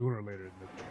sooner or later in this one.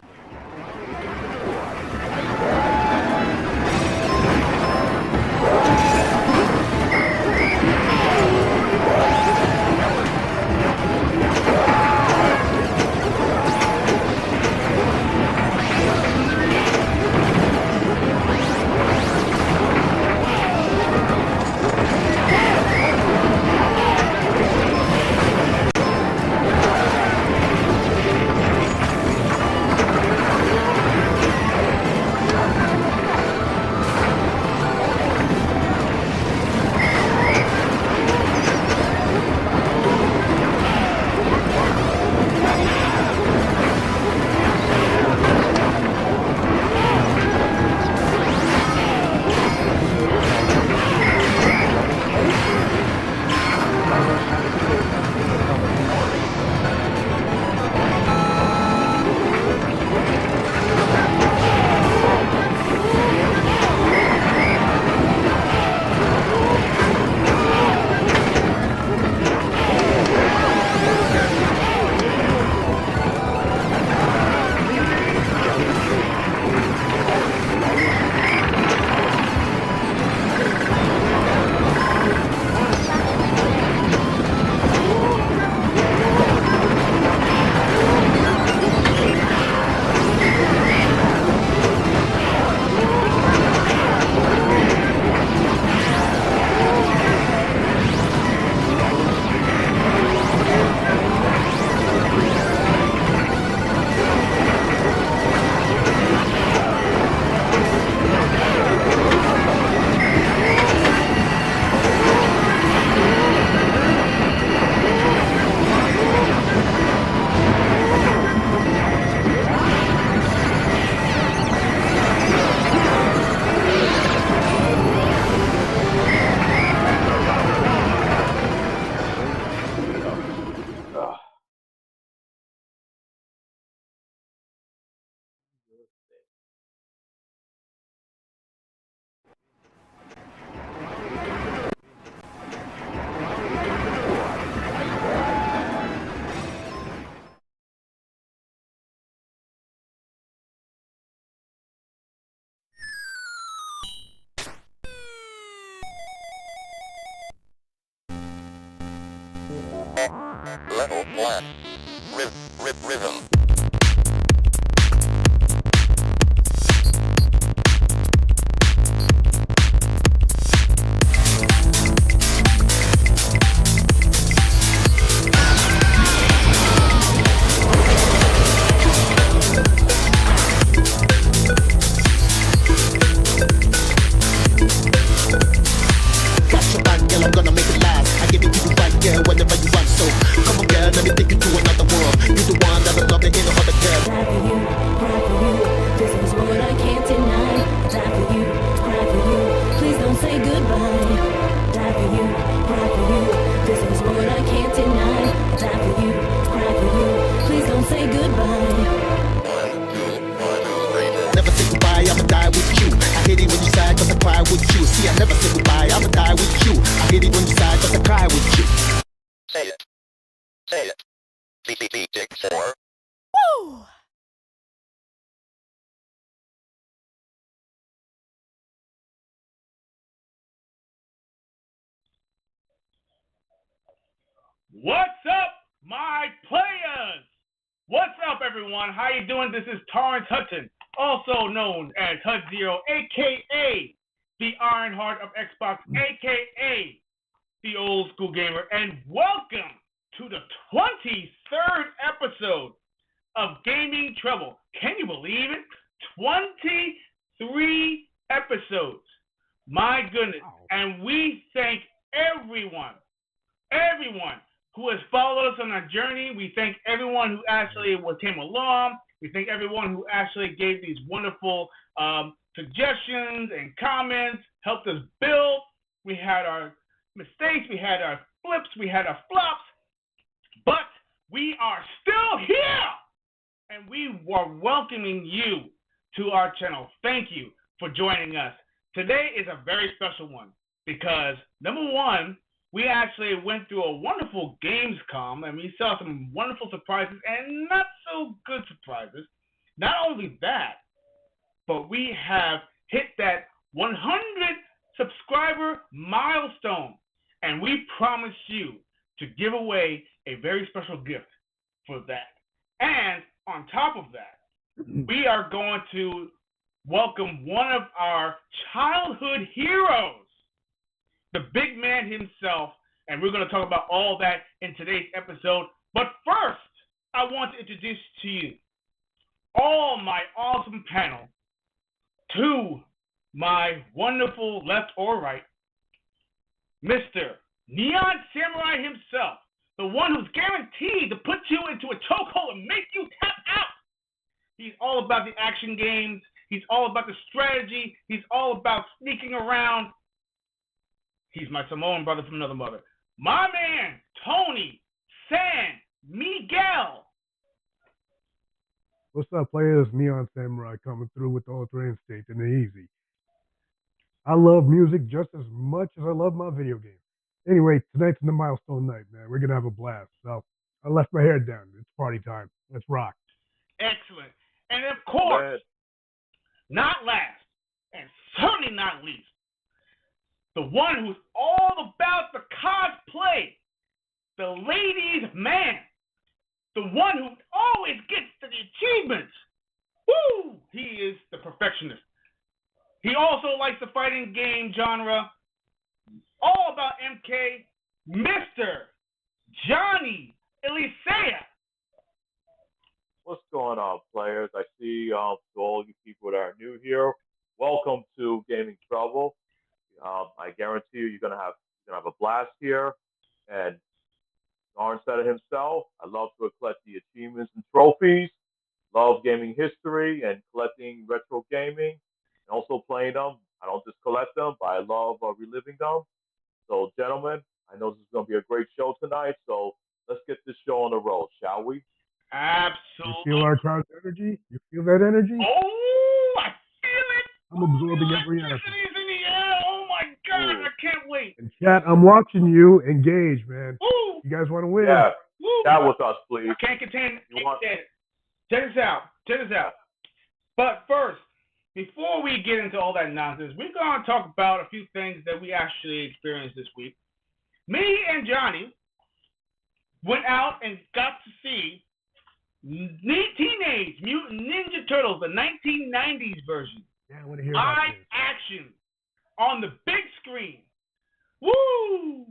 Level 1. Rhythm. Say it. CCP Dick 4. Woo! What's up, my players? What's up, everyone? How you doing? This is Torrance Hudson, also known as Hud Zero, a.k.a. the Ironheart of Xbox, a.k.a. the Old School Gamer, and welcome to the 23rd episode of Gaming Trouble. Can you believe it? 23 episodes. My goodness. And we thank everyone who has followed us on our journey. We thank everyone who actually came along. We thank everyone who actually gave these wonderful suggestions and comments, helped us build. We had our mistakes, we had our flips, we had our flops, but we are still here, and we are welcoming you to our channel. Thank you for joining us. Today is a very special one because, number one, we actually went through a wonderful Gamescom and we saw some wonderful surprises and not so good surprises. Not only that, but we have hit that 100 subscriber milestone, and we promise you to give away a very special gift for that. And on top of that, we are going to welcome one of our childhood heroes, the big man himself, and we're going to talk about all that in today's episode. But first, I want to introduce to you all my awesome panel. To my wonderful left or right, Mr. Neon Samurai himself, the one who's guaranteed to put you into a chokehold and make you tap out. He's all about the action games. He's all about the strategy. He's all about sneaking around. He's my Samoan brother from another mother. My man, Tony San Miguel. What's up, players? Neon Samurai coming through with the Ultra Instinct and the Easy. I love music just as much as I love my video games. Anyway, tonight's the milestone night, man. We're gonna have a blast. So I left my hair down. It's party time. Let's rock. Excellent. And of course, not last, and certainly not least, the one who's all about the cosplay, the ladies' man, the one who always gets to the achievements. Woo! He is the perfectionist. He also likes the fighting game genre. All about MK, Mr. Johnny Elisea. What's going on, players? I see to all you people that are new here, welcome to Gaming Trouble. I guarantee you're gonna have a blast here. And Darn said it himself. I love to collect the achievements and trophies. Love gaming history and collecting retro gaming, and also playing them. I don't just collect them, but I love reliving them. So, gentlemen, I know this is going to be a great show tonight. So let's get this show on the road, shall we? Absolutely. You feel our crowd's energy? You feel that energy? Oh, I feel it. I'm absorbing every ounce. Electricity's in the air. Oh my God, I can't wait. And chat, I'm watching you. Engage, man. Woo. You guys want to win? Yeah. Woo. Chat with us, please. I can't contain it. You want- Check this out. Check this out. But first, before we get into all that nonsense, we're going to talk about a few things that we actually experienced this week. Me and Johnny went out and got to see Teenage Mutant Ninja Turtles, the 1990s version. Yeah, I want to hear about Live this. action on the big screen. Woo!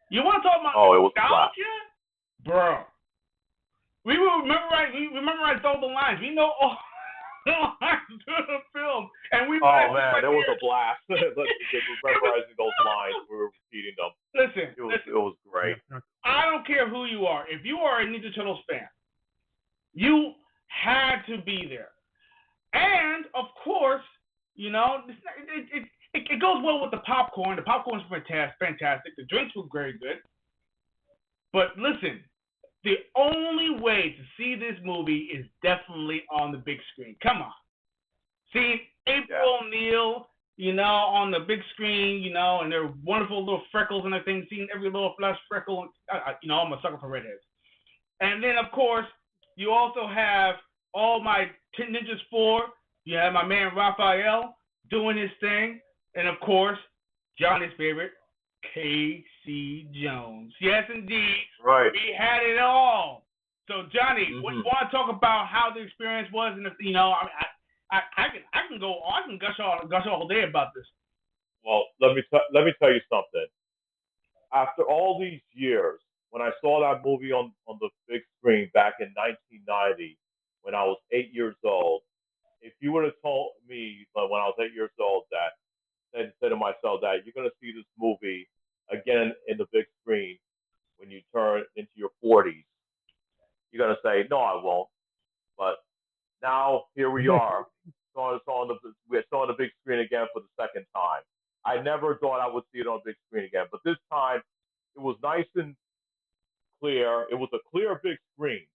You want to talk about it was nostalgia? Bro. We memorized all the lines. We know all the lines to the film. And we man, it was a blast. Memorizing those lines. We were repeating them. Listen. It was great. I don't care who you are. If you are a Ninja Turtles fan, you had to be there. And, of course, you know, it goes well with the popcorn. The popcorn's fantastic. The drinks were very good. But listen, the only way to see this movie is definitely on the big screen. Come on. Seeing April O'Neil, you know, on the big screen, you know, and their wonderful little freckles and everything, seeing every little flash freckle. You know, I'm a sucker for redheads. And then, of course, you also have all my Ninjas 4. You have my man Raphael doing his thing. And, of course, Johnny's favorite, K.C. Jones. Yes, indeed. Right. We had it all. So, Johnny, you want to talk about how the experience was? And, you know, I can gush all day about this. Well, let me tell you something. After all these years, when I saw that movie on the big screen back in 1990, when I was 8 years old, if you would have told me when I was 8 years old that, and said to myself that you're going to see this movie again in the big screen when you turn into your 40s, you're going to say, no, I won't. But now here we are. We're on the big screen again for the second time. I never thought I would see it on the big screen again, but this time it was nice and clear. It was a clear big screen,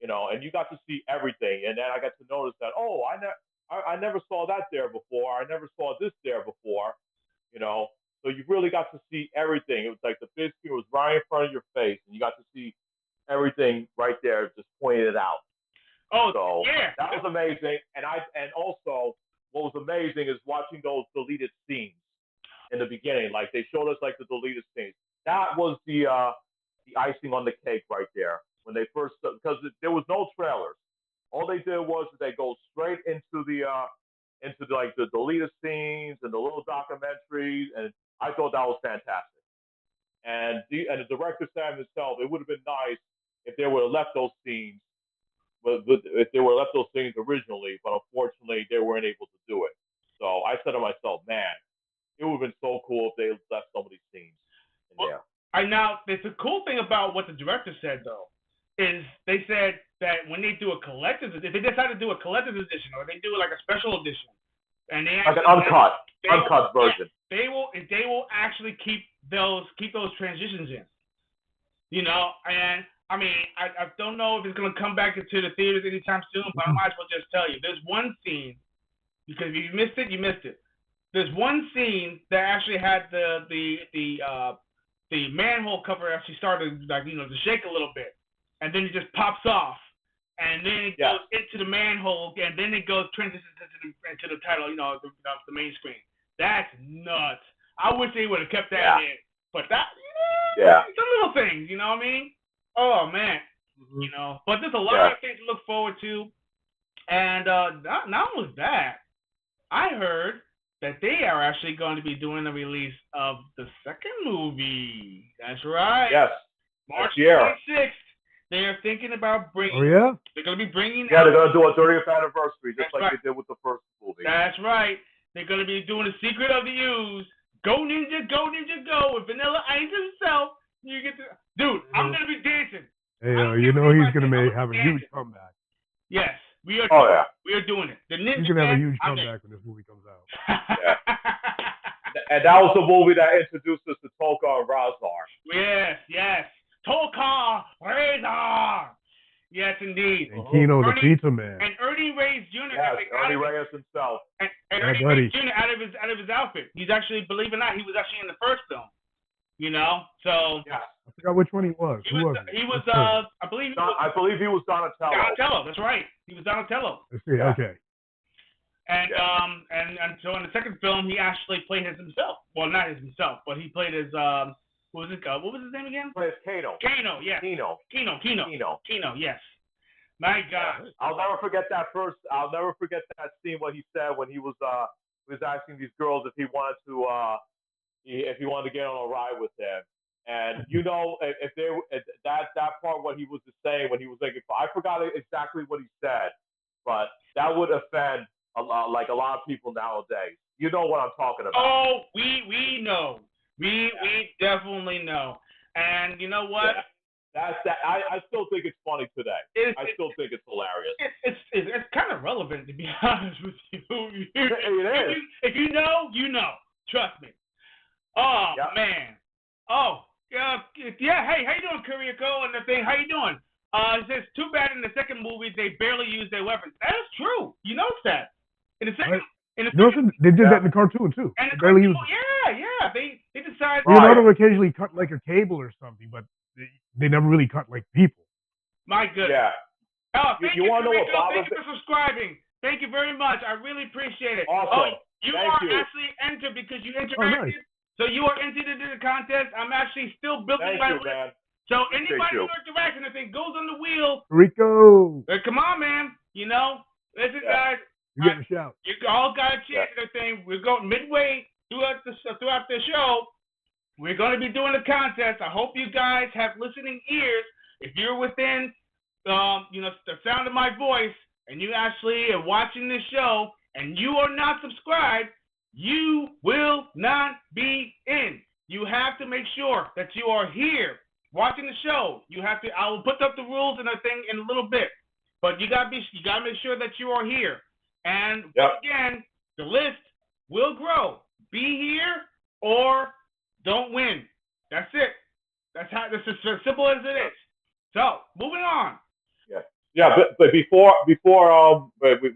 you know, and you got to see everything. And then I got to notice that, I never saw that there before. I never saw this there before, you know. So you really got to see everything. It was like the big screen was right in front of your face, and you got to see everything right there, just pointed out. Oh, So yeah. that was amazing. And also what was amazing is watching those deleted scenes in the beginning. Like they showed us like the deleted scenes. That was the icing on the cake right there when they first, because there was no trailers. All they did was they go straight into like the deleted scenes and the little documentaries, and I thought that was fantastic. And the director said himself, it would have been nice if they would have left those scenes, but if they were left those scenes originally, but unfortunately they weren't able to do it. So I said to myself, man, it would have been so cool if they left some of these scenes in Well, there. I now there's a cool thing about what the director said though, is they said that when they do a collector's, if they decide to do a collector's edition or they do like a special edition, and they Like an actually uncut version. they will actually keep those transitions in, you know. And I mean, I don't know if it's gonna come back into the theaters anytime soon, but I might as well just tell you, there's one scene, because if you missed it, you missed it. There's one scene that actually had the manhole cover actually started like to shake a little bit, and then it just pops off, and then it goes into the manhole, and then it goes transitions into the title, the main screen. That's nuts. I wish they would have kept that in, but that it's a little thing, you know what I mean? Oh man, But there's a lot of things to look forward to, and not only that, I heard that they are actually going to be doing the release of the second movie. That's right. Yes. March 26th. They are thinking about bringing. Oh yeah. They're going to be bringing. Yeah, they're going to do a 30th anniversary, just like they did with the first movie. That's right. They're going to be doing the Secret of the Ooze. Go Ninja, go Ninja, go with Vanilla Ice himself. You get to, dude. I'm going to be dancing. Hey, he's going to have a huge comeback. Yes. We are. We are doing it. The Ninja. He's gonna have a huge comeback when this movie comes out. And that was the movie that introduced us to Tolka and Razar. Yes. Tolka, Razar. Yes, indeed. And Kino, the pizza man. And Ernie Reyes Jr. Yes, Ernie Reyes himself. And Ernie Reyes Jr. out of his outfit. He's actually, believe it or not, he was actually in the first film. So. Yeah. I forgot which one he was. He was I believe he was Donatello. Donatello, that's right. He was Donatello. Okay. And so in the second film he actually played as himself. Well, not as himself, but he played as what was his name again? Played as Kano. Kano, yes. Kano, yes. My God. I'll never forget that scene what he said when he was asking these girls if he wanted to get on a ride with them. And if that part what he was saying when he was like, I forgot exactly what he said, but that would offend a lot of people nowadays. You know what I'm talking about? Oh, we know, we definitely know. And you know what? Yeah. I still think it's funny today. I still think it's hilarious. It's kind of relevant, to be honest with you. It is. If you know, you know. Trust me. Oh man. Oh. Yeah, hey, how you doing, Kuriko and the thing? How you doing? It says, too bad in the second movie they barely used their weapons. That is true. You notice that. In the second, they did that in the cartoon too. And barely used. Yeah. They decided. Leonardo occasionally cut like a cable or something, but they never really cut like people. My goodness. Yeah. Oh, thank you, want to know what Thank you for subscribing. Thank you very much. I really appreciate it. Awesome. You actually entered because you interacted. Nice. So you are entered into the contest. I'm actually still building my list. Man. So anybody who interacts and if it goes on the wheel, Rico. Come on, man. Listen, guys. You get a shout. You all got a chance and everything. We're going midway throughout the show. We're going to be doing a contest. I hope you guys have listening ears. If you're within, the sound of my voice, and you actually are watching this show, and you are not subscribed, you will not be in. You have to make sure that you are here watching the show. I will put up the rules and everything in a little bit, but you gotta make sure that you are here. And again, the list will grow. Be here or don't win. That's it. That's as simple as it is. So moving on. Yeah, but before we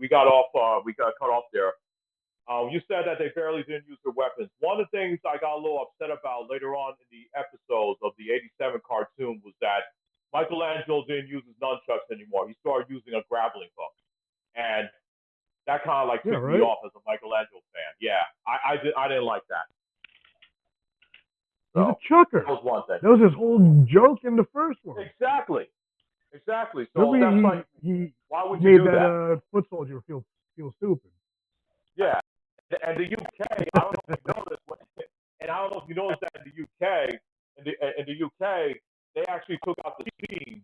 got off, we got cut off there. You said that they barely didn't use their weapons. One of the things I got a little upset about later on in the episodes of the '87 cartoon was that Michelangelo didn't use his nunchucks anymore. He started using a grappling hook, and that kind of like Yeah, ticked me right. off as a Michelangelo fan. Yeah, I didn't like that. He's a So chucker. that was one thing. That was his whole joke in the first one. Exactly, exactly. So that's Remember like, he why would you made do that that? foot soldier feel stupid. Yeah, and the UK, I don't know if you know this, and I don't know if you noticed that in the UK, in the UK, they actually took out the scenes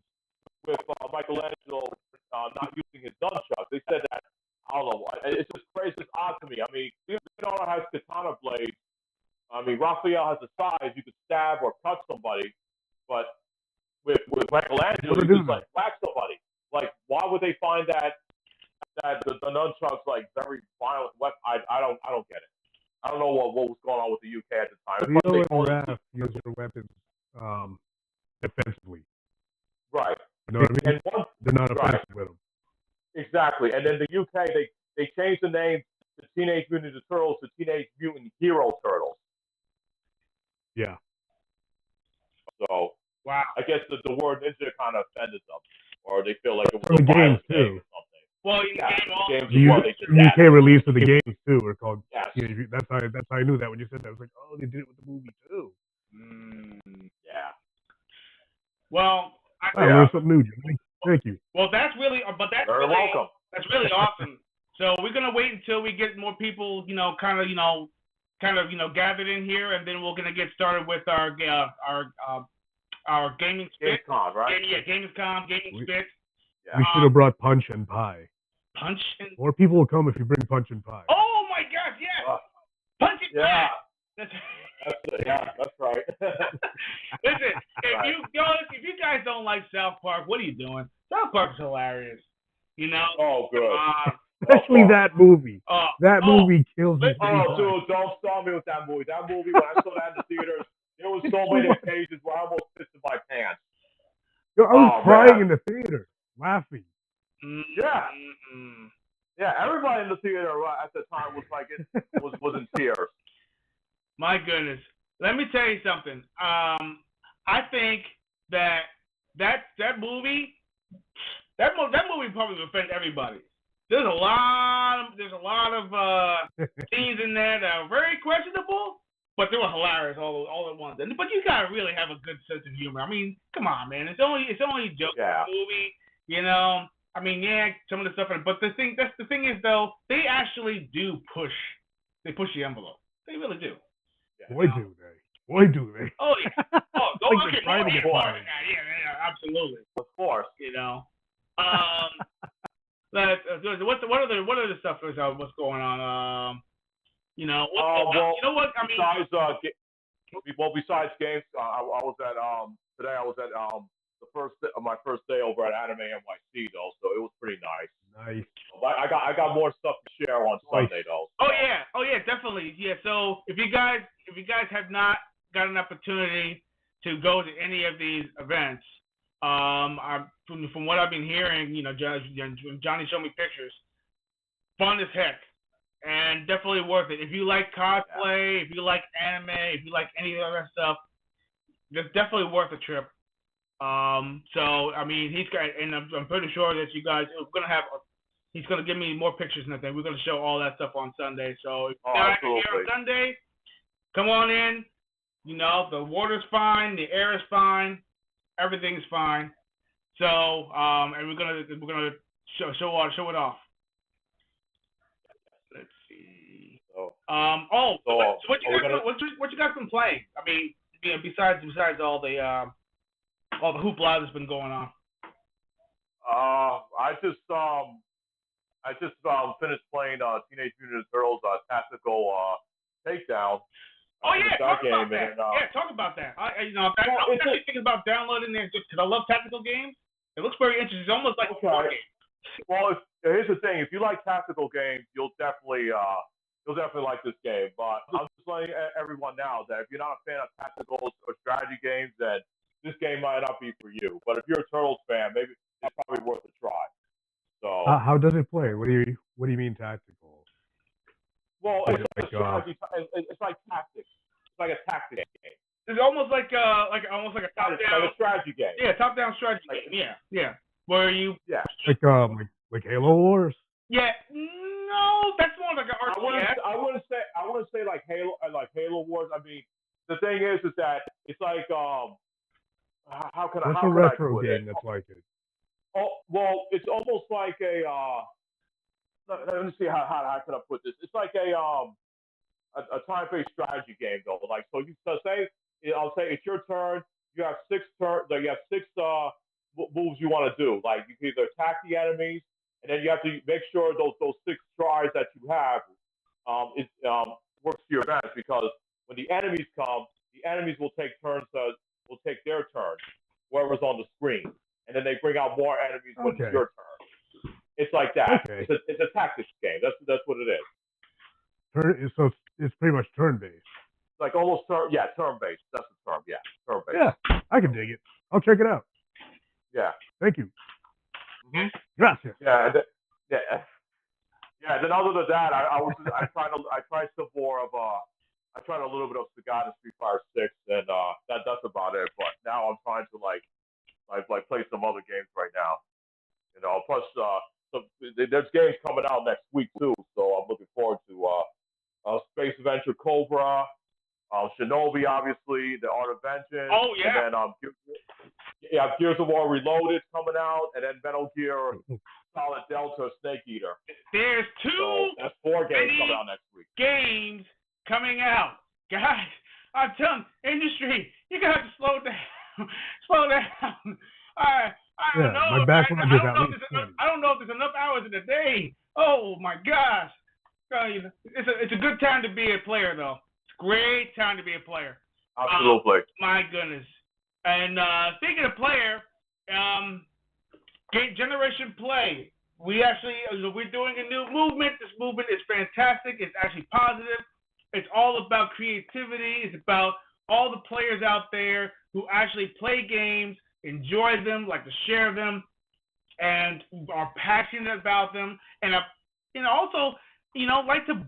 with Michelangelo not using his nunchucks. They said that, I don't know why. It's just crazy. It's odd to me. I mean, Leonardo has katana blades. I mean, Raphael has a size you could stab or cut somebody, but with Michelangelo, you just like whack somebody. Like, why would they find that the nunchucks like very violent weapon? I don't get it. I don't know what was going on with the UK at the time. Leo and Raph use their weapons defensively. Right. You know what I mean? And one, They're not right. offensive with them. Exactly. And then the UK, they changed the name to Teenage Mutant Ninja Turtles to Teenage Mutant Hero Turtles. Yeah. So wow. I guess the word ninja kind of offended them, or they feel like it was From a the games violent name too. or something. Well, in Yeah, the game also. the games as well. They did that. UK release of the games too are called. Yes. That's how I knew that when you said that. I was like, oh, they did it with the movie too. Yeah. Well, I learned something new, Johnny. Thank you. Well, that's really, but that's You're really, welcome. that's really awesome. So we're gonna wait until we get more people, kind of, gathered in here, and then we're gonna get started with our gaming spit. Gamescom, right? Yeah, Gamescom, gaming spit. Yeah. We should have brought punch and pie. Punch and. More people will come if you bring punch and pie. Oh my gosh, yes. Punch and yeah. pie. That's right. Listen, if you guys don't like South Park, what are you doing? South Park's hilarious. Oh, good. Especially that movie. That movie kills me. Oh, dude, don't start me with that movie. That movie, when I saw that in the theaters, there was so many occasions where I almost pissed in my pants. Yo, I was crying in the theater, laughing. Yeah. Yeah, everybody in the theater at the time was like was in tears. My goodness. Let me tell you something. I think that movie probably would offend everybody. There's a lot of scenes in there that are very questionable, but they were hilarious all at once. But you gotta really have a good sense of humor. I mean, come on, man. It's only a joke movie, I mean, yeah, some of the stuff, but the thing is though, they actually do push the envelope. They really do. Boy, do they. Oh yeah. Oh, go like they're trying to get by. Yeah, absolutely. Of course. What other stuff is what's going on? You know what? I mean, besides games, I was at today. I was at my first day over at Anime NYC though, so it was pretty nice. Nice. I got more stuff to share on Sunday though. So. Oh yeah, definitely. Yeah. So if you guys have not got an opportunity to go to any of these events, from what I've been hearing, Johnny showed me pictures. Fun as heck, and definitely worth it. If you like cosplay, if you like anime, if you like any of that stuff, it's definitely worth a trip. So I mean, he's got, and I'm pretty sure that you guys are gonna have. He's gonna give me more pictures and everything. We're gonna show all that stuff on Sunday. So if you're not here on Sunday, come on in. The water's fine, the air is fine, everything's fine. So and we're gonna show it off. Let's see. What you guys been playing? I mean, besides all the hoopla that's been going on. I just finished playing Teenage Mutant Ninja Turtles Tactical Takedown. Oh yeah, talk about that. Talk about that. I'm actually thinking about downloading it because I love tactical games. It looks very interesting. It's almost like a board game. Well, here's the thing: if you like tactical games, you'll definitely like this game. But I'm just letting everyone know that if you're not a fan of tacticals or strategy games, then this game might not be for you. But if you're a Turtles fan, maybe it's probably worth a try. So how does it play? What do you mean tactical? Well, Is it's it like a like strategy. It's like tactics. It's like a tactics game. It's almost like almost like a top It's down. like a strategy game. Yeah, top down strategy Like, game. Yeah. Where you. yeah. like Halo Wars? Yeah. No, that's more like an RTS. I wouldn't say like Halo Wars. I mean, the thing is that it's like What's a how can I retro put it? game that's like it? Oh, well, it's almost like a let me see how can I put this. It's like a time-based strategy game though. Like so, I'll say it's your turn. You have you have six moves you want to do. Like you can either attack the enemies, and then you have to make sure those six tries that you have works to your advantage because when the enemies come, the enemies will take turns. Will take their turn, whoever's on the screen, and then they bring out more enemies when it's Okay. your turn. It's like that. Okay. It's a tactics game. That's what it is. So it's pretty much turn based. Like almost turn based. That's the term. Yeah, turn based. Yeah, I can dig it. I'll check it out. Yeah. Thank you. Mm-hmm. Gracias. Yeah. Yeah. Then other than that, I tried some more of I tried a little bit of Sagat and Street Fighter 6, and that's about it. But now I'm trying to like play some other games right now. You know, plus there's games coming out next week too, so I'm looking forward to Space Adventure Cobra, Shinobi, obviously, The Art of Vengeance. Oh yeah. And then Gears of War Reloaded coming out, and then Metal Gear Solid Delta Snake Eater. There's So that's 4 games coming out next week. Games coming out, guys. I'm telling industry, you're gonna have to slow down. Slow down. I don't know. My backlog is at least 20. I don't know if there's enough hours in the day. Oh my gosh. It's a good time to be a player though. It's a great time to be a player. Absolutely. My goodness. And speaking of player, Generation Play. We're doing a new movement. This movement is fantastic. It's actually positive. It's all about creativity. It's about all the players out there who actually play games, enjoy them, like to share them, and are passionate about them, and also like to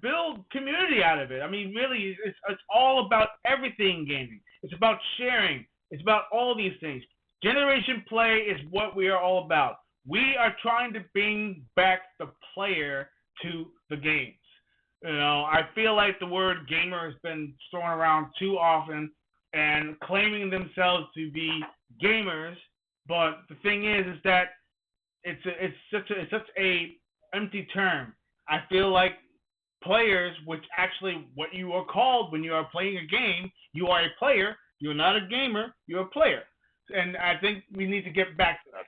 build community out of it. I mean, really, it's all about everything gaming. It's about sharing. It's about all these things. Generation Play is what we are all about. We are trying to bring back the player to the games. I feel like the word gamer has been thrown around too often and claiming themselves to be gamers, but the thing is that it's such a empty term. I feel like players, which actually what you are called when you are playing a game, you are a player. You're not a gamer. You're a player, and I think we need to get back to that.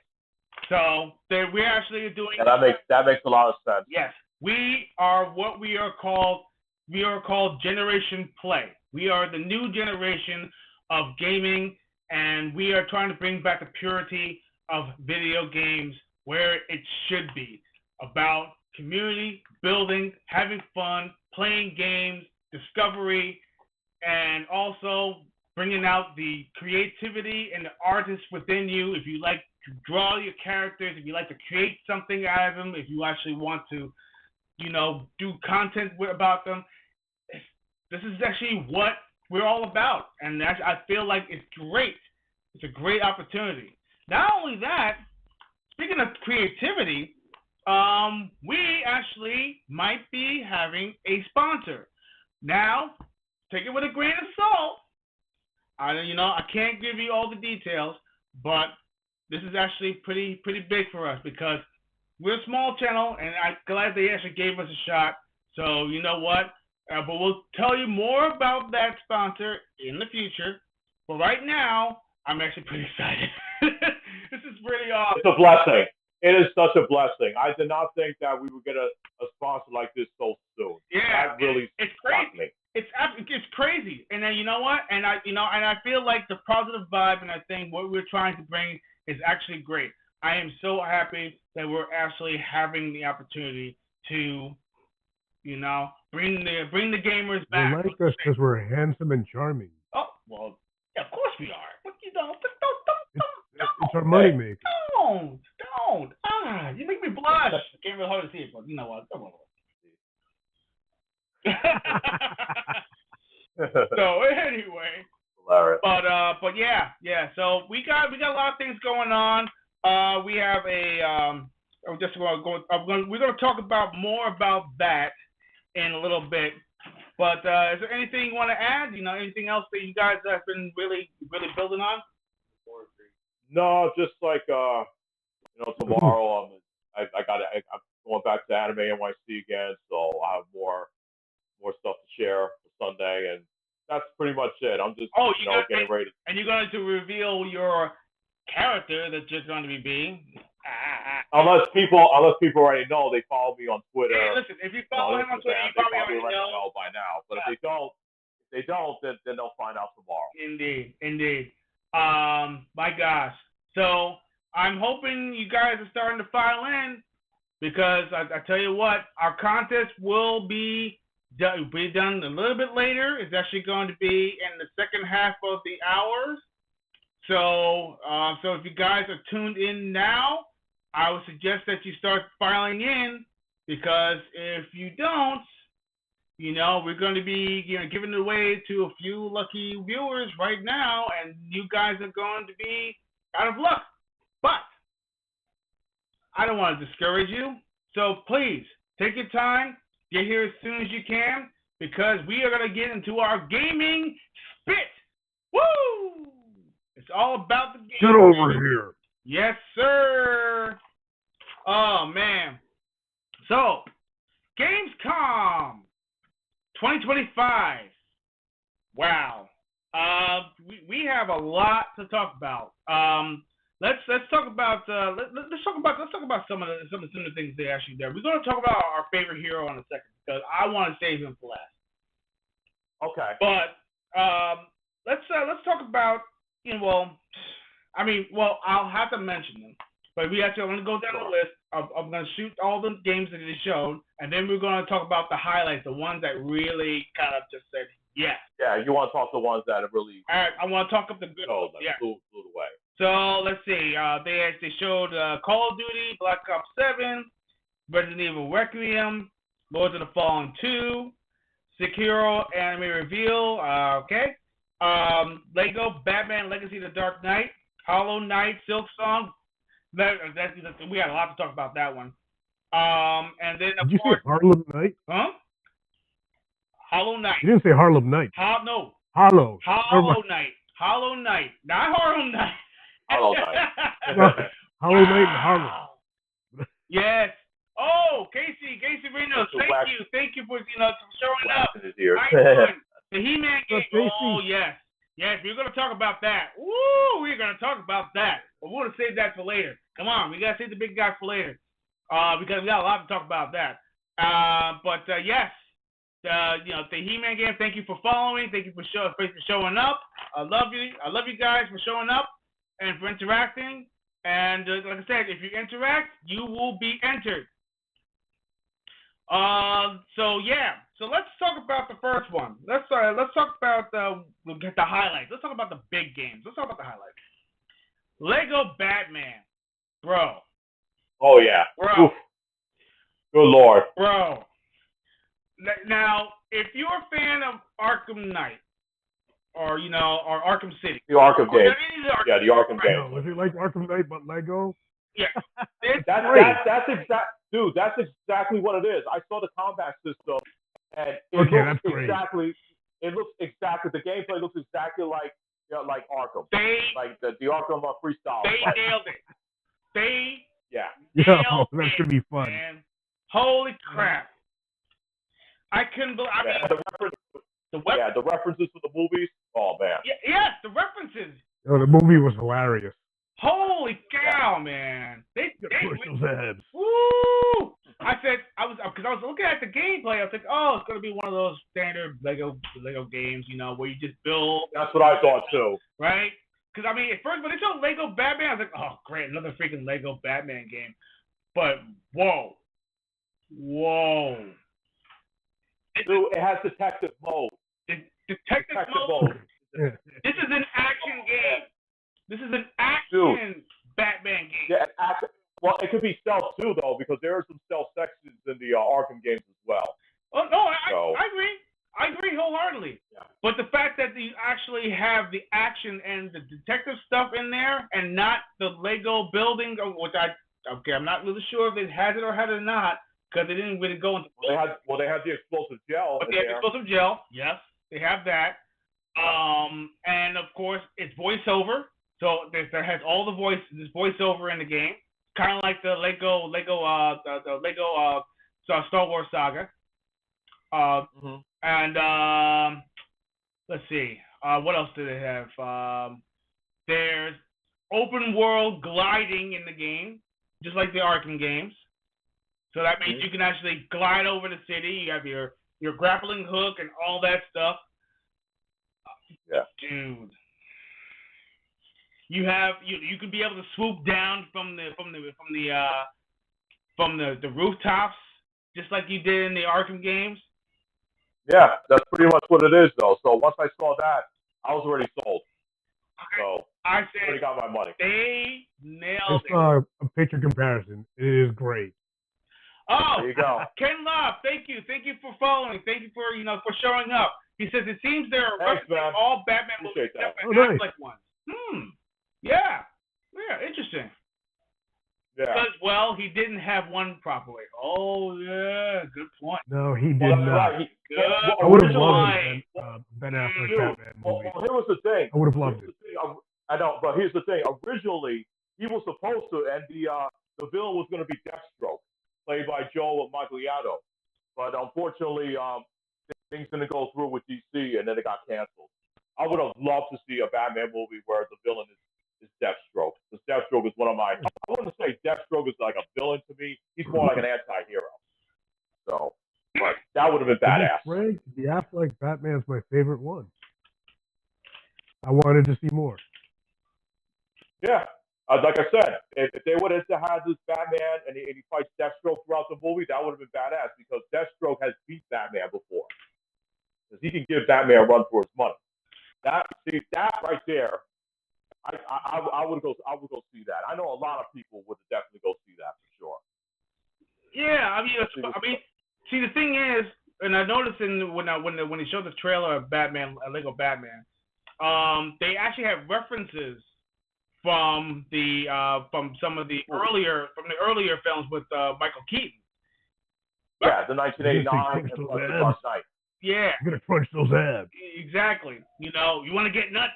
So we're actually doing. And that makes a lot of sense. Yes, we are what we are called. We are called Generation Play. We are the new generation of gaming, and we are trying to bring back the purity of video games where it should be, about community, building, having fun, playing games, discovery, and also bringing out the creativity and the artist within you. If you like to draw your characters, if you like to create something out of them, if you actually want to, do content about them, this is actually what we're all about. And I feel like it's great. It's a great opportunity. Not only that, speaking of creativity, we actually might be having a sponsor. Now, take it with a grain of salt. I can't give you all the details, but this is actually pretty big for us because we're a small channel, and I'm glad they actually gave us a shot. So you know what? But we'll tell you more about that sponsor in the future. But right now, I'm actually pretty excited. This is pretty awesome. It's a blessing. It is such a blessing. I did not think that we would get a sponsor like this so soon. Yeah, that really it's crazy. me. It's crazy. And then you know what? And I feel like the positive vibe and I think what we're trying to bring is actually great. I am so happy that we're actually having the opportunity to, bring the gamers back. They like us because we're handsome and charming. Oh well, yeah, of course we are. But don't. It's our money maker. Don't. You make me blush. I can't really hardly see it, but you know what? Come on. So anyway, Hilarious. but yeah. So we got a lot of things going on. We have a I'm just going to go. We're going to talk about more about that in a little bit. But is there anything you want to add? You know, anything else that you guys have been really building on? No, just like tomorrow I'm going back to Anime NYC again, so I have more stuff to share for Sunday, and that's pretty much it. I'm just getting ready. And you're going to reveal your character that you're going to be being. Unless people already know, they follow me on Twitter. Hey, listen, if you follow him on Twitter, you probably already know by now. But if they don't, then they'll find out tomorrow. Indeed. My gosh. So I'm hoping you guys are starting to file in, because I tell you what, our contest will be done a little bit later. It's actually going to be in the second half of the hour. So if you guys are tuned in now, I would suggest that you start filing in, because if you don't, we're going to be giving it away to a few lucky viewers right now, and you guys are going to be out of luck. But I don't want to discourage you, so please take your time, get here as soon as you can, because we are going to get into our gaming spit. Woo! It's all about the game. Get over here. Yes, sir. Oh, man. So, Gamescom 2025. Wow. We have a lot to talk about. Let's talk about let's talk about some of the things they actually did. We're going to talk about our favorite hero in a second, because I want to save him for last. Okay. But let's talk about I'll have to mention them, but I'm going to go down the list. I'm going to shoot all the games that they showed, and then we're going to talk about the highlights, the ones that really kind of just said yes. Yeah, you want to talk the ones that have really. All right, I want to talk up the good ones. Yeah. Blew the way. So let's see. They showed Call of Duty, Black Ops 7, Resident Evil Requiem, Lords of the Fallen 2, Sekiro anime reveal. Okay. Lego Batman Legacy of the Dark Knight, Hollow Knight, Silk Song. We got a lot to talk about that one. And then did you say Harlem Knight? Huh? Hollow Knight. You didn't say Harlem Knight. No. Hollow Knight. Hollow Knight. Not Harlem Knight. Hollow Knight. Hollow Knight and Harlem. Yes. Oh, Casey Reno. Thank you for showing up. The He-Man game. Oh yes. We're gonna talk about that. Woo! We're gonna talk about that. But we're gonna save that for later. Come on, we gotta save the big guy for later. Because we got a lot to talk about that. Yes. The He-Man game. Thank you for following. Thank you for showing up. I love you. I love you guys for showing up and for interacting. And like I said, if you interact, you will be entered. So let's talk about the first one. Let's talk about the highlights. Let's talk about the big games. Let's talk about the highlights. Lego Batman, bro. Oh yeah, bro. Oof. Good Lord, bro. Now, if you're a fan of Arkham Knight, or Arkham City, the Arkham game, the Arkham game. No, is it like Arkham Knight but Lego? Yeah, that's exactly what it is. I saw the combat system, and it looks exactly. The gameplay looks exactly like Arkham, like the Arkham freestyle. They nailed it. That's gonna be fun. Man. Holy crap! I couldn't believe. The references to the movies. Oh man. Yes, the references. The movie was hilarious. Holy cow, man! They push those heads. Woo! I was looking at the gameplay. I was like, oh, it's gonna be one of those standard Lego games, where you just build. That's what I thought too. Right? Because at first when they showed Lego Batman, I was like, oh, great, another freaking Lego Batman game. But whoa. Dude, it has detective mode. Detective mode. This is an action game. This is an action Batman game. Yeah, well, it could be stealth too, though, because there are some stealth sections in the Arkham games as well. Oh no, I actually have the action and the detective stuff in there, and not the Lego building, which I'm not really sure if it has it or has it not, because they didn't really go into. They had the explosive gel. But they have explosive gel. Yes, they have that. And of course, it's voiceover. So there has all the this voiceover in the game, kind of like the Lego Star Wars saga. And let's see, what else do they have? There's open world gliding in the game, just like the Arkham games. So that means you can actually glide over the city. You have your grappling hook and all that stuff. Yeah. Dude. You can be able to swoop down from the rooftops, just like you did in the Arkham games. Yeah, that's pretty much what it is, though. So once I saw that, I was already sold. So I said, already got my money. They nailed I saw a picture comparison. It is great. Oh, there you go. Ken Love, thank you for following. Thank you for for showing up. He says it seems there are roughly all Batman movies except for Affleck ones. Yeah, interesting. Yeah. Because, well, he didn't have one properly. Oh, yeah, good point. No, he did not. Right. I would have loved Ben Affleck Batman movie. Well, here was the thing. I would have loved it. I know, but here's the thing. Originally, he was supposed to, and the villain was going to be Deathstroke, played by Joe Magliato. But unfortunately, things didn't go through with DC, and then it got canceled. I would have loved to see a Batman movie where the villain is Deathstroke. Because Deathstroke is one of my. I wouldn't say Deathstroke is like a villain to me. He's more like an anti-hero. So, but that would have been badass. Frank, the Affleck Batman's my favorite one. I wanted to see more. Yeah, like I said, if they would have had this Batman and he fights Deathstroke throughout the movie, that would have been badass because Deathstroke has beat Batman before. Because he can give Batman a run for his money. That right there, I would go see that. I know a lot of people would definitely go see that for sure. Yeah, I mean, see the thing is, and I noticed when they showed the trailer of Batman, Lego Batman, they actually have references from some of the earlier films with Michael Keaton. Yeah, the 1989 and The Dark Knight. Yeah, I'm gonna crunch those abs. Exactly. You want to get nuts?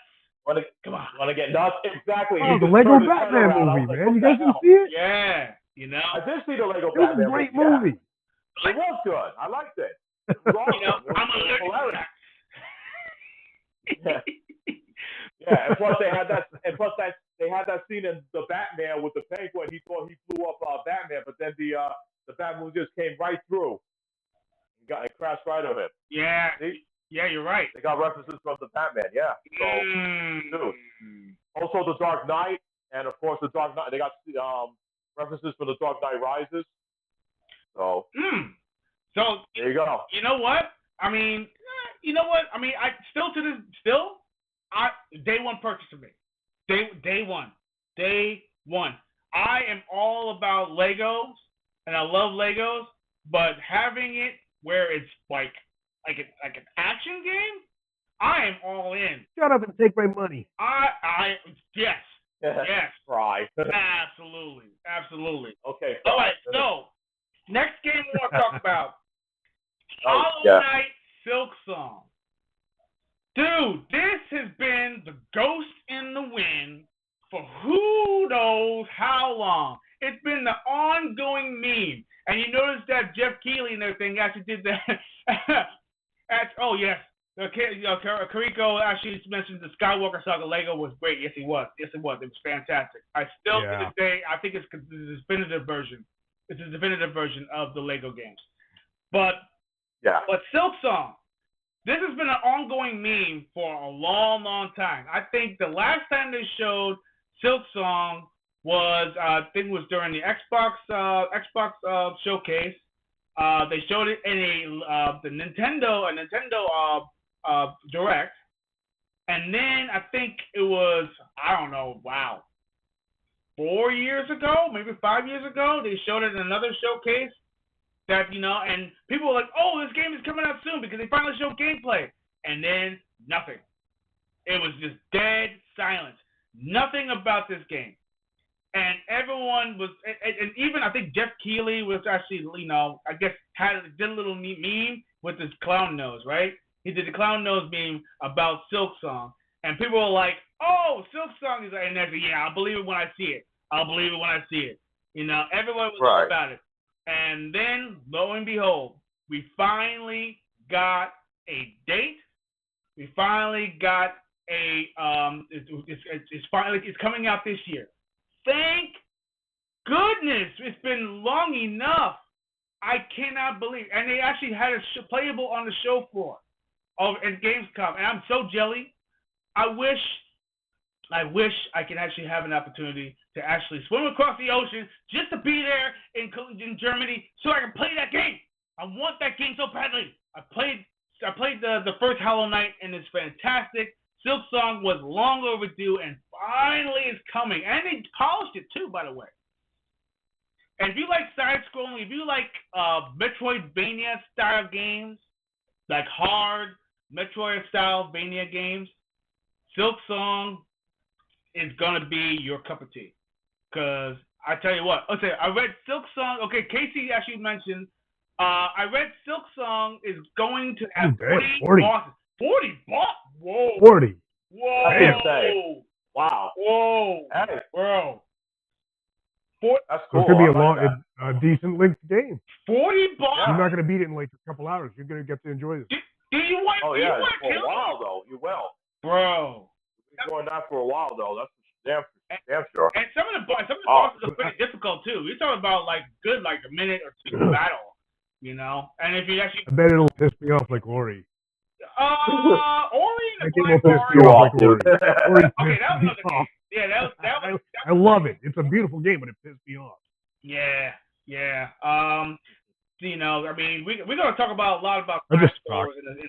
Come on. Want to get nuts? Exactly. Oh, the Lego Batman movie, man. You guys didn't see it? Yeah. I did see the Lego Batman movie. It was a great movie. Yeah. It was good. I liked it. It was awesome. I'm allergic. Yeah, and plus they had that scene in the Batman with the Penguin. He thought he blew up Batman, but then the Batman just came right through and crashed right on him. Yeah. See? Yeah, you're right. They got references from the Batman. Yeah. So, dude. Also, the Dark Knight, and of course the Dark Knight. They got references for the Dark Knight Rises. So. So there you go. You know what? I mean, I day one purchase for me. Day one. I am all about Legos, and I love Legos, but having it where it's like an action game, I am all in. Shut up and take my money. Yes. Yes. Right. Absolutely. Okay. All right. So next game we want to talk about. Hollow Knight Silk Song. Dude, this has been the ghost in the wind for who knows how long. It's been the ongoing meme. And you notice that Jeff Keighley and everything actually did that. Oh, yes. Kariko actually mentioned the Skywalker Saga Lego was great. Yes, it was. It was fantastic. I still, to this day, I think it's the definitive version. It's a definitive version of the Lego games. But Silk Song, this has been an ongoing meme for a long, long time. I think the last time they showed Silk Song was, I think it was during the Xbox showcase. They showed it in the Nintendo Direct, and then I think it was 4 years ago, maybe 5 years ago, they showed it in another showcase. That and people were like, "Oh, this game is coming out soon because they finally showed gameplay," and then nothing. It was just dead silence. Nothing about this game. And everyone was, and even I think Jeff Keighley was actually, I guess did a little meme with his clown nose, right? He did the clown nose meme about Silk Song, and people were like, "Oh, Silk Song is," and they said, "Yeah, I'll believe it when I see it. I'll believe it when I see it." Everyone was all about it. And then, lo and behold, we finally got a date. We finally got it's coming out this year. Thank goodness, it's been long enough. I cannot believe, and they actually had it playable on the show floor at Gamescom, and I'm so jelly. I wish I could actually have an opportunity to actually swim across the ocean just to be there in Germany so I can play that game. I want that game so badly. I played the first Hollow Knight, and it's fantastic. Silk Song was long overdue, and finally it's coming. And they polished it too, by the way. And if you like side-scrolling, if you like Metroidvania-style games, like hard Metroid-style Vania games, Silk Song is going to be your cup of tea. Because I tell you what, okay, I read Silk Song. Okay, Casey actually mentioned, I read Silk Song is going to have 40 bosses. 40 bosses? Whoa. 40. Whoa. Damn. Wow. Whoa. Hey. Bro. That's cool. So it could be a decent length game. 40 bosses? You're not going to beat it in like a couple hours. You're going to get to enjoy this. Do you want for a while, though. You will. Bro. You've been doing that for a while, though. That's damn sure. And some of the bosses are pretty difficult, too. You're talking about, like a minute or two battle, And if you actually... I bet it'll piss me off like Ori. Ori in the Black Ori. Okay, that was another game. Yeah, that was I love it. It's a beautiful game, but it pissed me off. Yeah. I mean, we're going to talk about a lot about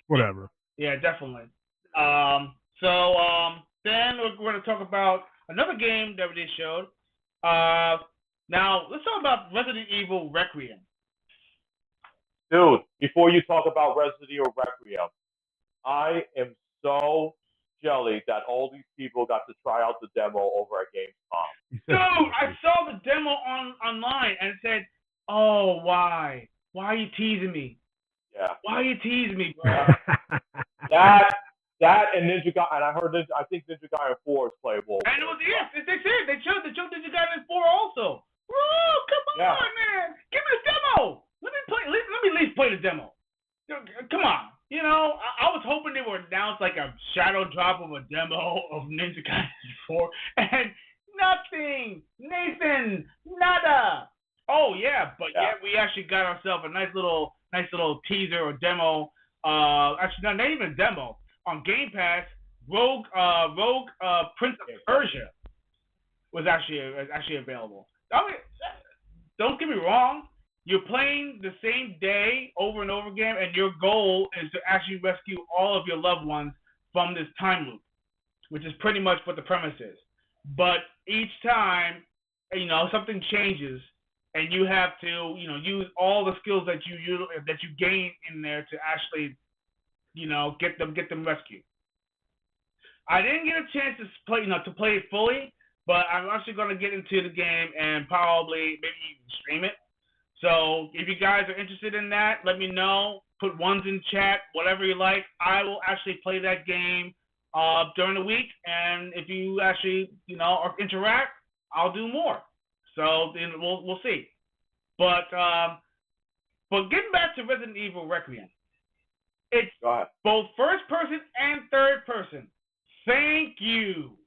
whatever. Yeah, definitely. Then we're going to talk about another game that they showed. Now, let's talk about Resident Evil Requiem. Dude, before you talk about Resident Evil Requiem, I am so jelly that all these people got to try out the demo over at Gamescom. Dude, I saw the demo online and it said, "Oh, why? Why are you teasing me? Yeah. Why are you teasing me, bro?" that and Ninja Gaiden, and I think Ninja Gaiden 4 is playable. And it was they showed Ninja Gaiden 4 also. Oh, come on, man! Give me the demo. Let me at least play the demo. Come on. I was hoping they would announce like a shadow drop of a demo of Ninja Gaiden 4, and nothing. Nathan, nada. Oh yeah, but yet we actually got ourselves a nice little teaser or demo. Actually, not even a demo on Game Pass. Rogue Prince of Persia was actually available. I mean, don't get me wrong. You're playing the same day over and over again, and your goal is to actually rescue all of your loved ones from this time loop, which is pretty much what the premise is. But each time, something changes, and you have to, use all the skills that you gain in there to actually, get them rescued. I didn't get a chance to play it fully, but I'm actually going to get into the game and probably maybe even stream it. So if you guys are interested in that, let me know. Put ones in chat, whatever you like. I will actually play that game during the week, and if you actually, interact, I'll do more. So then we'll see. But getting back to Resident Evil Requiem, it's both first person and third person. Thank you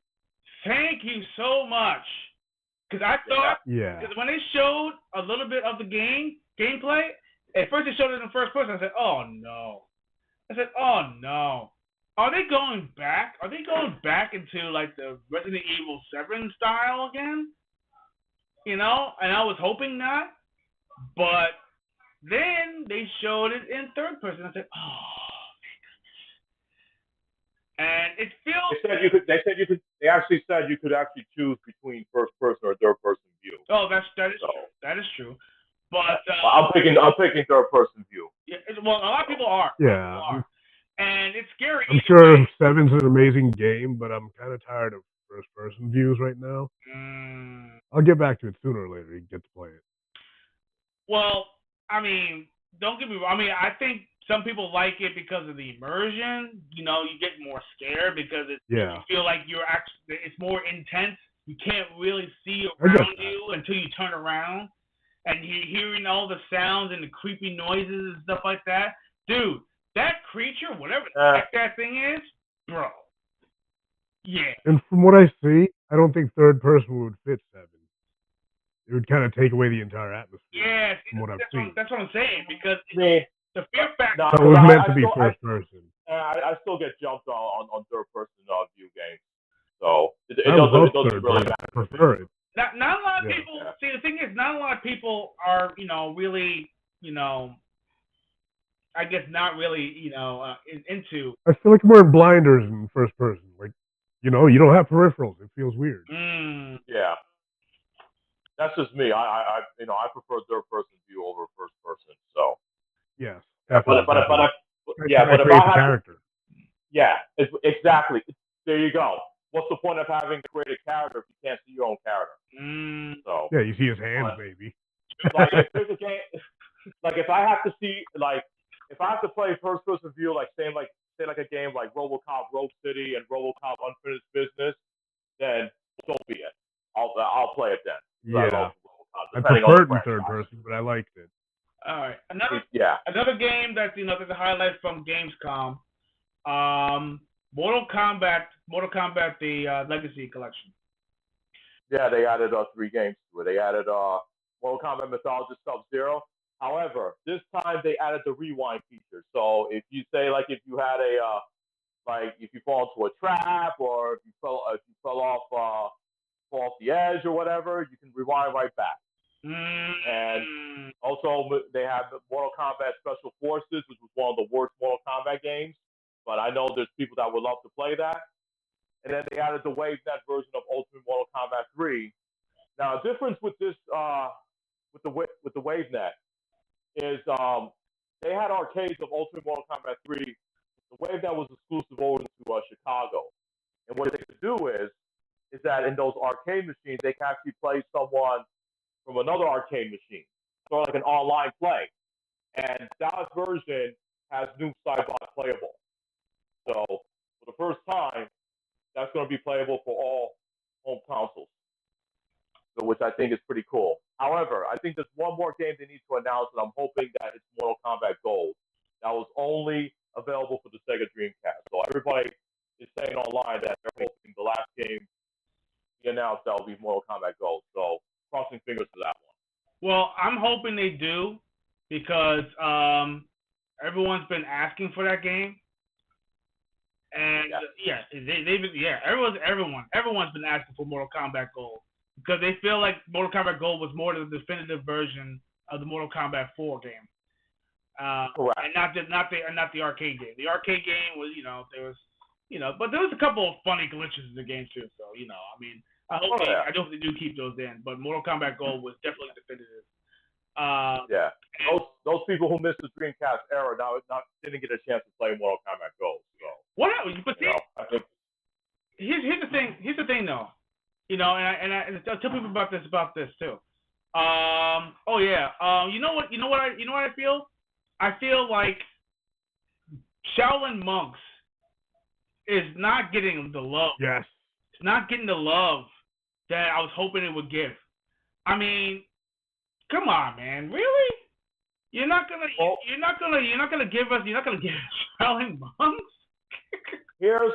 so much. Because I thought, because when they showed a little bit of the gameplay, at first they showed it in first person. I said, oh no. Are they going back? Are they going back into like the Resident Evil 7 style again? And I was hoping not. But then they showed it in third person. I said, oh. And it feels. They actually said you could actually choose between first person or third person view. Oh, that is true. That is true. But I'm picking third person view. Yeah, well, a lot of people are. Yeah. and it's scary. I'm sure 7's an amazing game, but I'm kind of tired of first-person views right now. I'll get back to it sooner or later. You get to play it. Well, I mean, don't get me wrong. I mean, I think some people like it because of the immersion. You know, you get more scared because you feel like you're actually. It's more intense. You can't really see around you until you turn around, and you're hearing all the sounds and the creepy noises and stuff like that. Dude, that creature, whatever the heck that thing is, bro. Yeah. And from what I see, I don't think third person would fit 7. It would kind of take away the entire atmosphere. Yeah, from what I've seen. That's what I'm saying, because the fear factor. No, it was meant to be first person. I still get jumped on third person view games, so it doesn't really matter. I prefer it. Not a lot of people. Yeah. See, the thing is, not a lot of people are really I guess not really into. I feel like more blinders in first person. Like, you don't have peripherals. It feels weird. Yeah. That's just me. I prefer third person view over first person. So yes, but if I have character, exactly. There you go. What's the point of having a created character if you can't see your own character? So yeah, you see his hands, baby. Like if there's a game, like if I have to see, like if I have to play first person view, like say like a game like RoboCop Rogue City and RoboCop Unfinished Business, then so be it. I'll play it then. Yeah, I preferred it in third person, but I liked it. All right, another game that's that's a highlight from Gamescom, Mortal Kombat, the Legacy Collection. Yeah, they added 3 games to it. They added Mortal Kombat Mythologist Sub-Zero. However, this time they added the rewind feature. So if you say if you had if you fall into a trap or if you fell off the edge or whatever, you can rewind right back. And also they have Mortal Kombat Special Forces, which was one of the worst Mortal Kombat games. But I know there's people that would love to play that. And then they added the WaveNet version of Ultimate Mortal Kombat 3. Now, the difference with this with the WaveNet is they had arcades of Ultimate Mortal Kombat 3. The WaveNet was exclusive over to Chicago. And what they could do is that in those arcade machines, they can actually play someone from another arcade machine, sort of like an online play. And that version has new Cybot playable. So for the first time, that's going to be playable for all home consoles, so, which I think is pretty cool. However, I think there's one more game they need to announce, and I'm hoping that it's Mortal Kombat Gold. That was only available for the Sega Dreamcast. So everybody is saying online that they're hoping the last game be announced that will be Mortal Kombat Gold. So crossing fingers for that one. Well, I'm hoping they do because everyone's been asking for that game. And everyone's been asking for Mortal Kombat Gold because they feel like Mortal Kombat Gold was more the definitive version of the Mortal Kombat 4 game, and not the arcade game. The arcade game was but there was a couple of funny glitches in the game too. So I mean, I hope they do keep those in. But Mortal Kombat Gold was definitely definitive. Those people who missed the Dreamcast era didn't get a chance to play Mortal Kombat Gold. So I think here's the thing. Here's the thing, though. And I tell people about this too. You know what I feel? I feel like Shaolin Monks is not getting the love. Yes. It's not getting the love that I was hoping it would give. I mean, come on, man, really? You're not gonna give Shaolin Monks? Here's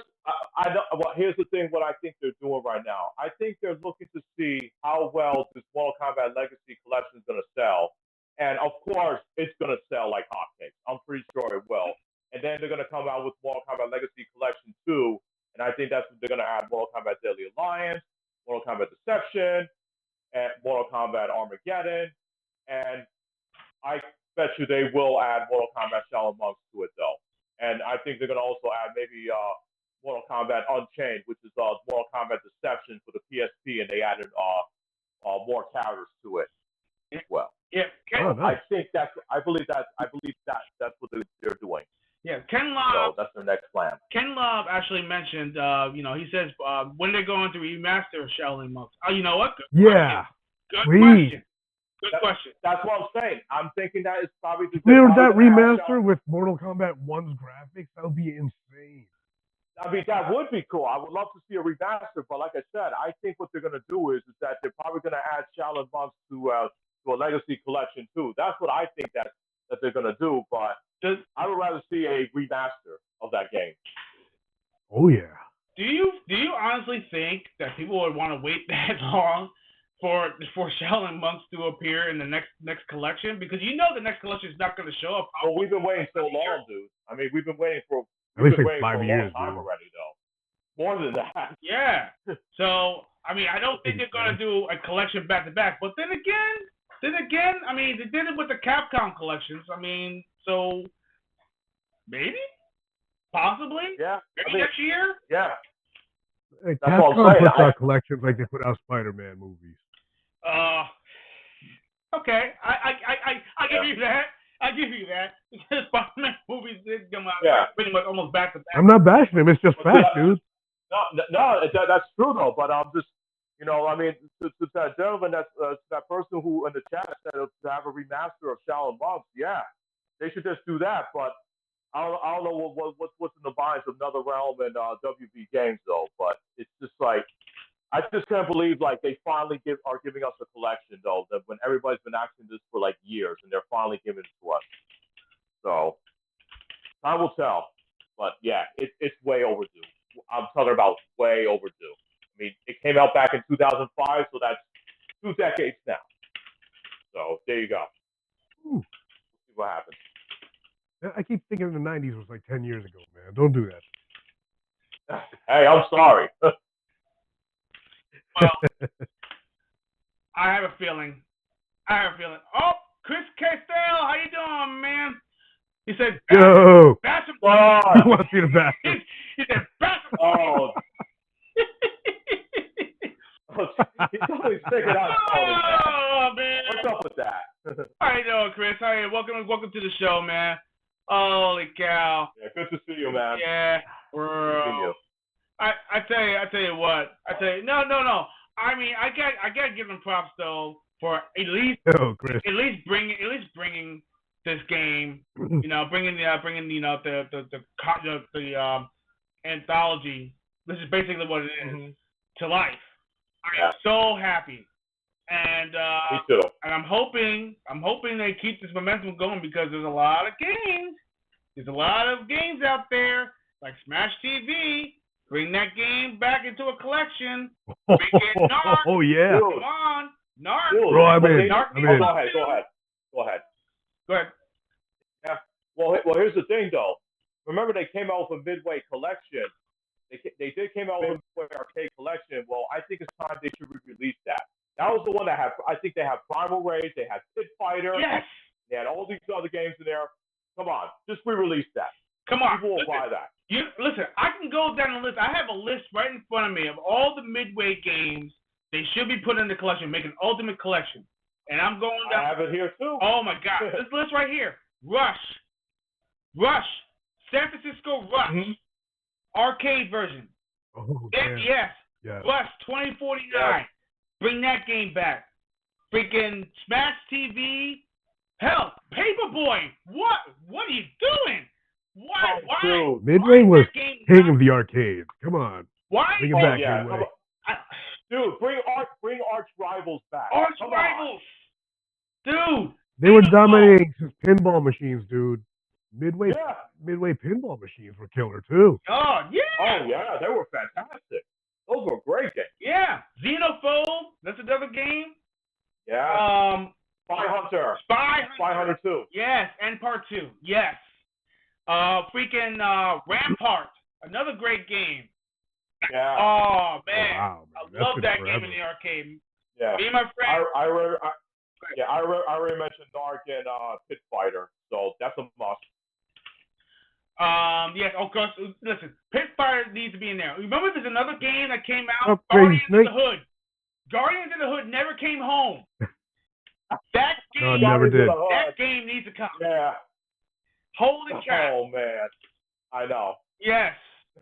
the thing. What I think they're doing right now, I think they're looking to see how well this Mortal Kombat Legacy Collection is going to sell, and of course, it's going to sell like hotcakes. I'm pretty sure it will. And then they're going to come out with Mortal Kombat Legacy Collection 2, and I think that's what they're going to add: Mortal Kombat Deadly Alliance, Mortal Kombat Deception, and Mortal Kombat Armageddon, and I bet you they will add Mortal Kombat Shaolin Monks to it though. And I think they're going to also add maybe Mortal Kombat Unchained, which is Mortal Kombat Deception for the PSP, and they added more characters to it as well. Yeah, I believe that's what they're doing. Yeah, Ken Lau. That's their next plan. Ken Love actually mentioned, he says when they're going to remaster Shaolin Monks. Oh, you know what? Good Yeah. question. Good question. That's what I'm saying. I'm thinking that is probably the that remaster with Mortal Kombat 1's graphics, that would be insane. I mean, that would be cool. I would love to see a remaster, but like I said, I think what they're going to do is that they're probably going to add Shaolin Monks to a Legacy collection too. That's what I think that they're going to do. But I would rather see a remaster of that game. Oh yeah. Do you honestly think that people would want to wait that long for Shaolin Monks to appear in the next collection? Because the next collection is not going to show up. Well, we've been waiting so long, dude. I mean, we've been waiting for at least 5 years, a long time already, though. More than that. Yeah. So I mean, I don't think they're going to do a collection back to back. But then again, I mean, they did it with the Capcom collections. I mean, so maybe, possibly, yeah. maybe next year. Yeah. Hey, Capcom puts out collections like they put out Spider-Man movies. Okay, I give you that. I give you that. Spider-Man movies did come out pretty much almost back to back. I'm not bashing him. It's just fact, dude. No, that's true though. But I'm just, I mean, to that gentleman, that person who in the chat said to have a remaster of Shaolin Monks. Yeah, they should just do that. But I don't know what's in the minds of NetherRealm and WB Games though. But it's just like, I just can't believe like they finally are giving us a collection though. That when everybody's been asking this for like years, and they're finally giving it to us. So time will tell. But yeah, it's way overdue. I'm talking about way overdue. I mean, it came out back in 2005, so that's 2 decades now. So there you go. We'll see what happens. I keep thinking the 90s was like 10 years ago, man. Don't do that. Hey, I'm sorry. Well, I have a feeling. Oh, Chris Castell, how you doing, man? He said, "Yo, oh, he wants you to bash him." He said, "Oh." He's always sticking out. Oh, man. What's up with that? How you doing, Chris? How you? Welcome to the show, man. Holy cow. Yeah, good to see you, man. Yeah, bro. I tell you what. No. I mean, I gotta give him props though for at least bringing this game. Bringing the anthology. This is basically what it is to life. I am so happy, and me too. And I'm hoping they keep this momentum going because there's a lot of games. There's a lot of games out there like Smash TV. Bring that game back into a collection. Narc. Oh yeah. Dude. Come on, Narc. Bro, I mean, Go ahead. Yeah. Well, here's the thing though. Remember, they came out with a Midway collection. They did came out with a Midway arcade collection. Well, I think it's time they should re-release that. That was the one that had. I think they had Primal Rage. They had Pit Fighter. Yes. They had all these other games in there. Come on, just re-release that. Come on. People will buy that. Listen, I can go down the list. I have a list right in front of me of all the Midway games they should be put in the collection, make an ultimate collection. And I'm going down. I have it here too. Oh my God, this list right here: Rush, San Francisco Rush, arcade version. Oh, NES, Rush 2049. Yeah. Bring that game back. Freaking Smash TV. Hell, Paperboy. What are you doing? Why? Midway was king of the arcades. Come on. Why? Bring it back, Midway. Dude, bring Arch Rivals back. Arch Rivals. Dude. They were dominating pinball machines, dude. Midway pinball machines were killer too. Oh yeah. Oh yeah, they were fantastic. Those were great games. Yeah. Xenophobe. That's another game. Yeah. Spy Hunter. Spy Hunter 2. Yes, and Part 2. Yes. Freaking Rampart. Another great game. Yeah. Oh man. Oh, wow, man. I love that game in the arcade. Yeah. Me and my friend. I already mentioned Narc and Pit Fighter, so that's a must. Yes, of course. Listen, Pit Fighter needs to be in there. Remember, there's another game that came out, Guardians of the Hood. Guardians of the Hood never came home. That game, never did. That game needs to come. Yeah. Holy cow! Oh man, I know. Yes.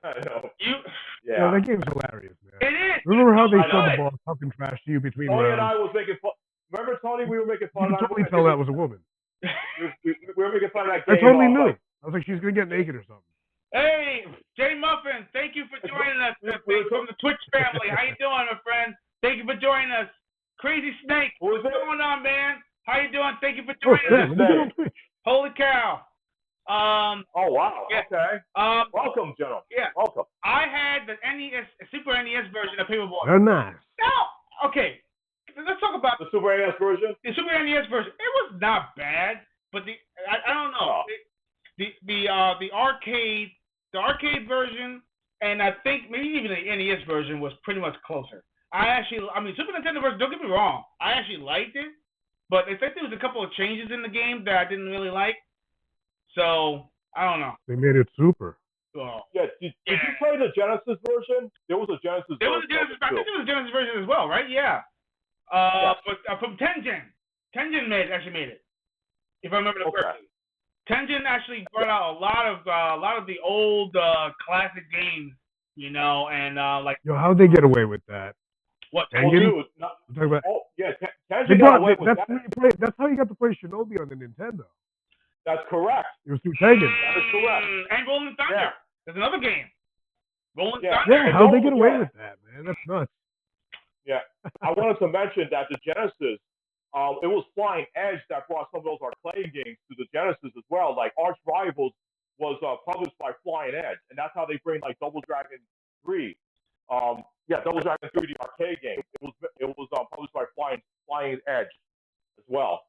I know. You. Yeah, Yeah. that game's hilarious, man. It is. Remember how they I showed know. the ball talking trash to you between Tony and I rounds? was making fun. Remember, Tony, we were making You fun could of that totally movie. tell that was a woman. We were making fun of that I game. totally knew. Like, I was like, she's gonna get naked or something. Hey, Jay Muffin, thank you for joining us from the Twitch family. How you doing, my friend? Thank you for joining us. Crazy Snake, who what's is it? going on, man? How you doing? Thank you for Oh joining shit! us. Let me get on Twitch. Holy cow. Oh wow. Yeah. Okay. Welcome, gentlemen. Yeah. Welcome. I had the NES, Super NES version of Paperboy. They're nice. Now, okay, let's talk about The Super NES version. the Super NES version. It was not bad, but I don't know. Oh. The arcade version, and I think maybe even the NES version was pretty much closer. I mean, Super Nintendo version. Don't get me wrong, I actually liked it, but I think there was a couple of changes in the game that I didn't really like. So I don't know. They made it super. Oh. Yeah. Did you play the Genesis version? There was a Genesis There was version. a Genesis. I think there was a Genesis version as well, right? Yeah. Yes. But from Tengen actually made it. If I remember correctly. Tengen actually brought out a lot of the old classic games, and like. Yo, how'd they get away with that? What? Tengen? Oh, dude. Talk about, Yeah. Tengen they got brought, away with that's, that. how you play, that's how you got to play Shinobi on the Nintendo. That's correct. It was through Tengen. That is correct. And Rolling Thunder. Yeah. There's another game. Rolling Yeah. Thunder. Yeah, how'd they get away with that, man? That's nuts. Yeah. I wanted to mention that the Genesis, it was Flying Edge that brought some of those arcade games to the Genesis as well. Like Arch Rivals was published by Flying Edge, and that's how they bring like Double Dragon 3. Double Dragon 3, the arcade game. It was published by Flying Edge as well.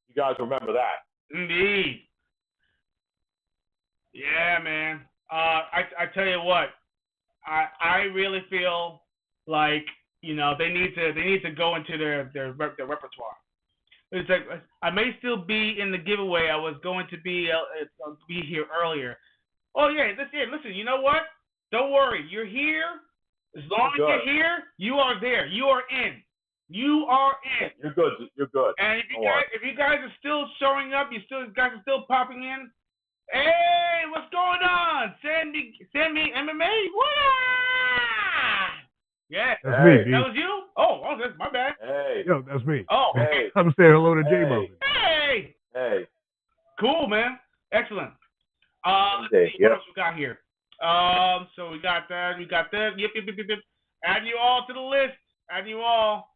You guys remember that? Indeed. Yeah, man. I tell you what, I really feel like they need to go into their repertoire. It's like I may still be in the giveaway. I was going to be here earlier. Oh yeah, listen. You know what? Don't worry. You're here. As long as you're here, you are there. You are in. You are in. You're good. You're good. And if you guys are still showing up, guys are still popping in. Hey, what's going on? Send me MMA. What? Yeah. That's me, That was you? Oh, that's my bad. Hey. Yo, that's me. Oh. Hey. I'm saying hello to J Muffin. Hey. Hey. Cool, man. Excellent. Let's see what else we got here. So we got that. Yep. Add you all to the list. Add you all.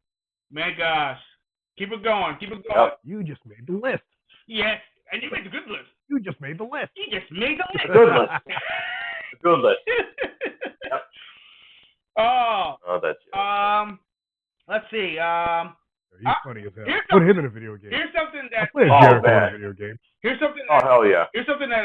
Man, gosh. Keep it going. Yep. You just made the list. Yes. And you made the good list. You just made the list. You just made the list. Good list. Good list. Yep. Oh, that's it. Let's see. He's funny as hell. Put him in a video game. Here's something that. Play Jericho in a video game. Here's something. Oh hell yeah. Here's something that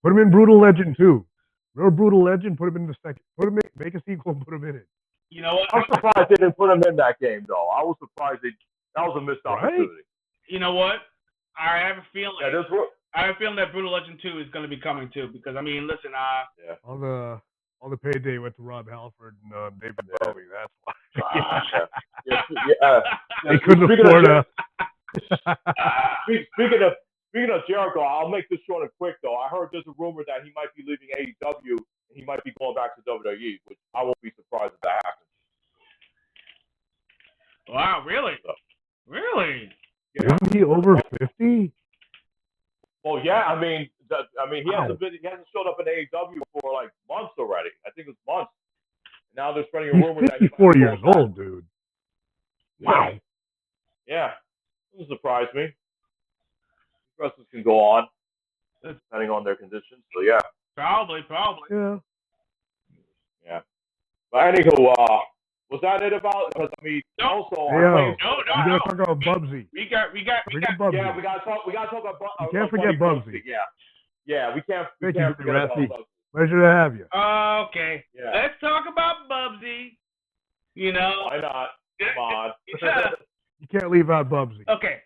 Put him in Brutal Legend 2. Remember Brutal Legend? Put him in the second. Put him in. Make a sequel and put him in it. You know what? I'm surprised they didn't put him in that game though. I was surprised that was a missed opportunity. You know what? I have a feeling. Yeah, I have a feeling that Brutal Legend 2 is going to be coming too, because I mean, listen, yeah. All the payday went to Rob Halford and David Bowie. That's why. They couldn't afford a. Speaking of Jericho, I'll make this short and quick though. I heard there's a rumor that he might be leaving AEW and he might be going back to WWE, which I won't be surprised if that happens. Wow, really? So, really? Yeah. Isn't he over 50? Well, yeah. I mean, he hasn't showed up in AEW for like months already. I think it's months. Now they're spreading a rumor that he's 54 years old, dude. Wow. Yeah, doesn't surprise me. Wrestlers can go on depending on their conditions. So yeah. Probably. Yeah. Yeah. But anywho, was that it about? Because I mean, also. No. We gotta talk about Bubsy. We got. Bubsy. Yeah, we gotta talk about. You can't forget Bubsy. Yeah, we can't forget about Bubsy. Pleasure to have you. Okay. Yeah. Let's talk about Bubsy. You know. Why not? Come on. You can't leave out Bubsy. Okay.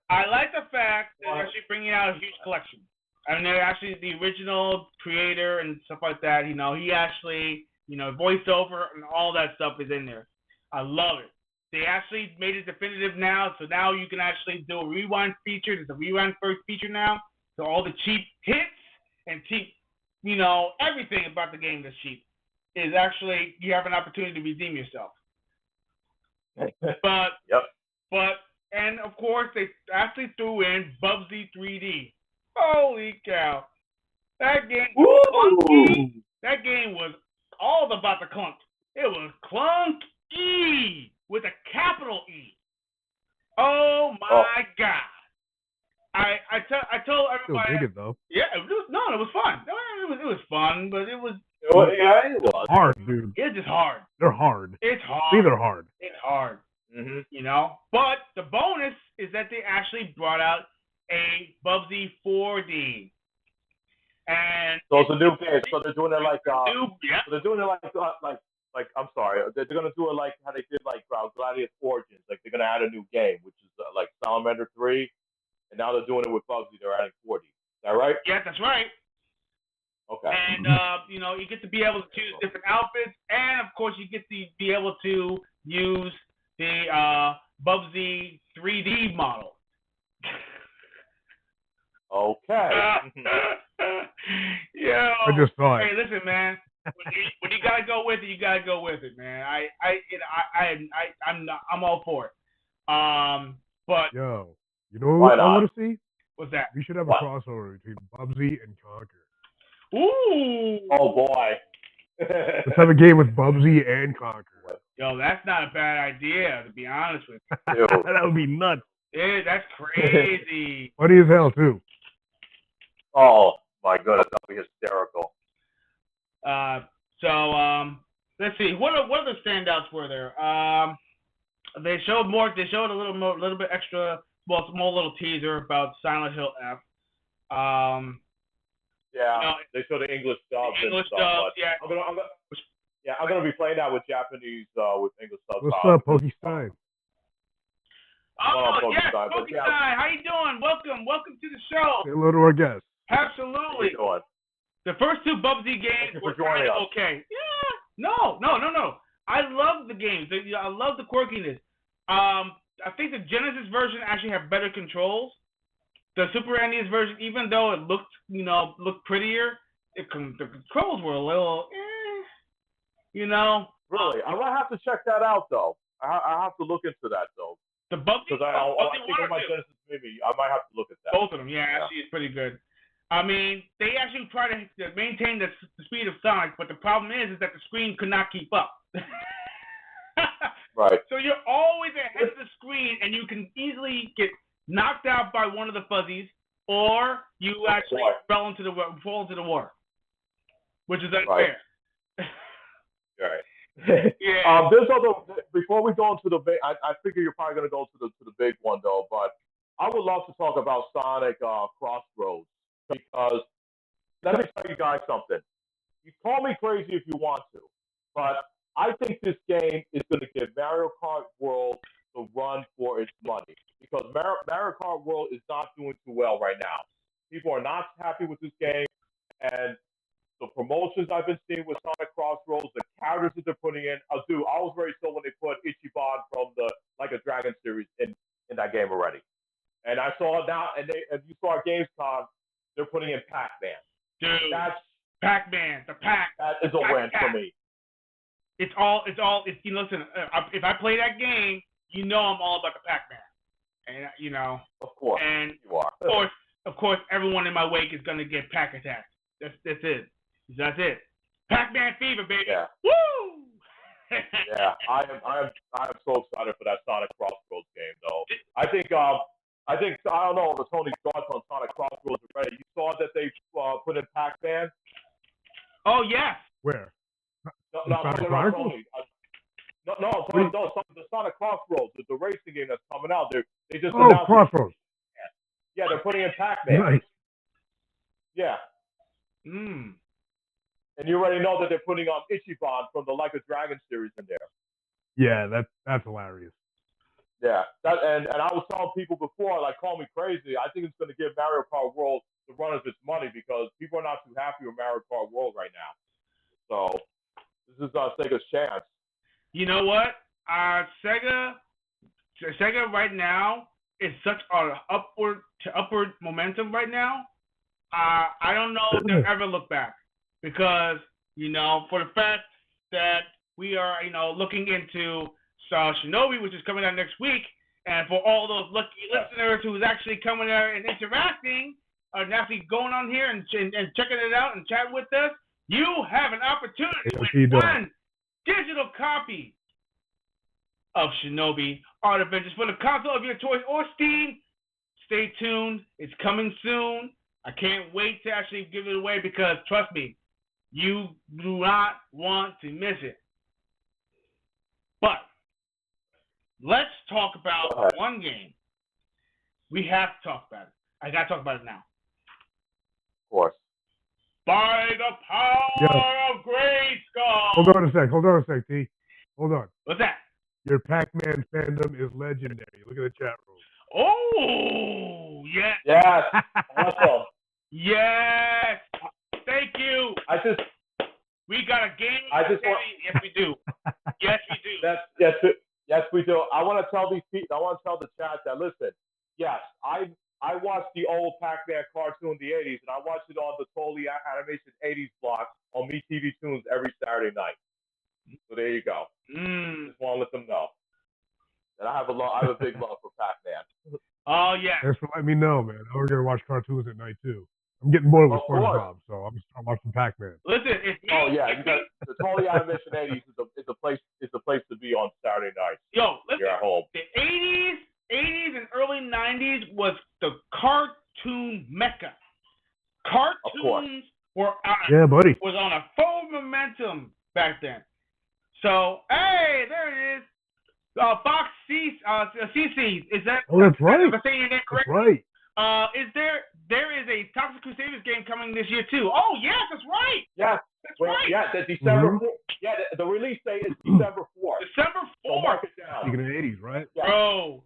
I like the fact that they're actually bringing out a huge collection. I mean, they're actually the original creator and stuff like that. You know, he actually, voiceover and all that stuff is in there. I love it. They actually made it definitive now, so now you can actually do a rewind feature. There's a rewind first feature now, so all the cheap hits and cheap everything about the game that's cheap is actually you have an opportunity to redeem yourself. But Yep. and of course they actually threw in Bubsy 3D. Holy cow! That game was clunky. That game was all about the clunk. It was clunky with a capital E. Oh my God! I told Still everybody. dig it though. Yeah, it was fun. It was fun, but it was Yeah, it was. Hard, dude. it's just hard. They're hard. It's hard. See, they're hard. It's hard. Mm-hmm. But the bonus is that they actually brought out a Bubsy 4D. And so it's a new game. So they're doing it like yeah. so they're doing it like I'm sorry, they're gonna do it like how they did like Gladius Origins. Like they're gonna add a new game, which is like Salamander 3, and now they're doing it with Bubsy. They're adding 4D. Is that right? Yeah, that's right. Okay. And you get to be able to choose different outfits, and of course you get to be able to use the Bubsy 3D model. Okay. Yeah. I just saw it. Hey, listen, man. When you gotta go with it, you gotta go with it, man. I'm all for it. But Yo, you know what I want to see? What's that? We should have a crossover between Bubsy and Conker. Ooh. Oh boy. Let's have a game with Bubsy and Conker. Yo, that's not a bad idea, to be honest with you. That would be nuts. Yeah, that's crazy. Funny as hell too. Oh my goodness, that'll be hysterical. Let's see. What other standouts were there? They showed more. They showed a little bit extra. Well, small little teaser about Silent Hill F. Yeah, they showed the English dub. English dub. Yeah. I'm gonna be playing that with Japanese with English subs. What's up, Pokey Stein? Oh yes, Pokey Stein. How you doing? Welcome to the show. Say hello to our guest. Absolutely. How you doing? The first two Bubsy games were kind of okay. Yeah. No. I love the games. I love the quirkiness. I think the Genesis version actually have better controls. The Super NES version, even though it looked prettier, the controls were a little, Really, I'm gonna have to check that out though. I have to look into that though. The Bubsy. Because I think on my Genesis maybe I might have to look at that. Both of them, yeah. Actually, it's pretty good. I mean, they actually try to maintain the speed of Sonic, but the problem is that the screen could not keep up. Right. So you're always ahead of the screen, and you can easily get knocked out by one of the fuzzies, or you actually fall into the water, which is unfair. Right. Yeah. There's other. Before we go into the big, I figure you're probably gonna go to the big one though, but I would love to talk about Sonic Crossroads because let me tell you guys something. You call me crazy if you want to, but I think this game is going to give Mario Kart World the run for its money because Mario Kart World is not doing too well right now. People are not happy with this game, and the promotions I've been seeing with Sonic Crossroads, the characters that they're putting in, I was very slow when they put Ichiban from the Like a Dragon series in that game already. And I saw now, and you saw at Gamescom, they're putting in Pac-Man. Dude, that's Pac-Man, the Pac. That is a win for me. It's listen, if I play that game, I'm all about the Pac-Man. And, Of course, and you are. of course, everyone in my wake is going to get Pac attacked. That's it. That's it. Pac-Man fever, baby. Yeah. Woo! Yeah, I am so excited for that Sonic Crossroads game, though. I think I don't know the Tony's thoughts on Sonic Crossroads already. You saw that they put in Pac-Man. Oh yes. Where? No, Tony. The Sonic Crossroads, the racing game that's coming out. They just announced Crossroads. Yeah, they're putting in Pac-Man. Nice. Yeah. And you already know that they're putting on Ichiban from the Like a Dragon series in there. Yeah, that's hilarious. Yeah, and I was telling people before, like, call me crazy. I think it's going to give Mario Kart World the run of its money because people are not too happy with Mario Kart World right now. So this is Sega's chance. You know what? Sega right now is such an upward momentum right now. I don't know if they'll ever look back. because for the fact that we are looking into Shinobi, which is coming out next week, and for all those lucky listeners who's actually coming there and interacting, and actually going on here and checking it out and chatting with us, you have an opportunity to win one digital copy of Shinobi Art Adventures for the console of your choice or Steam. Stay tuned. It's coming soon. I can't wait to actually give it away because, trust me, you do not want to miss it. But let's talk about one game. We have to talk about it. I got to talk about it now. Of course. By the power of Grayskull. Hold on a sec, T. Hold on. What's that? Your Pac-Man fandom is legendary. Look at the chat room. Oh, yes. Yes. Awesome. Yes. Thank you. We got a game. Yes, we do. Yes, we do. Yes, we do. I want to tell these people. I want to tell the chat that listen. Yes, I watched the old Pac-Man cartoon in the '80s, and I watched it on the Totally Animation '80s block on MeTV Tunes every Saturday night. So there you go. Just want to let them know that I have a big love for Pac-Man. Oh yeah. Thanks for letting me know, man. We're gonna watch cartoons at night too. I'm getting bored with SpongeBob, so I'm gonna start watching Pac-Man. Listen, it's me. Oh yeah, you got the Totally Animation '80s is the place to be on Saturday nights. Yo, listen, you're at home. The '80s and early '90s was the cartoon mecca. Cartoons were was on a full momentum back then. So hey, there it is. Fox CC, is that? Oh, that's right. Am I saying your name correctly? That's right. There is a Toxic Crusaders game coming this year too. Oh yes, that's right. Yes, that's right. Yeah, the December. Yeah, the release date is December 4th. December 4th. So mark it down. Speaking of the '80s, right? Yeah. Bro.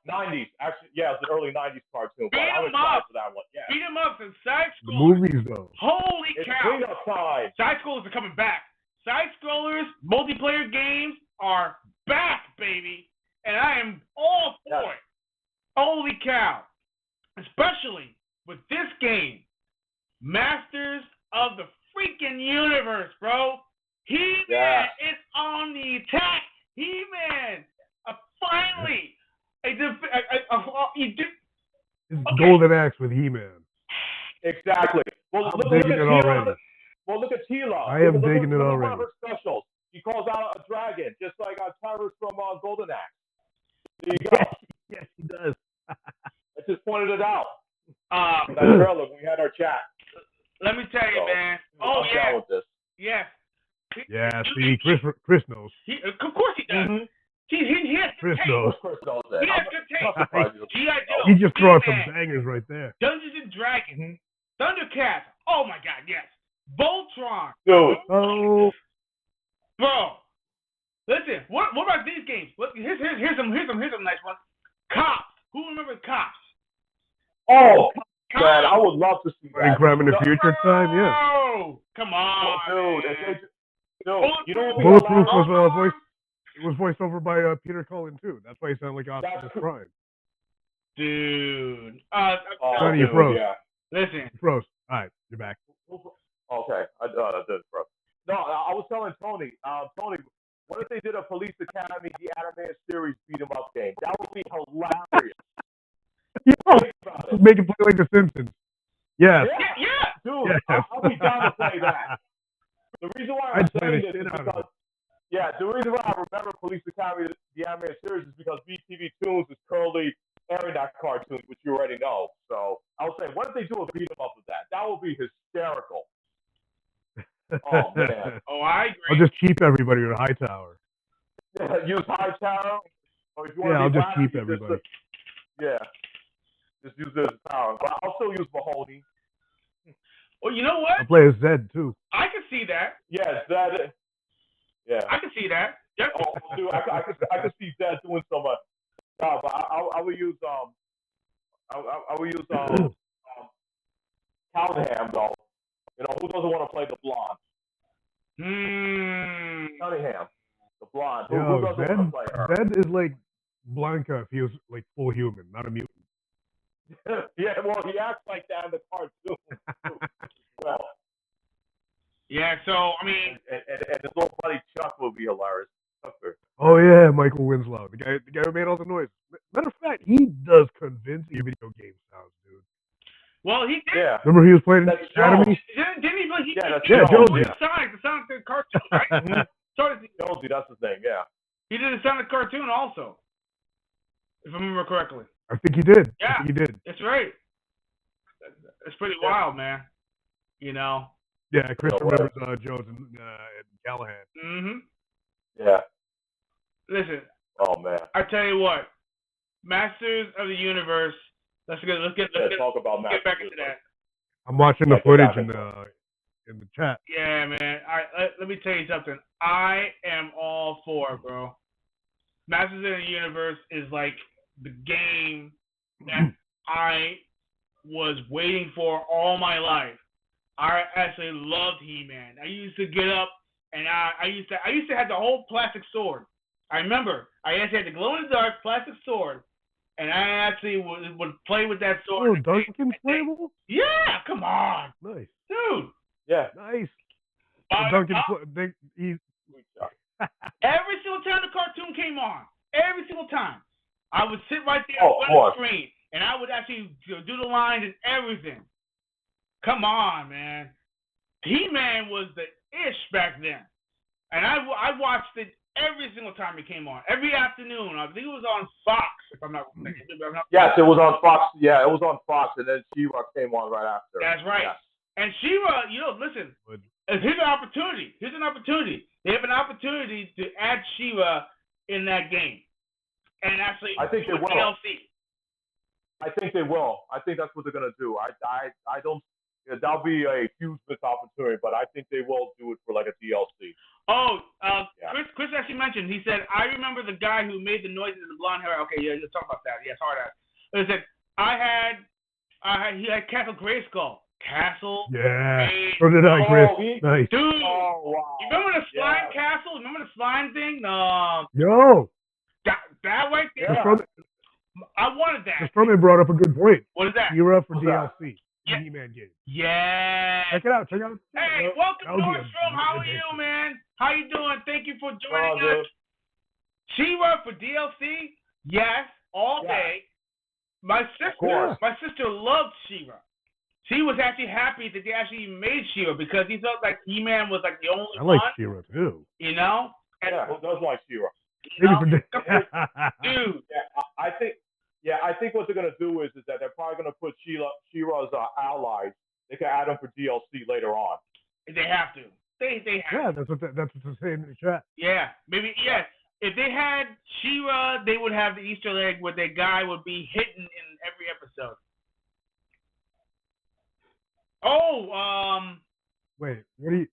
90s, actually, yeah, it's an early '90s cartoon. But I was excited for that one. Yeah. Beat 'em ups and side scrollers. The movies, though. Holy it's cow! Clean up time. Side scrollers are coming back. Side scrollers, multiplayer games are back, baby, and I am all for it. Holy cow! Especially with this game, Masters of the freaking Universe, bro. He-Man is on the attack. He-Man, finally. Golden Axe with He-Man. Exactly. Well, I'm digging it already. Well, look at Tila. I am digging it already. One of her specials. He calls out a dragon, just like Tyrus from Golden Axe. There you go. Yes, he does. I just pointed it out. That trailer when we had our chat. Let me tell you, man. I'm down with this. Yeah. Yeah, see, Chris knows. Of course he does. Mm-hmm. He has Chris good knows. Chris knows that. He has good taste. He just throws some bangers right there. Dungeons and Dragons. Thundercats. Oh my God, yes. Voltron. Dude. Oh. Bro. Listen, what about these games? Here's some nice ones. Cops. Who remembers Cops? Oh, man, I would love to see that. Crime in the Future time, yeah. Oh, come on, dude. You know what Bulletproof was voiced over by Peter Cullen too. That's why he sounded like Optimus Prime. Dude. Sonny, you froze. Yeah. Listen. You froze. All right, you're back. Okay, I did froze. No, I was telling Tony. Tony, what if they did a Police Academy, the animated series beat 'em up game? That would be hilarious. Make it play like The Simpsons. Yes. Yeah. Dude, yes. I'll be down to play that. The reason why I'm saying this is because, the reason why I remember Police Academy, the animated series, is because BTV Tunes is currently airing that cartoon, which you already know. So I was saying, what if they do a beat 'em up of that? That would be hysterical. Oh man. Oh, I agree. I'll just keep everybody at Hightower. Use Hightower. Or if you I'll just wacky, keep everybody. Just use this power. But I'll still use Mahoney. Well, you know what? I'll play as Zed too. I can see that. Yeah, Zed. Yeah. I can see that. Oh, dude, I could see Zed doing so much. No, but I would use I would use Callahan though. You know, who doesn't want to play the blonde? Cunningham, the blonde. Who doesn't want to play her? Zed is like Blanca if he was like full human, not a mutant. Yeah, well, he acts like that in the cartoon. Well, Yeah. So I mean, And his little buddy Chuck would be hilarious. Tucker. Oh yeah, Michael Winslow, the guy who made all the noise. Matter of fact, he does convincing video game sounds, dude. well, he did. Yeah. Remember he was playing in That's the Academy? Didn't he? Yeah, that's Yeah, Jones. Jonesy. Yeah. The Sonic cartoon, right? Jonesy, that's his name. Yeah. He did a Sonic cartoon also, if I remember correctly. I think he did. Yeah. I think he did. That's right. It's pretty wild, man. You know. Yeah, Chris You know remembers Jones and Callahan. Mm-hmm. Yeah. Listen, Oh man. I tell you what, Masters of the Universe. Let's talk about get back into that. I'm watching the footage in the chat. Yeah, man. Let me tell you something. I am all for it, bro. Masters of the Universe is like the game that I was waiting for all my life. I actually loved He-Man. I used to get up and I used to have the whole plastic sword. I remember I actually had the glow-in-the-dark plastic sword, and I actually would play with that sword. Oh, Duncan's playable? Yeah, come on, Nice. dude. Yeah. Nice. Duncan, he's every single time the cartoon came on, every single time, I would sit right there Oh, on the screen, and I would actually do the lines and everything. Come on, man. He-Man was the ish back then, and I watched it every single time it came on, every afternoon. I think it was on Fox, if I'm not mistaken. Yes, it was on Fox. Yeah, it was on Fox, and then She-Ra came on right after. That's right. Yeah. And She-Ra, listen, here's an opportunity. They have an opportunity to add She-Ra in that game, and actually, I think they will. DLC. I think they will. I think that's what they're gonna do. I don't. Yeah, that'll be a huge missed opportunity, but I think they will do it for like a DLC. Oh, yeah. Chris actually mentioned. He said, "I remember the guy who made the noises in the blonde hair." Okay, yeah, let's talk about that. Yes, hard ass. He said, he had Castle Grayskull. Castle. Yeah. So did I, Chris. Nice. Dude. Oh wow. You remember the slime castle? Remember the slime thing? Yo. That right there. Yeah. I wanted that. Strowman brought up a good point. What is that? She-Ra for DLC. Yeah. He-Man game. Yeah. Check it out. Hey, welcome, Nordstrom. How are you, man? How you doing? Thank you for joining us. She-Ra for DLC? Yes, all day. My sister loved She-Ra. She was actually happy that they actually made She-Ra because he felt like He-Man was like the only one. I like She-Ra too. You know? Yeah, who does like She-Ra? Dude. Yeah, I think what they're gonna do is that they're probably gonna put She-Ra's allies. They can add them for DLC later on. They have to. They have. Yeah, that's what they're saying in the chat. Yeah, maybe. Yeah, if they had She-Ra, they would have the Easter egg where the guy would be hidden in every episode. Oh, Wait, what do you?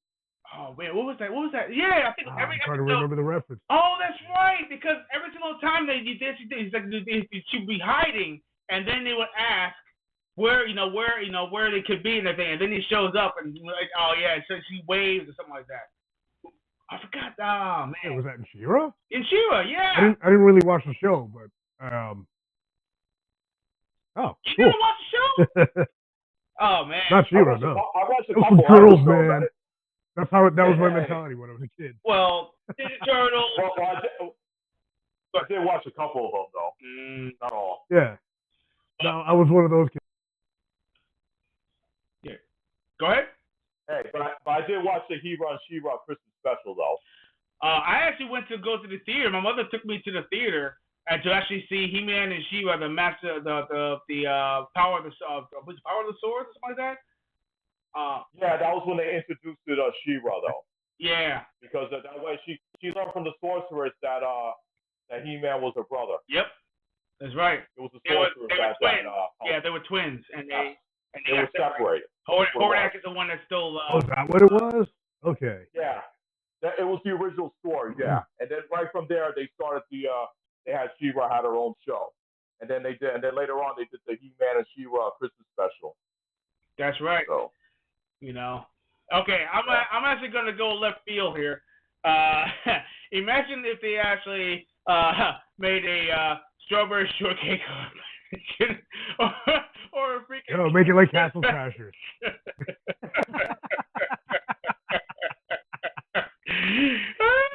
Oh wait, what was that? Yeah, I think every episode. I'm trying to remember the reference. Oh, that's right. Because every single time they she'd be hiding, and then they would ask where they could be and everything, and then he shows up and like, oh yeah, so she waves or something like that. I forgot. Oh man, Hey, was that in She-Ra? In She-Ra, yeah. I didn't really watch the show, but Oh, you cool. didn't watch the show? Oh man, not She-Ra, no. I watched a Those couple were girls, episodes, man. That was my mentality when I was a kid. Well, Ninja Turtles. Well, I did watch a couple of them though. Not all. Yeah. No, I was one of those kids. Yeah. Go ahead. Hey, but I did watch the He-Ra and She-Ra Christmas special though. I actually went to go to the theater. My mother took me to the theater and to actually see He-Man and She-Ra, the master, the power of the power of the sword, or something like that. Yeah, that was when they introduced it She-Ra though. Yeah. Because that way she learned from the sorceress that He-Man was her brother. Yep. That's right. It was the sorceress yeah, they were twins, and they were separated. Horak is the one that's still. Oh, is that what it was? Okay. Yeah, it was the original story. Yeah, and then right from there they started they had She-Ra had her own show, and then later on they did the He-Man and She-Ra Christmas special. That's right. So. Okay, I'm actually gonna go left field here. Imagine if they actually made a strawberry shortcake or a freaking. No, make it like Castle Crashers.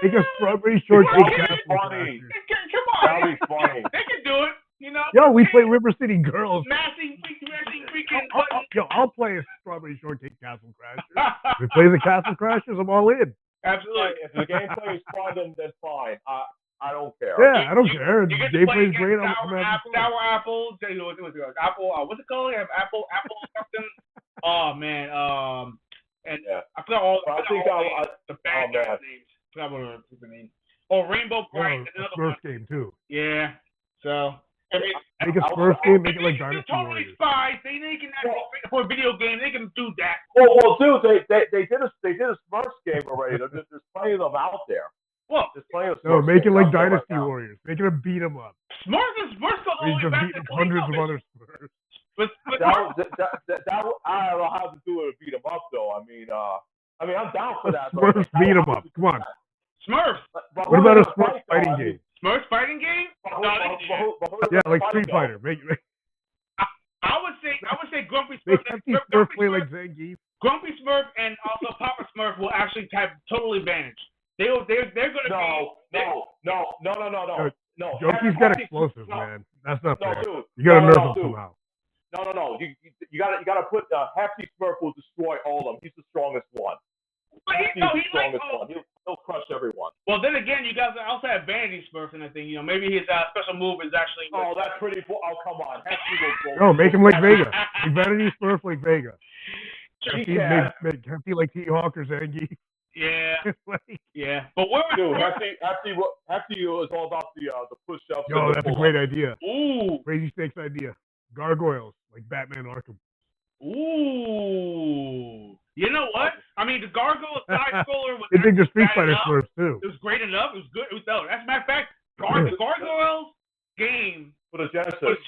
Make a strawberry shortcake That would be castle funny. crashers. Come on. That would be funny. They can do it. You know. Yo, we play River City Girls. Mashing freaking buttons. Yo, I'll play a strawberry shortcake castle crashers. If we play the castle crashers, I'm all in. Absolutely. If the gameplay is fun, then fine. I don't care. Yeah, I don't care. You get to play Gameplay's great. I'm sour having fun. apple. Apple. What's it called? Apple something. Oh man. And I forgot all. I think the bad guys' names. I forgot what the name. Oh, Rainbow Bright. Yeah, a Smurf game too. Yeah. So. Make a Smurf game. Make it like Dynasty totally Warriors. spies. They can actually for a video game. They can do that. Well, dude, they did a Smurfs game already. There's plenty of them out there. Well, there's plenty of no, Smurfs make it games like out there Dynasty right now. Warriors. Make it a beat 'em up. Smurfs go all He's the way just back beating to hundreds of other Smurfs. But I don't know how to do it to beat 'em up though. I mean, I'm down for that. Smurfs beat 'em up. Come on. Smurfs. What about a Smurf fighting game? Smurfs fighting game? Yeah, like Street Fighter. I would say Grumpy Smurf. Make Hefty Smurf play like Zangief. Grumpy Smurf and also Papa Smurf will actually have total advantage. They're going to No. Junky's got explosives, man. That's not fair. Dude. You gotta nerf him dude. somehow. No. You gotta put Hefty Smurf will destroy all of them. He's the strongest one. Hefty's the strongest one. He'll crush everyone. Well, then again, you guys also have Vanity Smurf and I think maybe his special move is actually. Oh, that's pretty. Oh, come on. Hefty will go. No, make him like Vega. Make Vanity Smurf like Vega. Make Hefty like T-Hawk or Zangief. Yeah. Like, yeah. But where Dude, Hefty is all about the push-ups. Yo, that's a great idea. Ooh. Crazy Snakes idea. Gargoyles like Batman Arkham. Ooh. You know what? I mean, the Gargoyle side scroller was. They think the Street Fighter Smurfs too. It was great enough. It was good. As a matter of fact, the Gargoyles game for the Genesis. Was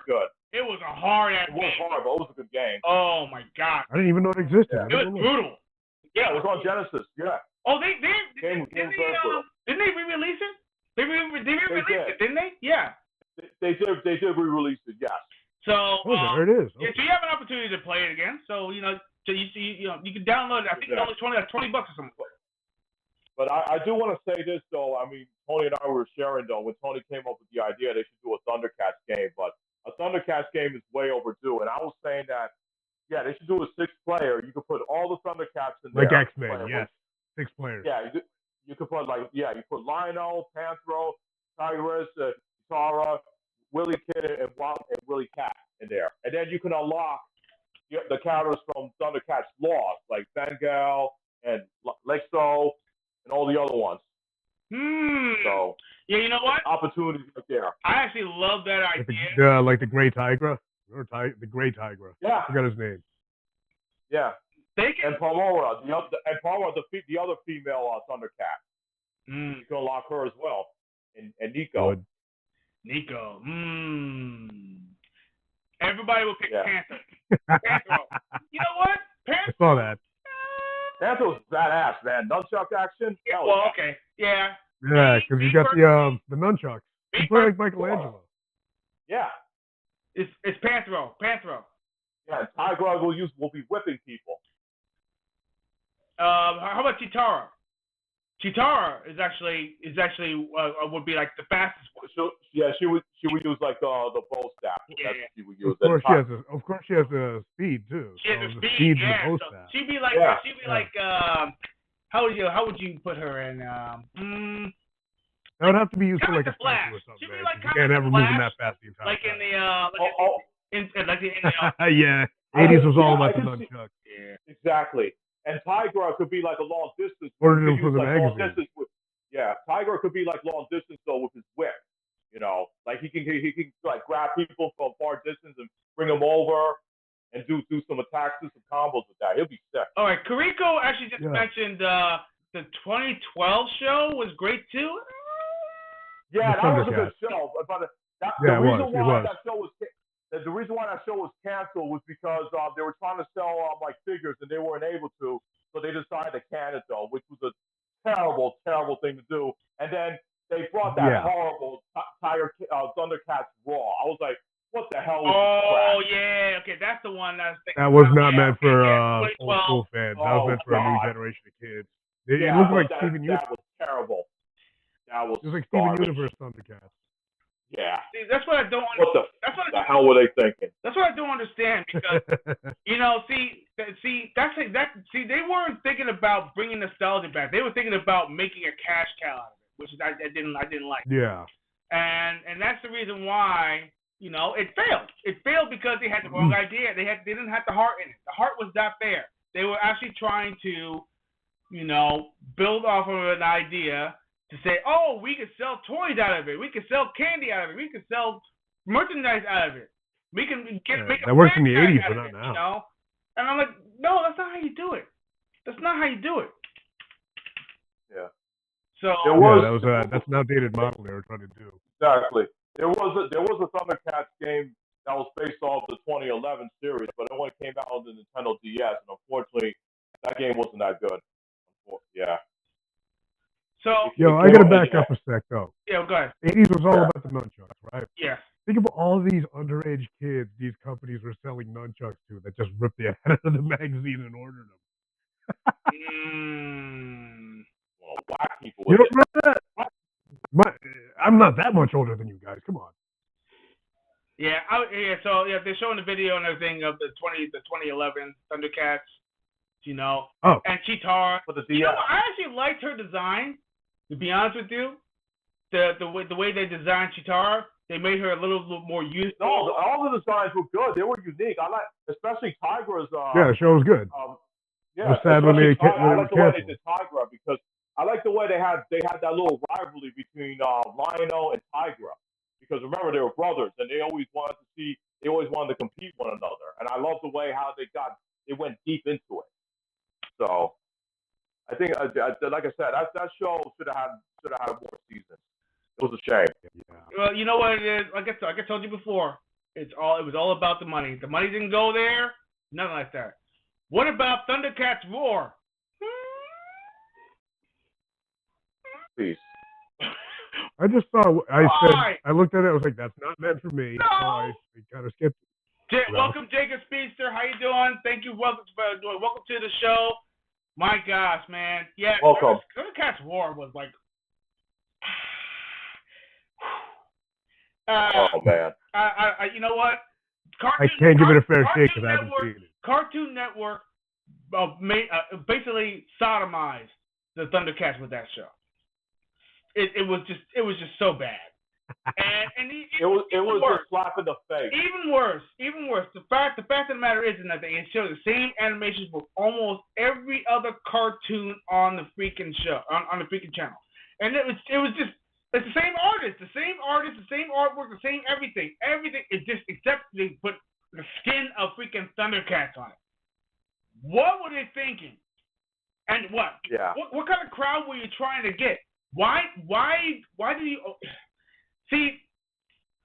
good. It was a hard ass game. It was hard, but it was a good game. Oh my god. I didn't even know it existed. Yeah. It was brutal. Yeah, it was on Genesis. Yeah. Oh, didn't they re-release it? They re-released it, didn't they? Yeah. They did re-release it. Yes. So there it is. Okay. So you have an opportunity to play it again. So you can download it. I think it's only $20 or something. But I do want to say this though. I mean, Tony and I were sharing though when Tony came up with the idea they should do a Thundercats game, but a Thundercats game is way overdue. And I was saying that they should do a 6-player. You could put all the Thundercats in there. Like X-Men, yes. 6 players. Yeah, you could put you put Lionel, Panthro, Tigress, Tara, Willie Kid, and Willie Cat in there. And then you can unlock the characters from Thundercats Lost, like Bengal and Lexo and all the other ones. So yeah, you know what? Opportunities right there. I actually love that idea. Like the Grey Tigra. Or the Grey Tigra. Yeah. I forgot his name. Yeah. And Palmora, the other female Thundercat. You can unlock her as well. And Nico. Good. Nico. Everybody will pick Panther. Panther. You know what? Panther. I saw that. Panther's badass, man. Nunchuck action. Yeah, well, okay. Yeah. Yeah, because you got the nunchucks. You play like Michelangelo. Yeah. It's Panthro. Yeah, Tigra will be whipping people. How about Chitara? Chitara is actually would be like the fastest one. She would use like the bow staff. Yeah. That's what she would use. Of course she has the speed too. She has the speed. Yeah. So she'd be like how would you put her in? That would have to be used for like a Flash. or something. She'd be like you can't have her moving that fast the entire like time. Yeah. 80s was all about the nunchuck. Yeah. Exactly. And Tigra could be like a long distance. Ordered him for the magazine. Tigra could be like long distance though with his whip. You know, like he can like grab people from far distance and bring them over and do some attacks, do some combos with that. He'll be sick. All right, Kariko actually just mentioned the 2012 show was great too. Yeah, that was a good show. But the reason why that show was canceled was because they were trying to sell like figures and they weren't able to, so they decided to can it though, which was a terrible, terrible thing to do. And then they brought that horrible Thundercats Raw. I was like, what the hell? Oh yeah, okay, that's the one that was not meant for old school fans. That was meant for a new generation of kids. It Yeah, looked but like Steven that was terrible. That was It was like Steven garbage. Universe Thundercats. Yeah. See, that's what I don't. What the? That's what. The hell were they thinking? That's what I don't understand because see, they weren't thinking about bringing nostalgia back. They were thinking about making a cash cow out of it, which I didn't like. Yeah. And that's the reason why it failed. It failed because they had the wrong idea. They didn't have the heart in it. The heart was not there. They were actually trying to build off of an idea to say, oh, we could sell toys out of it. We could sell candy out of it. We could sell merchandise out of it. We can make that worked in the franchise 80s, out but of not it, now. And I'm like, no, that's not how you do it. That's not how you do it. Yeah. So that's an outdated model they were trying to do. Exactly. There was a Thundercats game that was based off the 2011 series, but it only came out on the Nintendo DS, and unfortunately, that game wasn't that good. Yeah. So I gotta back up a sec though. Yeah, go ahead. 80s was all about the nunchucks, right? Yeah. Think of all these underage kids these companies were selling nunchucks to that just ripped the head out of the magazine and ordered them. Well, black people. You don't remember that? I'm not that much older than you guys. Come on. Yeah, So they're showing the video and everything of the 2011 Thundercats, Oh. and Cheetara. For the DS. I actually liked her design. To be honest with you, the way they designed Cheetara, they made her a little more useful. No, all the designs were good. They were unique. I like, especially Tigra's. Yeah, the show was good. Yeah, it was sad when they I like the way they did Tigra because I like the way they had that little rivalry between Lionel and Tigra. Because remember, they were brothers, and they always wanted to compete one another. And I love the way how they went deep into it. So, I think, like I said, that show should have had more seasons. It was a shame. Yeah. Well, you know what it is. Like I told you before, it was all about the money. The money didn't go there. Nothing like that. What about Thundercats Roar? Please. I just saw. I looked at it. I was like, "That's not meant for me." No. So I kind of skipped it. Welcome, Jacob Speedster. How you doing? Thank you. Welcome to the show. My gosh, man. Yeah. Welcome. Thundercats Roar was like. Oh man. You know what? I can't give it a fair shake because I haven't seen it. Cartoon Network basically sodomized the Thundercats with that show. It was just so bad. And it was a slap in the face. Even worse. The fact of the matter is that they show the same animations with almost every other cartoon on the freaking show, on the freaking channel. And it was just, it's the same artist, the same artwork, the same everything. Everything is just, except they put the skin of freaking Thundercats on it. What were they thinking? And what? Yeah. What kind of crowd were you trying to get? Why did you see?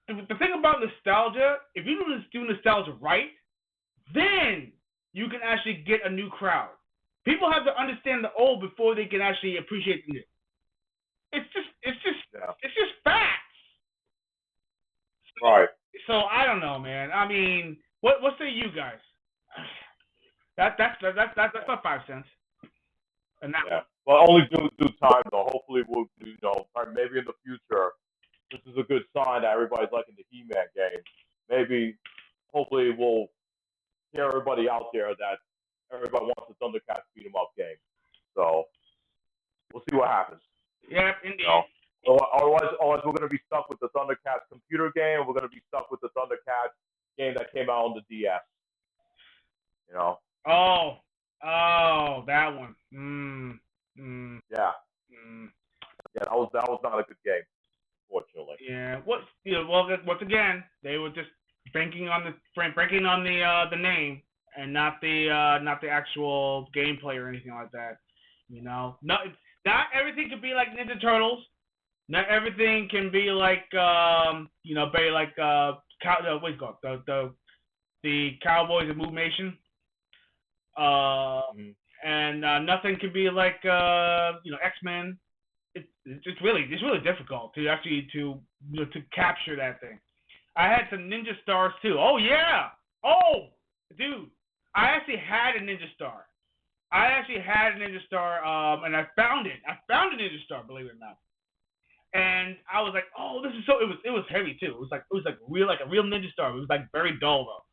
The thing about nostalgia, if you do nostalgia right, then you can actually get a new crowd. People have to understand the old before they can actually appreciate the new. It's just facts. Right. So I don't know, man. I mean, what say you guys? That's about 5 cents. And that yeah. Well, only due time though. Hopefully, we'll maybe in the future. This is a good sign that everybody's liking the He-Man game. Maybe, hopefully, we'll hear everybody out there that everybody wants the Thundercats beat 'em up game. So we'll see what happens. Yeah, indeed. Otherwise, we're going to be stuck with the Thundercats computer game. We're going to be stuck with the Thundercats game that came out on the DS. Oh, that one. Yeah. Yeah, that was not a good game, unfortunately. Yeah. Well, once again, they were just banking on the name and not the actual gameplay or anything like that. Not everything can be like Ninja Turtles. Not everything can be like be like what's it called? The Cowboys of Movemation. And nothing can be like X-Men. It's really difficult to actually to capture that thing. I had some Ninja Stars too. Oh yeah. Oh dude, I actually had a Ninja Star. I actually had a Ninja Star, and I found it. I found a Ninja Star, believe it or not. And I was like, oh, this is so. It was heavy too. It was like a real Ninja Star. It was like very dull though.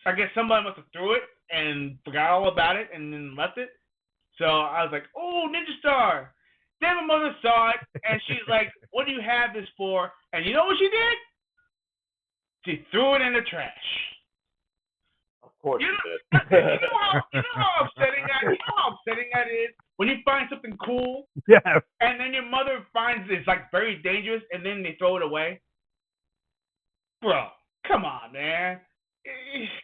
So I guess somebody must have threw it and forgot all about it and then left it. So I was like, oh, Ninja Star. Then my mother saw it and she's like, what do you have this for? And you know what she did? She threw it in the trash. Of course You you know, did. you know how upsetting that. You know how upsetting that is when you find something cool Yes. and then your mother finds it's like very dangerous and then they throw it away. Bro, come on, man.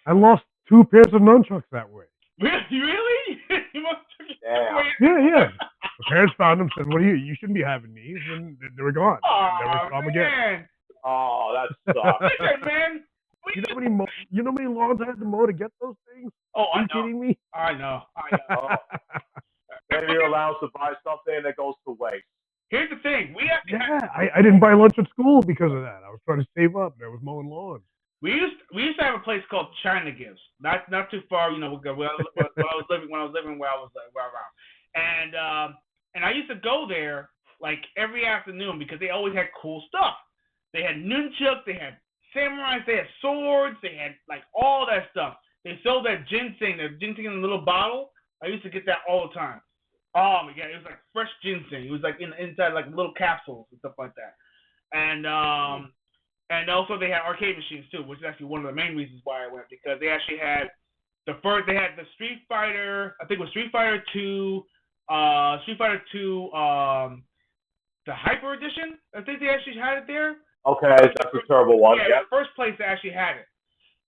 I lost 2 pairs of nunchucks that way. Really? You must have Damn. Yeah. The parents found them, said, "What are you? You shouldn't be having these," and they were gone. I never Oh saw them again. man. Oh, that sucks. Listen, man. You know how many lawns I had to mow to get those things? Oh, Are I you know. kidding me? I know. Oh, then you're allowed to buy something that goes to waste. Here's the thing. Yeah, I didn't buy lunch at school because of that. I was trying to save up. And I was mowing lawns. We used to have a place called China Gives, not too far, you know, where I was living where I was around, and I used to go there like every afternoon because they always had cool stuff. They had nunchucks, they had samurais, they had swords, they had like all that stuff. They sold that ginseng in a little bottle. I used to get that all the time. Oh my god, it was like fresh ginseng. It was like inside like little capsules and stuff like that. And also they had arcade machines too, which is actually one of the main reasons why I went because they actually had they had the Street Fighter, I think it was Street Fighter 2, the Hyper Edition. I think they actually had it there. Okay, that's a terrible one. Yeah, Yeah. the first place they actually had it.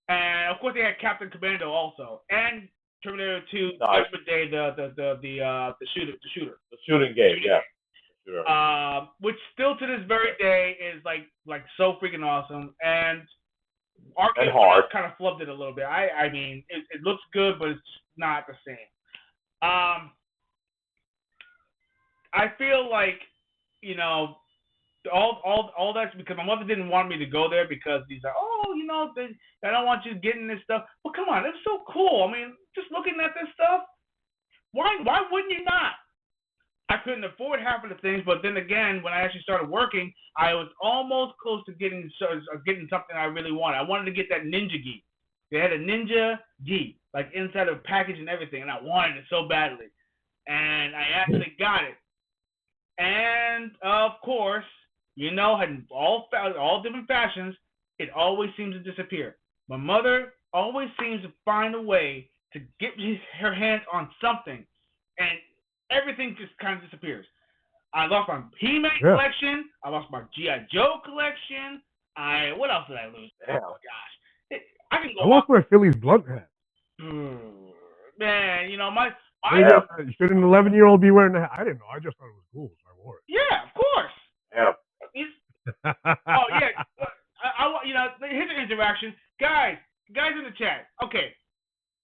And of course they had Captain Commando also, and Terminator 2, Nice. Judgment Day, the shooter. The shooting game, yeah. Sure. Which still to this very day is like so freaking awesome, and arcade And hard. kind of flubbed it a little bit. I mean, it looks good, but it's not the same. I feel like, you know, all that's because my mother didn't want me to go there because he's like, oh, you know, I don't want you getting this stuff. Well, come on, it's so cool. I mean, just looking at this stuff, why wouldn't you not? I couldn't afford half of the things, but then again, when I actually started working, I was almost close to getting something I really wanted. I wanted to get that Ninja Gi. They had a Ninja Gi, like inside of a package and everything, and I wanted it so badly. And I actually got it. And of course, you know, in all different fashions, it always seems to disappear. My mother always seems to find a way to get her hands on something, and everything just kind of disappears. I lost my He-Man collection. I lost my G.I. Joe collection. What else did I lose? Damn. Oh my gosh, I can go. I lost my Phillies blunt hat. Man, you know my. Should an 11-year-old be wearing a hat? I didn't know. I just thought it was cool, so I wore it. Yeah, of course. Yeah. Oh yeah. You know, here's an interaction, guys in the chat. Okay,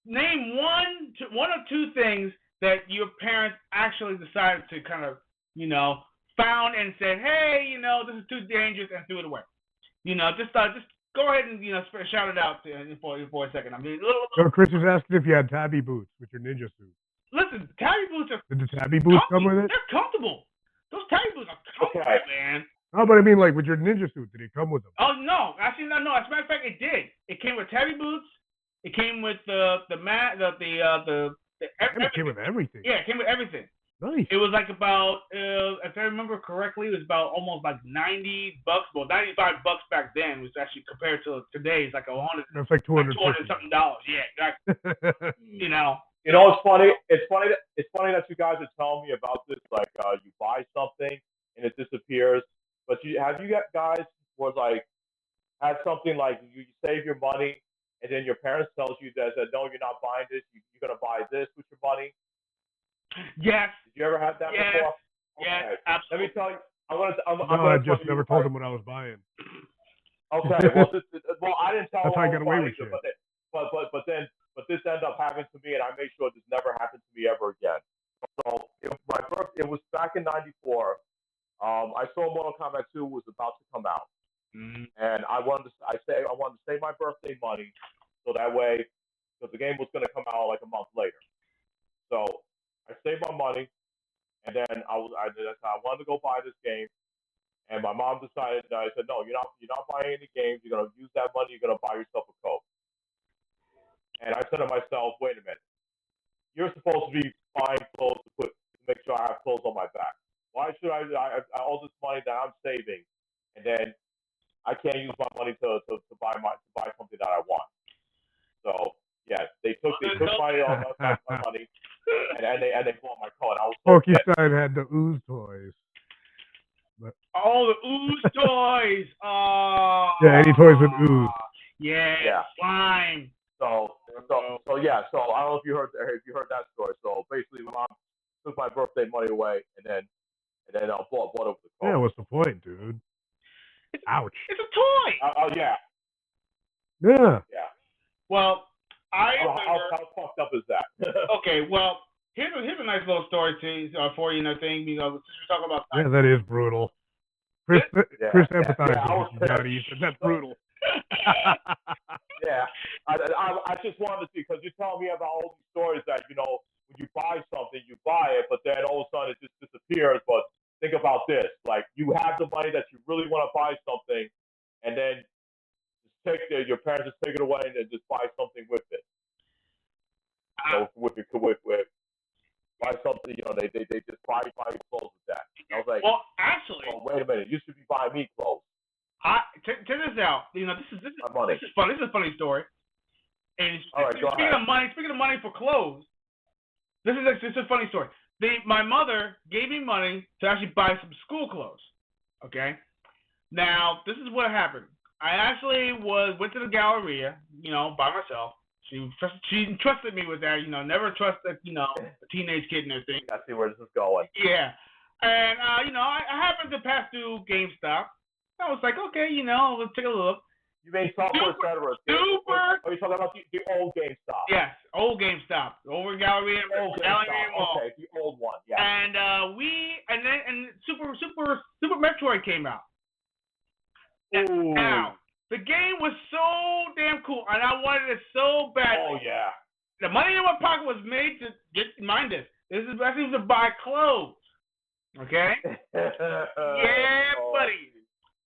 name one or two things that your parents actually decided to kind of, you know, found and said, hey, you know, this is too dangerous, and threw it away. You know, just go ahead and, you know, shout it out for a second. I mean, So Chris is asking if you had tabby boots with your ninja suit. Listen, tabby boots are. Did the tabby boots come with it? They're comfortable. Those tabby boots are comfortable, man. No, but I mean, like with your ninja suit, did it come with them? Oh no, actually no. As a matter of fact, it did. It came with tabby boots. It came with the mat, It came with everything. Yeah, it came with everything. Nice. It was like about, if I remember correctly, it was about almost like $90. Well, $95 back then, was actually compared to today, it's like $100. That's like $200 something dollars. Yeah, exactly. You know. You know, it's funny. It's funny that you guys are telling me about this. Like, you buy something and it disappears. But have you guys was like had something like you save your money and then your parents tells you that no, you're not buying this. You're gonna buy this with your money. Yes. Did you ever have that before? Yes, okay. absolutely. Let me tell you. I just never told them what I was buying. Okay. Well, I didn't tell them. That's how I got away with shit. But this ended up happening to me, and I made sure this never happened to me ever again. So it was back in '94. I saw Mortal Kombat 2 was about to come out, and I wanted to save my birthday money, so that way, because the game was going to come out like a month later. So I saved my money, and then I wanted to go buy this game, and my mom decided. I said, no, you're not buying any games. You're gonna use that money. You're gonna buy yourself a coat. And I said to myself, wait a minute. You're supposed to be buying clothes to make sure I have clothes on my back. Why should all this money that I'm saving, and then I can't use my money to buy something that I want. So yeah, they took my money and they bought my coat. I was so Pokey pissed. Stein had the ooze toys. But, All the ooze toys. Oh. yeah, any toys with ooze. Yeah. Slime. So yeah. So I don't know if you heard that story. So basically, my mom took my birthday money away, and then bought up the Yeah, coat. what's the point, dude? Ouch. It's a toy. Yeah. Yeah. Yeah. Well, How fucked up is that? Okay, well, here's a nice little story for you, thing. Since we're talking about yeah, that is brutal. Chris empathizes with you, Johnny. He said that's brutal. Yeah, I just wanted to see because you're telling me about all these stories that when you buy something, you buy it, but then all of a sudden it just disappears. But think about this: like you have the money that you really want to buy something, and then your parents just take it away and then just buy something with it. So with buy something, they just buy clothes with that. And I was like, well, actually, wait a minute, you should be buying me clothes. Check this out. This is money. This is fun. This is a funny story. And all right, speaking of money for clothes, this is a funny story. My mother gave me money to actually buy some school clothes. Okay. Now this is what happened. I actually went to the Galleria, by myself. She trusted me with that. Never trust a teenage kid and everything. I see where this is going. Yeah. And I happened to pass through GameStop. I was like, okay, let's take a look. You mean software center? Super. Are you talking about the old GameStop? Yes, old GameStop, over Galleria Mall. Okay, the old one. Yeah. And Super Metroid came out. Ooh. Now the game was so damn cool, and I wanted it so bad. Oh yeah. The money in my pocket was made to mind this. This is actually to buy clothes. Okay. Yeah, buddy.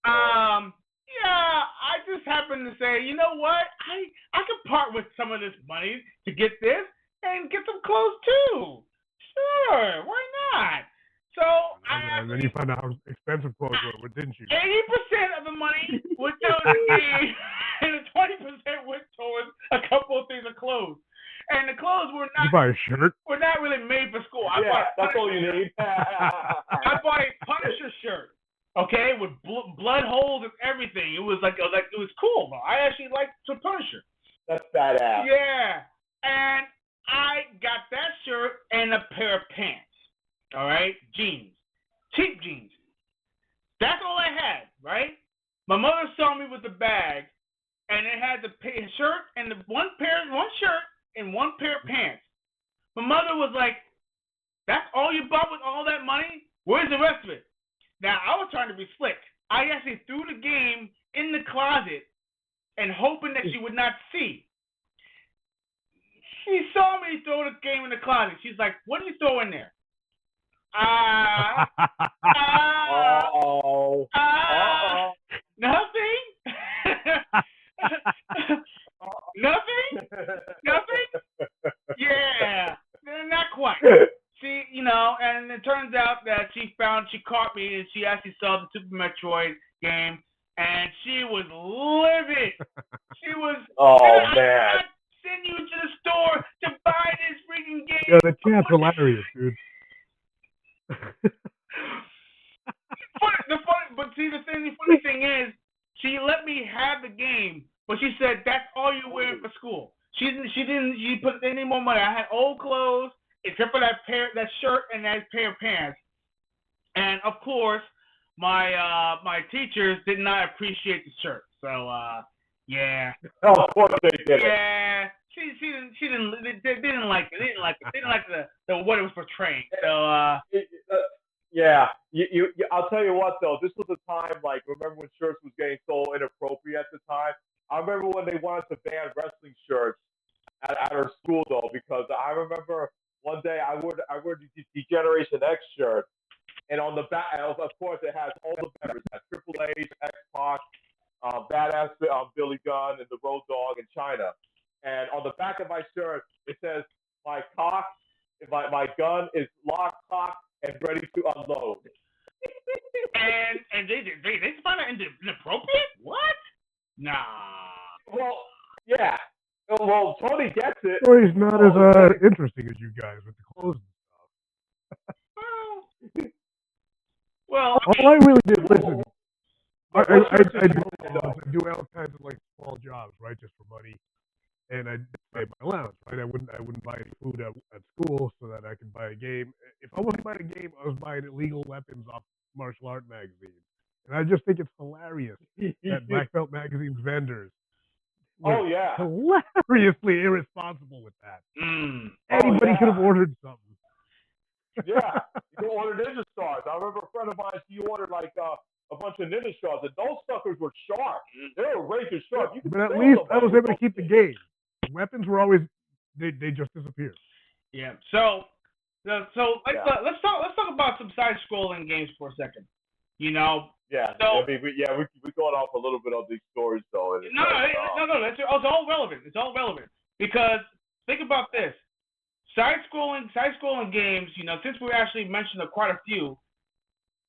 Yeah, I just happened to say, you know what? I could part with some of this money to get this and get some clothes too. Sure, why not? So and then you found out how expensive clothes were, didn't you? 80% of the money went towards the game, and the 20% went towards a couple of things of clothes. And the clothes were not. Did you buy a shirt? Were not really made for school. That's all you need. I bought a Punisher shirt. Okay, with blood holes and everything. It was cool. Though. I actually liked the Punisher. That's badass. Yeah, and I got that shirt and a pair of pants. All right, jeans, cheap jeans. That's all I had. Right. My mother saw me with the bag, and it had the shirt and the one shirt and one pair of pants. My mother was like, "That's all you bought with all that money? Where's the rest of it?" Now, I was trying to be slick. I actually threw the game in the closet and hoping that she would not see. She saw me throw the game in the closet. She's like, "What did you throw in there?" Nothing? Nothing? Yeah. Not quite. She, and it turns out that she caught me, and she actually saw the Super Metroid game, and she was livid. She was. Man. I send you to the store to buy this freaking game. Yeah, the chat's hilarious, dude. The funny thing is, she let me have the game, but she said that's all you're wearing for school. She put any more money. I had old clothes, except for that shirt and that pair of pants. And of course, my teachers did not appreciate the shirt. So yeah. Oh, of course they did. Yeah. She didn't like it. They didn't like the what it was portraying. So yeah, I'll tell you what though. This was a time remember when shirts was getting so inappropriate at the time. I remember when they wanted to ban wrestling shirts at our school though, because I remember one day I wore the Generation X shirt, and on the back, of course, it has all the members: it has Triple H, X Pac, Badass Billy Gunn, and the Road Dogg and China. And on the back of my shirt, it says, "My cock, my gun is locked, cocked, and ready to unload." And they find that inappropriate? What? Nah. Well, yeah. Well, Tony gets it. Story's not as interesting as you guys with the clothes and stuff. Well, all I really did, listen, I I do all kinds of like small jobs, right, just for money, and I pay my allowance, right. I wouldn't buy any food at school so that I could buy a game. If I wasn't buying a game, I was buying illegal weapons off martial art magazines, and I just think it's hilarious that Black Belt magazine's vendors were hilariously irresponsible with that. Anybody could have ordered something. Yeah, you can order Ninja Stars. I remember a friend of mine, he ordered like a bunch of Ninja Stars, and those suckers were sharp. They were razor sharp. But at least I was able to keep the game. Weapons were always they just disappeared. Yeah. So let's talk about some side-scrolling games for a second. You know. Yeah. So, I mean, we going off a little bit of these stories though. No. It's all relevant. It's all relevant because think about this. Side-scrolling games, you know, since we actually mentioned quite a few,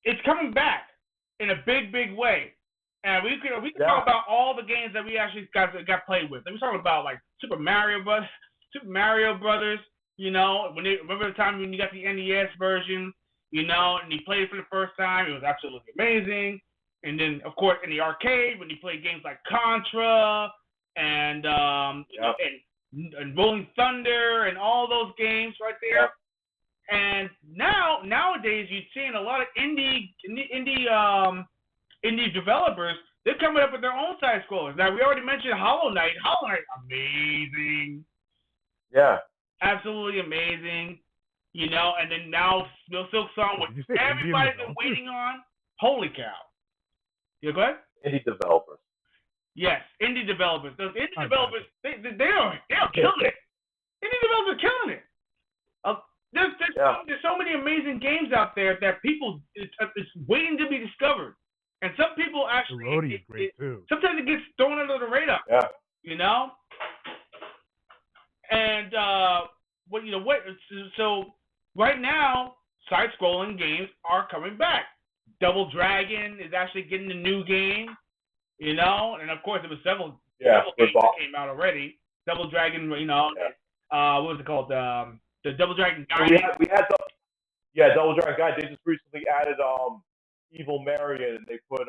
it's coming back in a big way. And we can talk about all the games that we actually got played with. We're talking about like Super Mario Brothers. You know, remember the time when you got the NES version, you know, and you played it for the first time, it was absolutely amazing. And then, of course, in the arcade when you played games like Contra and and Rolling Thunder and all those games right there. And nowadays you're seeing a lot of indie developers. They're coming up with their own side scrollers. Now we already mentioned Hollow Knight. Hollow Knight, amazing. Yeah. Absolutely amazing. You know, and then now Silk Song, what everybody's been waiting on. Holy cow. You go ahead? Indie developers. Yes, indie developers. Those indie developers, they're killing it. Indie developers are killing it. There's so many amazing games out there that people it's waiting to be discovered, and some people actually. The is great too. Sometimes it gets thrown under the radar. Yeah. You know. And so right now, side-scrolling games are coming back. Double Dragon is actually getting a new game. You know, and of course there was several games that came out already. Double Dragon, you know, what was it called? The Double Dragon Guide. We had Double Dragon Guide. They just recently added Evil Marion, and they put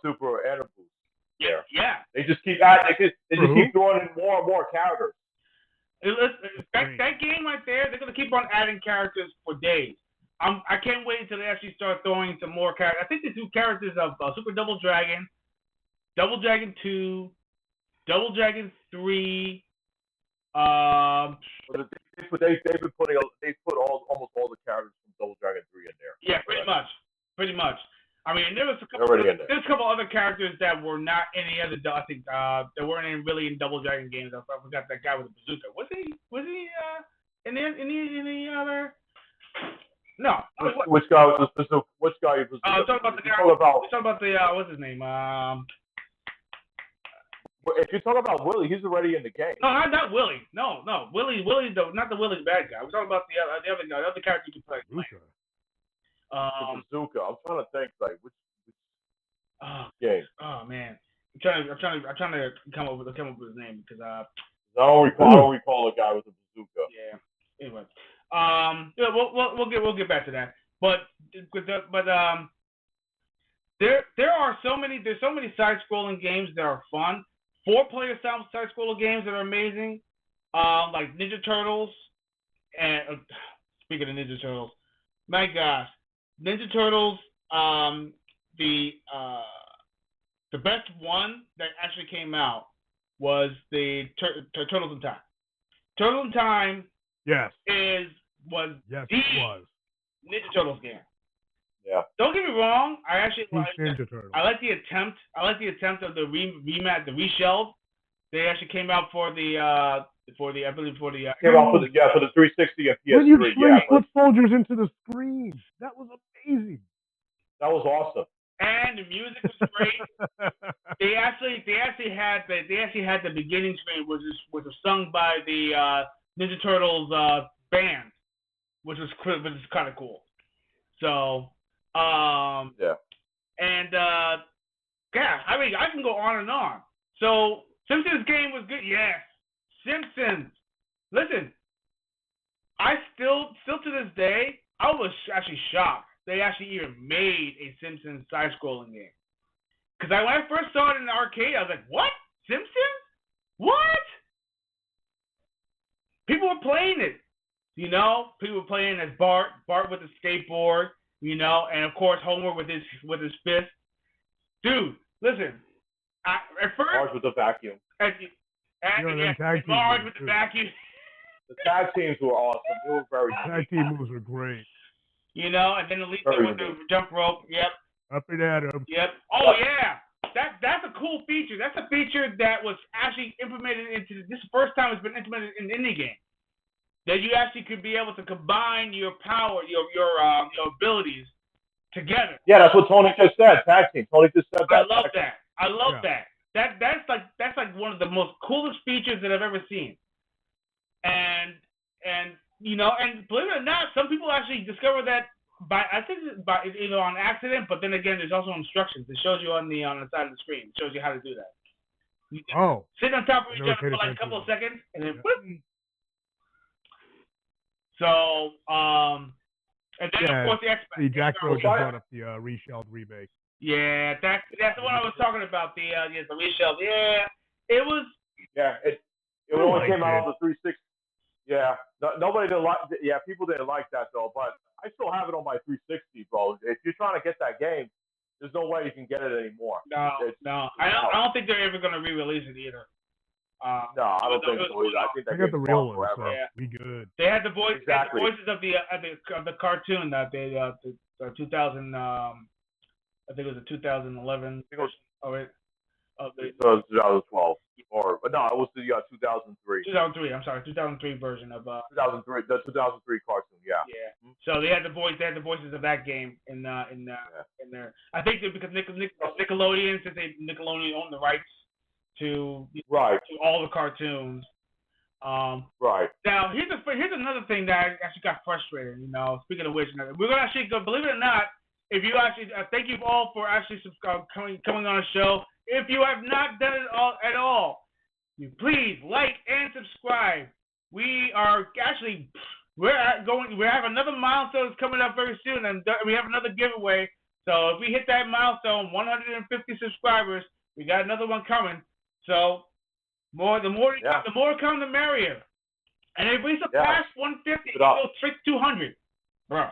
Super Animal Boost. Yeah. They just keep adding. They just keep throwing in more and more characters. That game right there, they're gonna keep on adding characters for days. I can't wait until they actually start throwing some more characters. I think the two characters of Super Double Dragon, Double Dragon 2, Double Dragon 3. They've put almost all the characters from Double Dragon 3 in there. Yeah, pretty much. I mean, there was a couple other characters that were not in any other. I think they weren't really in Double Dragon games. I forgot that guy with the bazooka. Was he in any other? No. Which guy was the bazooka? Which guy was? I'm talking about the guy. We're talking about the what's his name? If you're talking about Willie, he's already in the game. No, not Willie. No, Willie, not the Willie bad guy. We're talking about the other guy, the other character you can play. The bazooka. I'm trying to think like which game. Oh man, I'm trying to come up with his name because I don't recall a guy with a bazooka. Yeah. Anyway, we'll get back to that. But there are so many side-scrolling games that are fun. 4-player side-scroller games that are amazing, like Ninja Turtles. And speaking of Ninja Turtles, my gosh, Ninja Turtles. The best one that actually came out was the Turtles in Time. Turtles in Time. Yes. Was the Ninja Turtles game. Yeah. Don't get me wrong. I actually Ninja Turtles. I like the attempt. I like the attempt of the reshelled. They actually came out for the I believe for the Came out for the 360 and When you PS3. sling Yeah, but foot soldiers into the screen, that was amazing. that was awesome. and the music was great. They actually had the beginning screen, which was sung by the Ninja Turtles band, which is kind of cool. So, Yeah. and yeah, I mean I can go on and on. So Simpsons game was good. Yes, Simpsons. Listen, I still to this day I was actually shocked they actually even made a Simpsons side-scrolling game. Because when I first saw it in the arcade, I was like, what? Simpsons? What? People were playing it. You know, people were playing as Bart with the skateboard, you know, and of course Homer with his fist. Dude, listen. At first, Marge with the vacuum. Them tag team Marge moves with the too. vacuum. The tag teams were awesome. They were very Tag team moves were great. You know, and then Lisa with the jump rope. Yep. Up and at 'em. Yep. Oh yeah. That's a cool feature. That's a feature that was actually implemented into this first time it's been implemented in any game. That you actually could be able to combine your power, your abilities together. Yeah, that's what Tony just said. Tag team. Tony just said that. I love that. That's like one of the most coolest features that I've ever seen. And you know, and believe it or not, some people actually discover that by either on accident, but then again, there's also instructions. It shows you on the side of the screen. It shows you how to do that. You sit on top of each other for like a couple of seconds, and then whoop. So, and then of course the X-Men. Jack Rowe just brought up the reshelled remake. Yeah, that's the one I was talking about. The reshelled. Yeah, it was. Yeah, it only came out on the 360. Yeah, nobody didn't like. Yeah, people didn't like that though. But I still have it on my 360, bro. If you're trying to get that game, there's no way you can get it anymore. No. I don't think they're ever gonna re-release it either. No, I don't think so either. I think they got the real one forever. So yeah. We good. They had the voices Exactly. of the cartoon that they the 2000 I think it was a 2011 of it. It was 2012 no, it was the 2003. 2003. I'm sorry, 2003 version of 2003. The 2003 cartoon. Yeah. Yeah. So they had the voices of that game in there. I think that because Nickelodeon, since Nickelodeon owned the rights to all the cartoons. Right. Now here's another thing that I actually got frustrated. You know, speaking of which, we're gonna actually go. Believe it or not, if you actually thank you all for actually coming on the show. If you have not done it at all, you please like and subscribe. We are actually we have another milestone that's coming up very soon, and we have another giveaway. So if we hit that milestone, 150 subscribers, we got another one coming. So the more come, the merrier. And if we surpass 150, we go straight to 200, bro.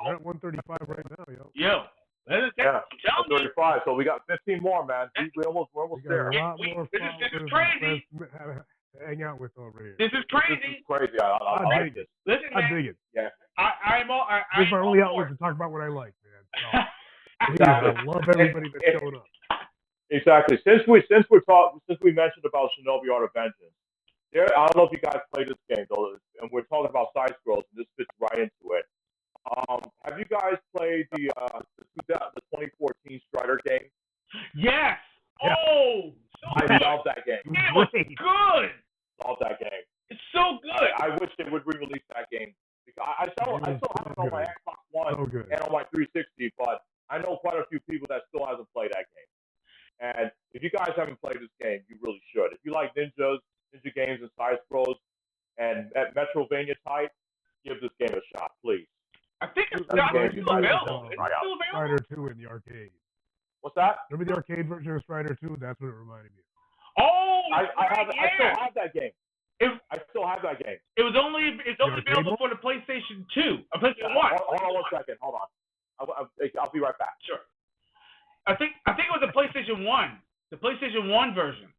We're at 135 right now, yo. Yo. Yeah, 135. So we got 15 more, man. We're almost there. A lot more this is crazy. Hang out with over here. This is crazy. This is crazy. I like this. Listen, man, I dig it. Yeah. This is my only outlet to talk about what I like, man. So, exactly. I love everybody that showed up. Exactly. Since we mentioned about Shinobi Art of Vengeance, I don't know if you guys play this game though, and we're talking about side scrolls, and this fits right into it. Have you guys played the 2014 Strider game? Yes. Yeah. Oh, I love that game. It was good. Love that game. It's so good. I wish they would re-release that game. I still have it on my Xbox One and on my 360, but I know quite a few people that still hasn't played that game. And if you guys haven't played this game, you really should. If you like ninja games and side scrolls and at Metrovania type, give this game a shot, please. I think it's still available. It's still available. Strider 2 in the arcade. What's that? Remember the arcade version of Strider 2? That's what it reminded me of. Oh, I still have that game. I still have that game. It's only available for the PlayStation 2. PlayStation 1. Hold on 1 second. Hold on. I'll be right back. Sure. I think it was the PlayStation 1. The PlayStation 1 version.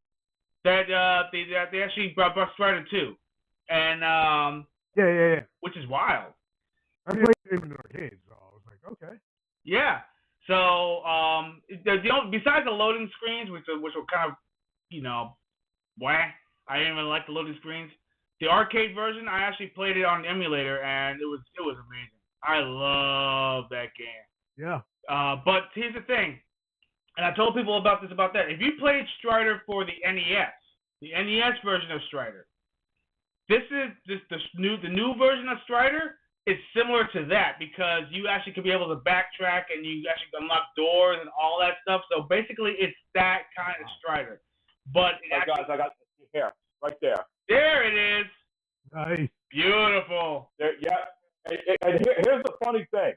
That they actually brought Strider 2. And yeah. Which is wild. I played it in the arcade, so I was like, okay. Yeah. So besides the loading screens, which were kind of, wah. I didn't even like the loading screens. The arcade version, I actually played it on the emulator, and it was amazing. I love that game. Yeah. But here's the thing, and I told people about that. If you played Strider for the NES version of Strider, the new version of Strider is similar to that because you actually could be able to backtrack and you actually unlock doors and all that stuff. So basically, it's that kind of Strider. But guys, I got here, right there. There it is. Nice. Beautiful. There, yeah. And here's the funny thing.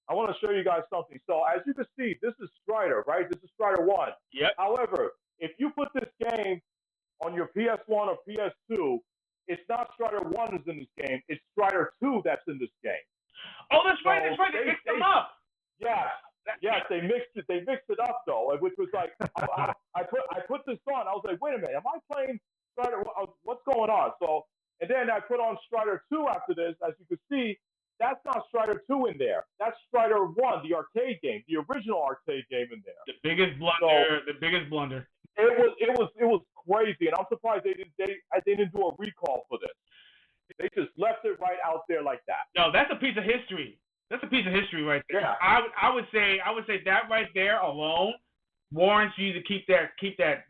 I want to show you guys something. So as you can see, this is Strider, right? This is Strider 1. Yep. However, if you put this game on your PS1 or PS2, it's not Strider 1 is in this game. It's Strider 2 that's in this game. Oh, that's right. That's right. They mixed them up. Yes. Yes, they mixed it. They mixed it up though, which was like I put this on. I was like, wait a minute, am I playing Strider? What's going on? So, and then I put on Strider 2 after this. As you can see, that's not Strider 2 in there. That's Strider 1, the arcade game, the original arcade game in there. The biggest blunder. So, the biggest blunder. It was crazy, and I'm surprised they didn't do a recall for this. They just left it right out there like that. No, that's a piece of history. That's a piece of history right there. Yeah. I would say that right there alone warrants you to keep that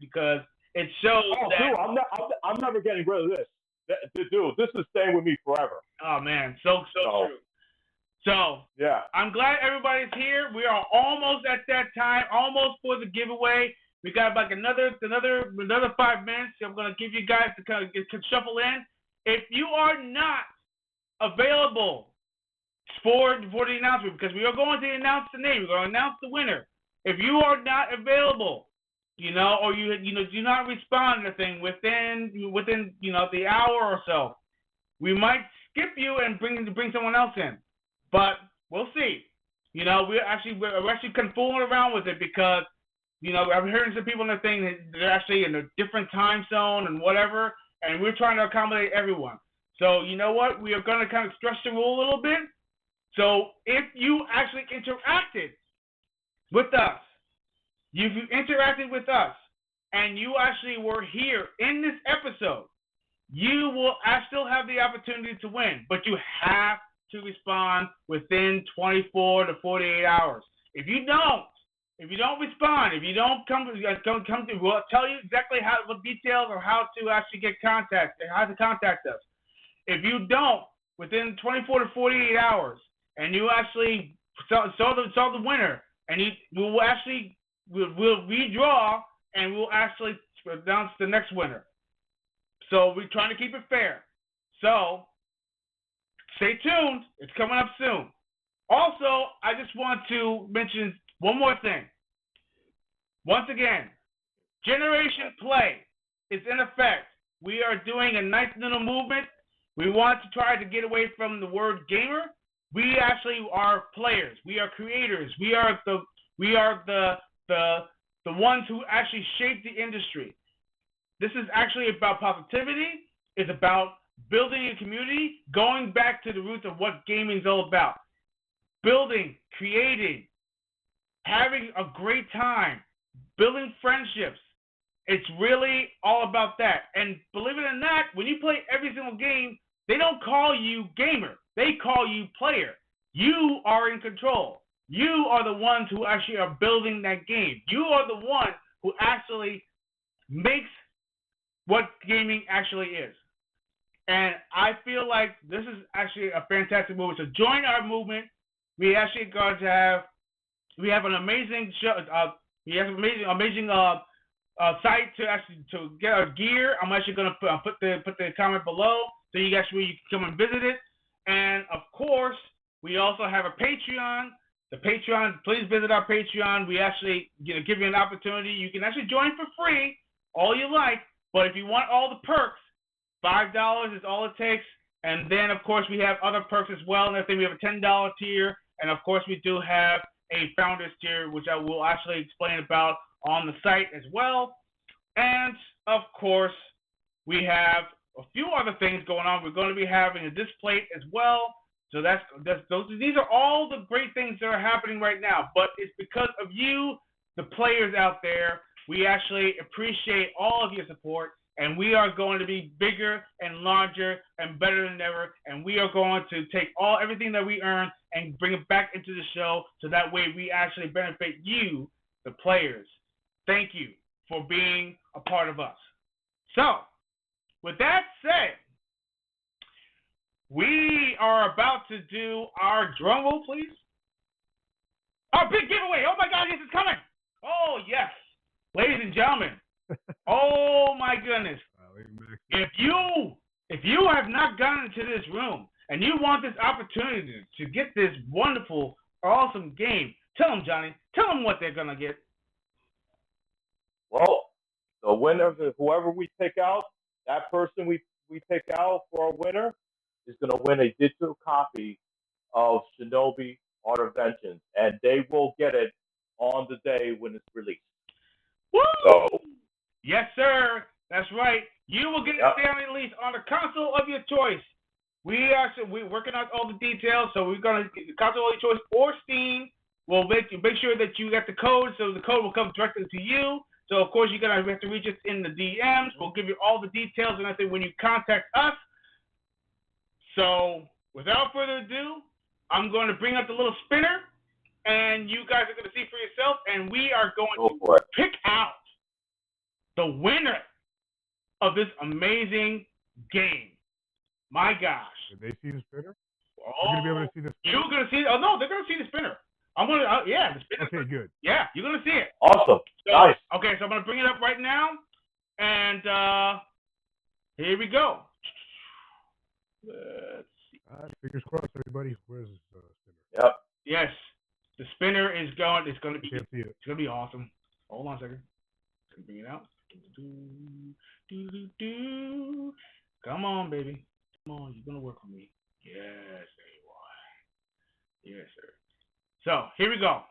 because it shows that. Dude, I'm never getting rid of this. Dude, this is staying with me forever. Oh man, so true. So yeah, I'm glad everybody's here. We are almost at that time, almost for the giveaway. We got like another 5 minutes. I'm gonna give you guys to kind of shuffle in. If you are not available for the announcement, because we are going to announce the name, we're going to announce the winner. If you are not available, or you do not respond to thing within the hour or so, we might skip you and bring someone else in. But we'll see. We're actually kind of fooling around with it because I'm hearing some people in the thing that they're actually in a different time zone and whatever, and we're trying to accommodate everyone. So you know what? We are going to kind of stretch the rule a little bit. So if you actually interacted with us, if you interacted with us, and you actually were here in this episode, you will still have the opportunity to win, but you have to respond within 24 to 48 hours. If you don't respond, if you don't come to, we'll tell you exactly what details or how to actually get contact, how to contact us. If you don't, within 24 to 48 hours, and you actually saw the winner, and we'll redraw, and we'll actually announce the next winner. So we're trying to keep it fair. So stay tuned. It's coming up soon. Also, I just want to mention one more thing. Once again, Generation Play is in effect. We are doing a nice little movement. We want to try to get away from the word gamer. We actually are players. We are creators. We are the ones who actually shape the industry. This is actually about positivity. It's about building a community, going back to the roots of what gaming is all about. Building, creating, having a great time, building friendships. It's really all about that. And believe it or not, when you play every single game, they don't call you gamer. They call you player. You are in control. You are the ones who actually are building that game. You are the one who actually makes what gaming actually is. And I feel like this is actually a fantastic movement. So join our movement. We actually going to have an amazing show. We have an amazing site to get our gear. I'm actually going to put the comment below so you can come and visit it. And of course, we also have a Patreon. The Patreon, please visit our Patreon. We actually give you an opportunity. You can actually join for free, all you like. But if you want all the perks, $5 is all it takes. And then, of course, we have other perks as well. And I think we have a $10 tier. And, of course, we do have a Founders tier, which I will actually explain about on the site as well. And, of course, we have a few other things going on. We're going to be having a display as well. So these are all the great things that are happening right now. But it's because of you, the players out there. We actually appreciate all of your support. and we are going to be bigger and larger and better than ever. And we are going to take everything that we earn and bring it back into the show, so that way we actually benefit you, the players. Thank you for being a part of us. So, with that said, we are about to do our drum roll, please. Our big giveaway. Oh my God, yes, it's coming. Oh yes, ladies and gentlemen. Oh my goodness. If you have not gotten into this room and you want this opportunity to get this wonderful, awesome game, tell them, Johnny. Tell them what they're gonna get. Well, the winner, whoever we pick out, that person we pick out for a winner is going to win a digital copy of Shinobi Art of Vengeance, and they will get it on the day when it's released. Woo! So, yes, sir. That's right. You will get it there released on the console of your choice. We're working out all the details, so we're going to get the console of your choice or Steam. We'll make sure that you get the code, so the code will come directly to you. So, of course, you're going to have to reach us in the DMs. We'll give you all the details and everything when you contact us. So, without further ado, I'm going to bring up the little spinner, and you guys are going to see for yourself, and we are going to pick out the winner of this amazing game. My gosh. Did they see the spinner? Oh, you're going to be able to see the spinner? You're going to see it. Oh, no, they're going to see the spinner. I'm going to, the spinner. Okay, good. Yeah, you're going to see it. Awesome. So, nice. Okay, so I'm going to bring it up right now, and here we go. Let's see. Fingers crossed, everybody. Where's the spinner? Yep. Yes, the spinner is going. It's going to be. Can't see it. It's going to be awesome. Hold on a second. Bring it out. Come on, baby. Come on, you're going to work with me. Yes, there you are. Yes, sir. So, here we go.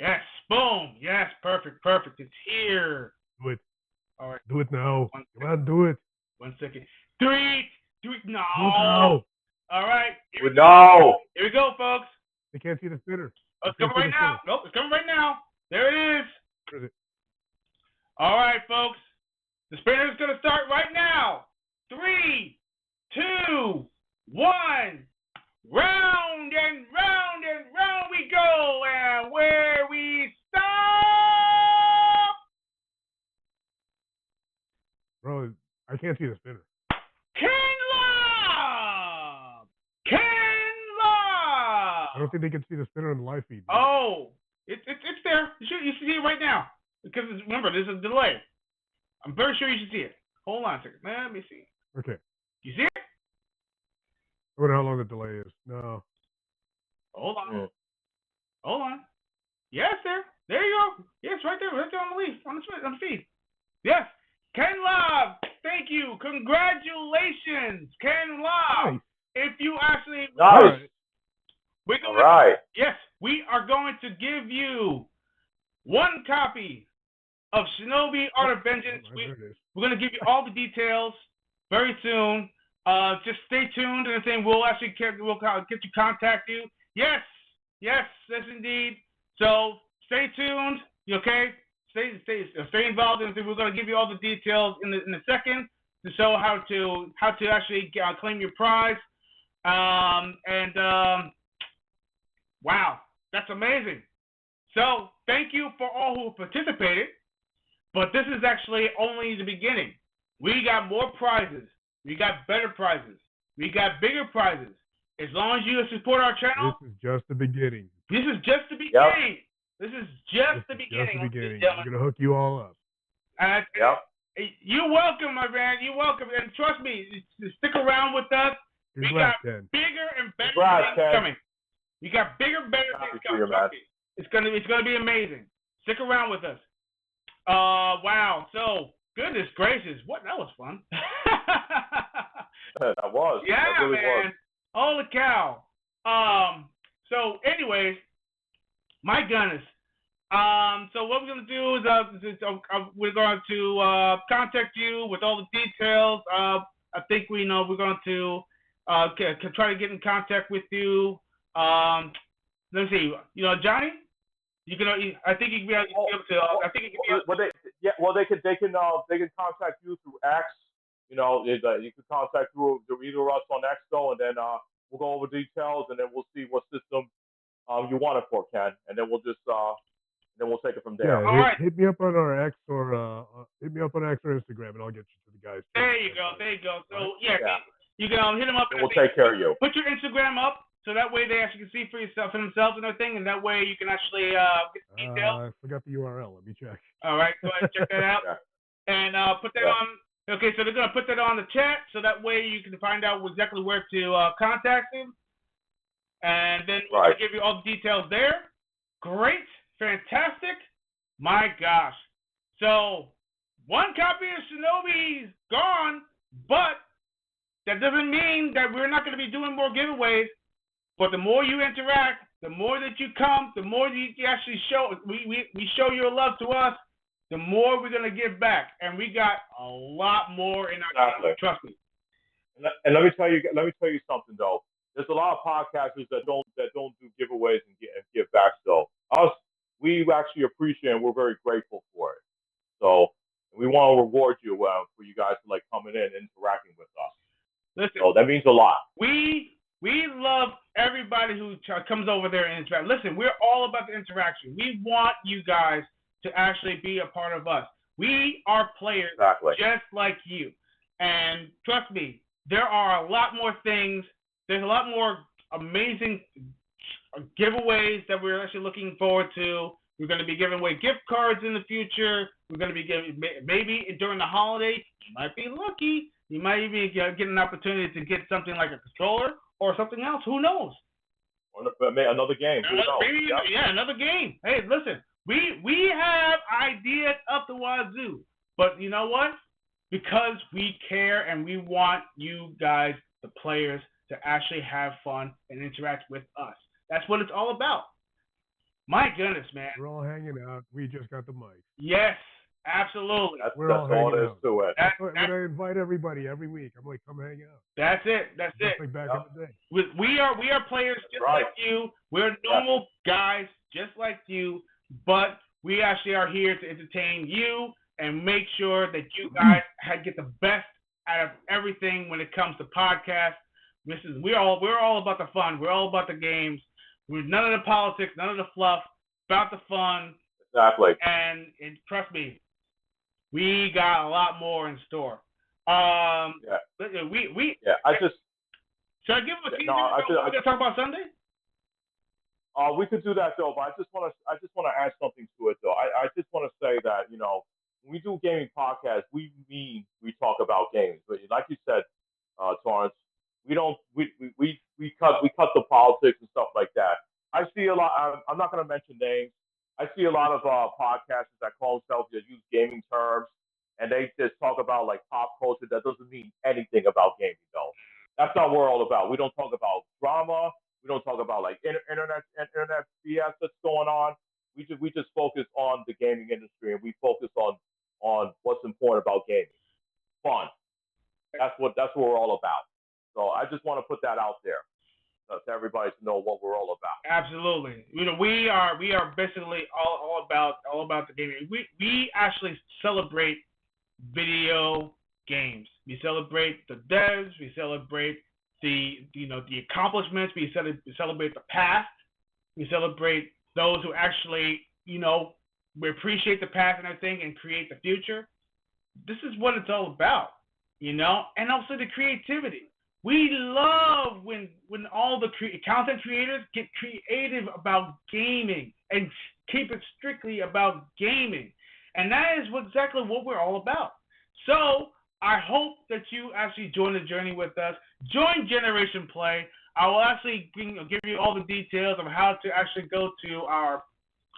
Yes, boom. Yes, perfect. It's here. Do it. All right. Do it now. Come on, do it. 1 second. 3, 2, no. Do it now. All right. Here we go, folks. They can't see the spinner. Oh, it's coming right now. Nope, it's coming right now. There it is. Where is it? All right, folks. The spinner is going to start right now. 3, 2, 1. Round and round and round we go. And where we stop. Bro, I can't see the spinner. I don't think they can see the spinner on the live feed. Oh, it's there. You should see it right now. Because remember, there's a delay. I'm very sure you should see it. Hold on a second. Let me see. Okay. You see it? I wonder how long the delay is. No. Hold on. Hold on. Yes, sir. There you go. Yes, right there on the leaf, on the feed. Yes. Ken Love, thank you. Congratulations, Ken Love. Nice. If you actually... Nice. All right. Yes, we are going to give you 1 copy of Shinobi Art of Vengeance. We're going to give you all the details very soon. Just stay tuned, and then we'll actually get to contact you. Yes, indeed. So stay tuned. You okay? Stay involved, and we're going to give you all the details in a second to show how to actually claim your prize. Wow, that's amazing. So thank you for all who participated, but this is actually only the beginning. We got more prizes. We got better prizes. We got bigger prizes. As long as you support our channel. This is just the beginning. This is just the beginning. Yep. This is just the beginning. We're going to hook you all up. Yep. You're welcome, my man. You're welcome. And trust me, stick around with us. We got bigger and better things coming. We got bigger and better things coming. It's gonna be amazing. Stick around with us. Wow. So, goodness gracious, that was fun. That was. Yeah, that really man. Was. Holy cow. So, anyways, my goodness. So what we're gonna do is we're going to contact you with all the details. I think we're going to try to get in contact with you. let's see. Johnny, you can. I think you can be able to. I think you can be able to. Well, they can contact you through X. You can contact through either of us on X though, and then we'll go over details, and then we'll see what system you want it for, Ken, and then we'll take it from there. Yeah, All right. hit me up on our X or hit me up on X or Instagram, and I'll get you to the guys. There you go. There you go. So Right? yeah, you can hit them up. And we'll take care of you. Put your Instagram up so that way they actually can see for themselves and everything, and that way you can actually get the details. I forgot the URL. Let me check. All right, go ahead and check that out, and put that on. Okay, so they're gonna put that on the chat so that way you can find out exactly where to contact him, and then we'll give you all the details there. Great, fantastic. My gosh. So, one copy of Shinobi's gone, but that doesn't mean that we're not going to be doing more giveaways. But the more you interact, the more that you come, the more you actually show, we show your love to us, the more we're going to give back. And we got a lot more in our game, trust me. And let me tell you something though. There's a lot of podcasters that don't do giveaways and give back. So we actually appreciate and we're very grateful for it. So we want to reward you for you guys like coming in and interacting with us. Listen, so that means a lot. We love everybody who comes over there and interact. Listen, we're all about the interaction. We want you guys to actually be a part of us. We are players just like you. And trust me, there are a lot more things. There's a lot more amazing giveaways that we're actually looking forward to. We're going to be giving away gift cards in the future. We're going to be giving, maybe during the holiday, you might be lucky. You might even get an opportunity to get something like a controller or something else. Who knows? Or another game. Who knows? Maybe, yeah, another game. Hey, listen, we have ideas up the wazoo. But you know what? Because we care and we want you guys, the players, to actually have fun and interact with us. That's what it's all about. My goodness, man. We're all hanging out. We just got the mic. Yes, absolutely. That's all it is to it. When I invite everybody every week, I'm like, come hang out. That's it. That's just it. Like back in the day. We are players just like you. We're normal guys just like you, but we actually are here to entertain you and make sure that you guys get the best out of everything when it comes to podcasts. We're all about the fun. We're all about the games. We're none of the politics, none of the fluff. About the fun. Exactly. And trust me, we got a lot more in store. I just. Should I give him a teaser? We're gonna talk about Sunday. We could do that though, but I just want to add something to it though. I just want to say that when we do gaming podcasts, we talk about games, but like you said, Torrance, we cut the politics and stuff like that. I see a lot. I'm not going to mention names. I see a lot of podcasters that call themselves that use gaming terms, and they just talk about like pop culture that doesn't mean anything about gaming though. That's not what we're all about. We don't talk about drama. We don't talk about like internet BS that's going on. We just focus on the gaming industry, and we focus on what's important about gaming. Fun. That's what we're all about. So I just want to put that out there to everybody to know what we're all about. Absolutely. We are basically all about the gaming. We actually celebrate video games. We celebrate the devs. We celebrate the accomplishments. We celebrate the past. We celebrate those who actually we appreciate the past and everything and create the future. This is what it's all about, and also the creativity. We love when all the content creators get creative about gaming and keep it strictly about gaming. And that is exactly what we're all about. So I hope that you actually join the journey with us. Join Generation Play. I will actually give you all the details of how to actually go to our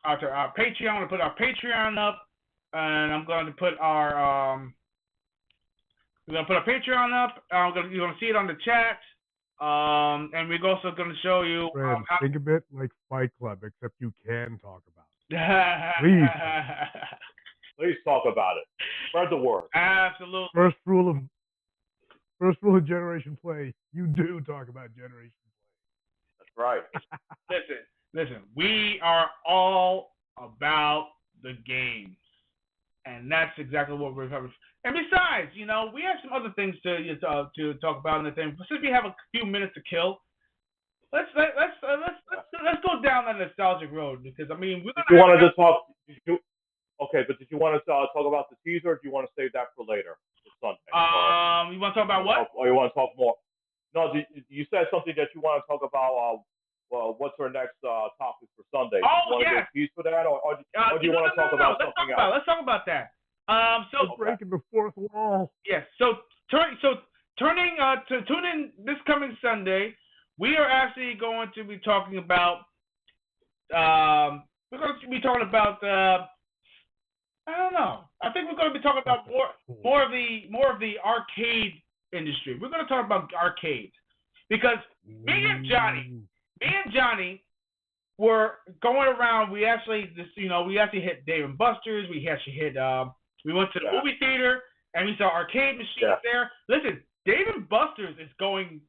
Patreon. I'm going to put our Patreon up, and I'm going to put our we're going to put our Patreon up. You're going to see it on the chat. And we're also going to show you. Friends, think a bit like Fight Club, except you can talk about it. Please talk about it. Spread the word. Absolutely. First rule of Generation Play, you do talk about Generation Play. That's right. Listen, Listen, we are all about the games, and that's exactly what we're covering. And besides, we have some other things to talk about in the thing. Since we have a few minutes to kill, let's go down that nostalgic road because I mean we're Did gonna you have want to talk? Okay, but did you want to talk about the teaser, or do you want to save that for later, for Sunday, you want to talk about what? or you want to talk more? No, you said something that you want to talk about. Well, what's our next topic for Sunday? Do you Oh want to go yes. tease for that, or do you No, want no, to no, talk no. about Let's talk something about else? it. Let's talk about that. We're So breaking the fourth wall. yes. Turning to tune in this coming Sunday, we are actually going to be talking about we're going to be talking about I don't know. I think we're going to be talking about more of the arcade industry. We're going to talk about arcades because me and Johnny were going around. We actually hit Dave and Buster's. We actually hit. We went to the movie theater and we saw arcade machines there. Listen, Dave and Buster's is going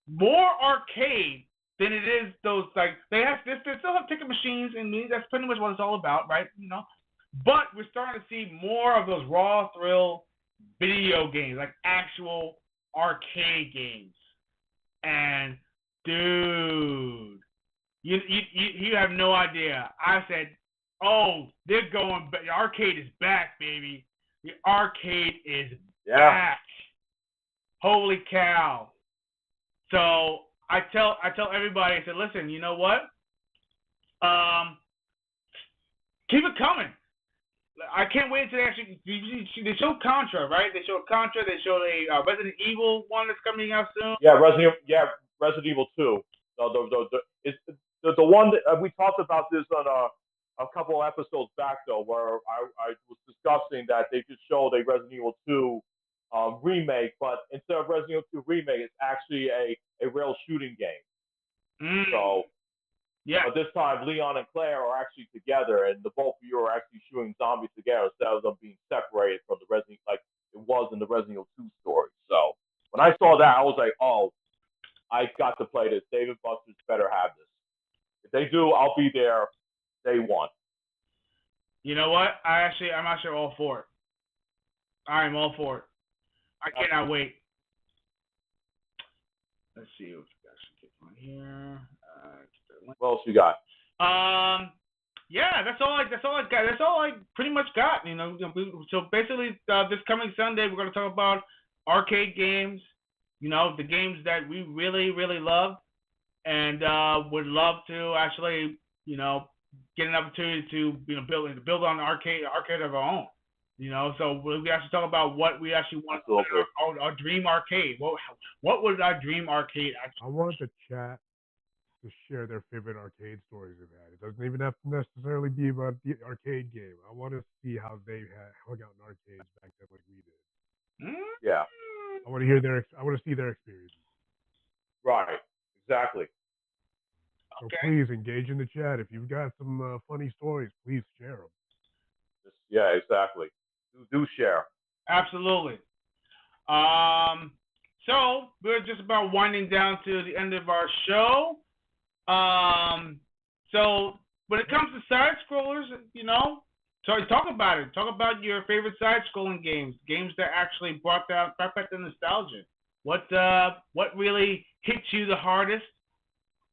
more arcade than it is those they still have ticket machines and that's pretty much what it's all about, right? But we're starting to see more of those raw thrill video games, like actual arcade games. And dude, you have no idea. I said, oh, they're going. The arcade is back, baby. The arcade is back. Holy cow! So I tell everybody, I said, listen, you know what? Keep it coming. I can't wait until they showed Contra, right? They showed Contra. They showed a Resident Evil one that's coming out soon. Resident Evil 2. It's the one that we talked about this on a couple of episodes back though, where I was discussing that they just showed a Resident Evil 2 remake, but instead of Resident Evil 2 remake, it's actually a real shooting game. So yeah. But this time, Leon and Claire are actually together, and the both of you are actually shooting zombies together instead of them being separated from the Resident, like it was in the Resident Evil 2 story. So when I saw that, I was like, oh, I got to play this. David Buster's better have this. If they do, I'll be there day one. You know what? I'm actually all for it. I am all for it. I cannot wait. Let's see what we actually get from here. What else you got? Yeah, that's all I got. That's all I pretty much got. So basically, this coming Sunday, we're going to talk about arcade games. The games that we really, really love, and would love to actually, get an opportunity to, build on an arcade of our own. So we actually talk about what we actually want our dream arcade. What would our dream arcade actually? I want the chat to share their favorite arcade stories they've had. It doesn't even have to necessarily be about the arcade game. I want to see how they hung out in arcades back then, like we did. Yeah. I want to hear I want to see their experiences. Right. Exactly. So please engage in the chat. If you've got some funny stories, please share them. Yeah, exactly. Do share. Absolutely. So we're just about winding down to the end of our show. So when it comes to side scrollers, so talk about it. Talk about your favorite side scrolling games that actually brought back the nostalgia. What really hit you the hardest?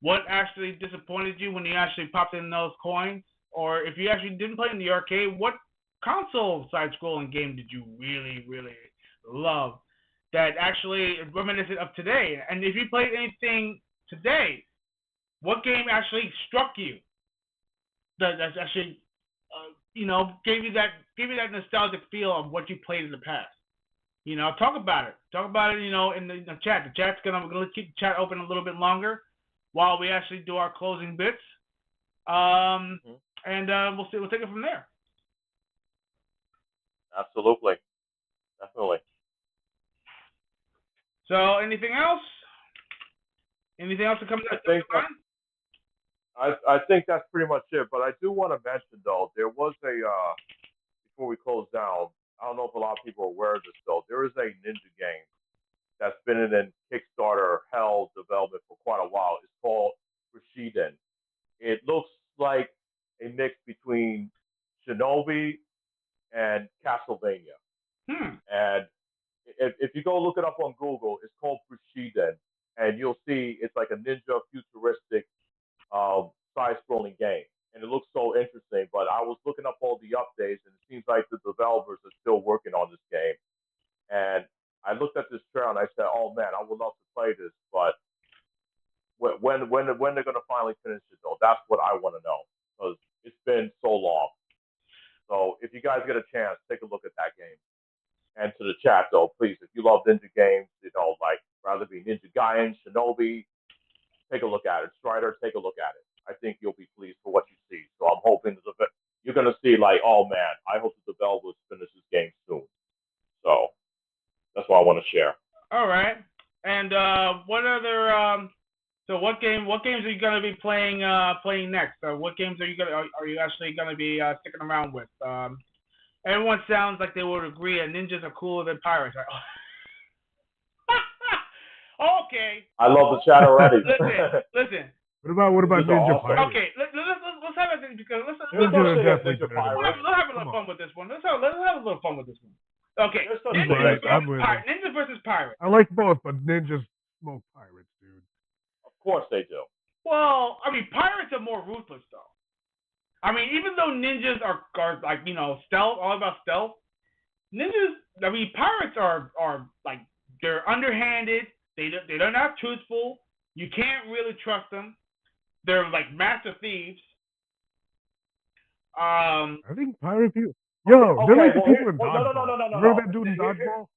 What actually disappointed you when you actually popped in those coins? Or if you actually didn't play in the arcade, what console side scrolling game did you really, really love that actually reminiscent of today? And if you played anything today, what game actually struck you that's actually gave you that nostalgic feel of what you played in the past? Talk about it. Talk about it, in the chat. The chat's we're gonna keep the chat open a little bit longer while we actually do our closing bits. And we'll take it from there. Absolutely. Definitely. So anything else? Anything else to come to mind? I think that's pretty much it. But I do want to mention though, there was a before we close down. I don't know if a lot of people are aware of this though. There is a ninja game that's been in Kickstarter hell development for quite a while. It's called Rashiden. It looks like a mix between Shinobi and Castlevania. Hmm. And if you go look it up on Google, it's called Bushiden, and you'll see it's like a ninja futuristic side-scrolling game, and it looks so interesting. But I was looking up all the updates, and it seems like the developers are still working on this game. And I looked at this trailer and I said, "Oh man, I would love to play this," but when they're gonna finally finish it though, that's what I want to know because it's been so long. So if you guys get a chance, take a look at that game. And to the chat though, please, if you love ninja games, like rather be Ninja Gaiden, Shinobi, take a look at it. Strider, take a look at it. I think you'll be pleased for what you see. So I'm hoping that you're gonna see like, oh man, I hope the developers finish this game soon. So that's what I want to share. All right. And what other so what games are you gonna be playing next? What games are you actually gonna be sticking around with? Everyone sounds like they would agree that ninjas are cooler than pirates. Okay. I love the chat already. Listen. What about Ninjas are Ninja awesome. Pirates? Okay, let's have a because There's Ninja no is shit against definitely Ninja better than Pirate. let's have a little fun with this one. Let's have a little fun with this one. Okay, There's no I'm shit right. against I'm them. with it. Ninja versus pirate. I like both, but ninjas smoke pirates, dude. Of course they do. Well, I mean, pirates are more ruthless though. I mean, even though ninjas are like stealth, all about stealth. Ninjas, I mean, pirates are like they're underhanded. They're not truthful. You can't really trust them. They're like master thieves. I think pirate people. Yo, they're like the people in Dodgeball. No. Remember that dude in Dodgeball?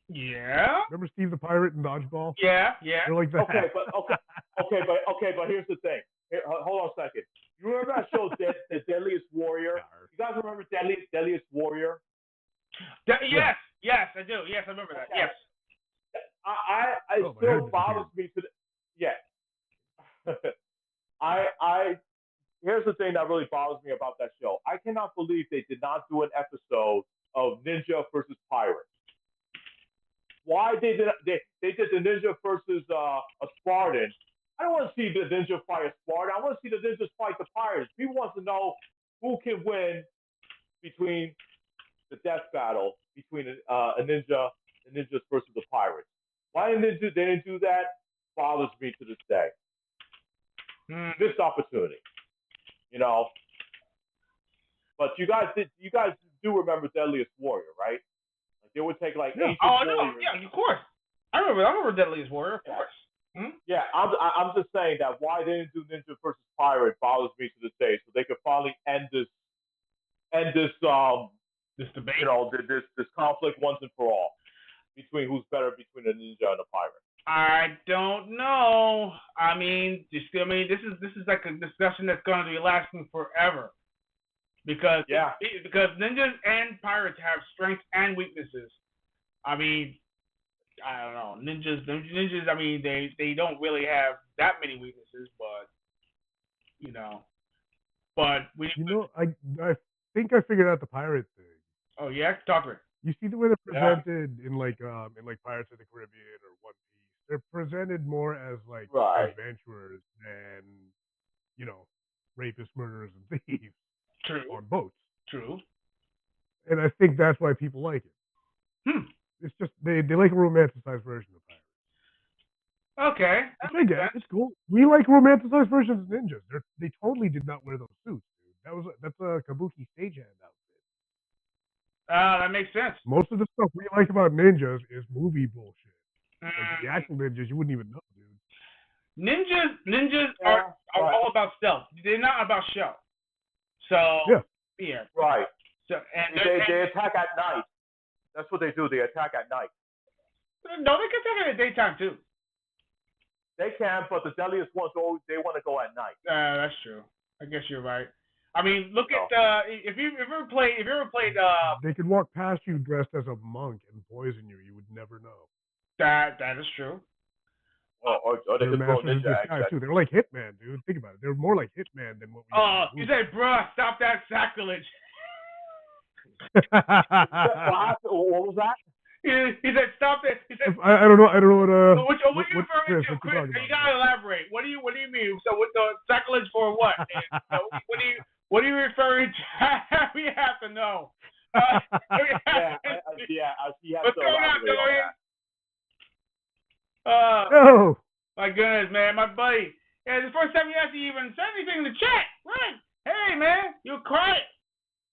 Yeah. Remember Steve the pirate in Dodgeball? Yeah. They're like that. But here's the thing. Hold on a second. You remember that show, The Deadliest Warrior? You guys remember Deadliest Warrior? Yes, I do. Yes, I remember that. Yes. It still bothers me to the, yeah. I here's the thing that really bothers me about that show. I cannot believe they did not do an episode of Ninja versus Pirate. Why they did the Ninja versus a Spartan? I don't want to see the Ninja fight a Spartan. I want to see the Ninjas fight the Pirates. People want to know who can win between the death battle between a ninjas versus the Pirates. Why they didn't do that bothers me to this day. Missed opportunity. But you guys do remember Deadliest Warrior, right? Like they would take like ancient warriors. Yeah, of course. I remember Deadliest Warrior, of course. Yeah, I'm just saying that why they didn't do Ninja versus Pirate bothers me to this day, so they could finally end this debate. This conflict once and for all between who's better between a ninja and a pirate. I don't know. I mean, this is like a discussion that's going to be lasting forever. Because ninjas and pirates have strengths and weaknesses. I mean, I don't know. Ninjas. I mean, they don't really have that many weaknesses, but I think I figured out the pirate thing. Oh yeah, talk to it. You see the way they're presented in like Pirates of the Caribbean or One Piece. They're presented more as like adventurers than rapists, murderers, and thieves. True. On boats. True. And I think that's why people like it. It's just they like a romanticized version of pirates. Okay. Which I get. It's cool. We like romanticized versions of ninjas. They totally did not wear those suits, dude. That's a kabuki stagehand outfit. That makes sense. Most of the stuff we like about ninjas is movie bullshit. Like the actual ninjas, you wouldn't even know, dude. Ninjas are all about stealth. They're not about show. So yeah. Right. So and they attack at night. That's what they do. They attack at night. No, they can attack in the daytime too. They can, but the deadliest ones they want to go at night. That's true. I guess you're right. I mean, look at if you ever played. They could walk past you dressed as a monk and poison you. You would never know. That is true. Or they could throw ninja eggs. Too. They're like Hitman, dude. Think about it. They're more like Hitman than what we. Oh, you say, bruh, stop that sacrilege. What was that? he said, "Stop it." He said, I don't know. I don't know what are you what referring Chris, to, what you Chris? talking You about? gotta elaborate. What do you mean? So, what the sacrilege for what? What are you referring to? We have to know. She has What's to going on, elaborate on Dorian? No. My goodness, man, my buddy. Yeah, it's the first time you actually even said anything in the chat. Right? Hey, man, you're quiet.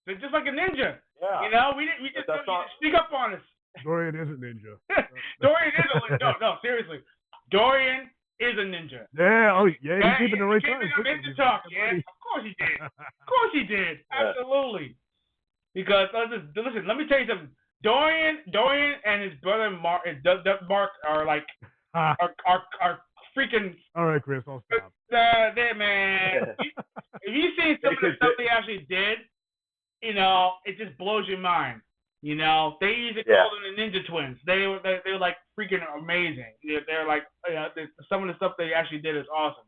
So just like a ninja. Yeah. You know, we just That's not... sneak up on us. Dorian is a ninja. Dorian is a ninja. No, seriously. Dorian is a ninja. Yeah, oh yeah, he's keeping the right he time. Keeping ninja talk, yeah. Of course he did. Of course he did. Absolutely. Because listen, let me tell you something. Dorian and his brother Mark are like are freaking. All right, Chris, I'll stop. There, man. If you see some of the stuff they actually did, you know, it just blows your mind. You know, they usually call them the Ninja Twins. They were like freaking amazing. They're like some of the stuff they actually did is awesome.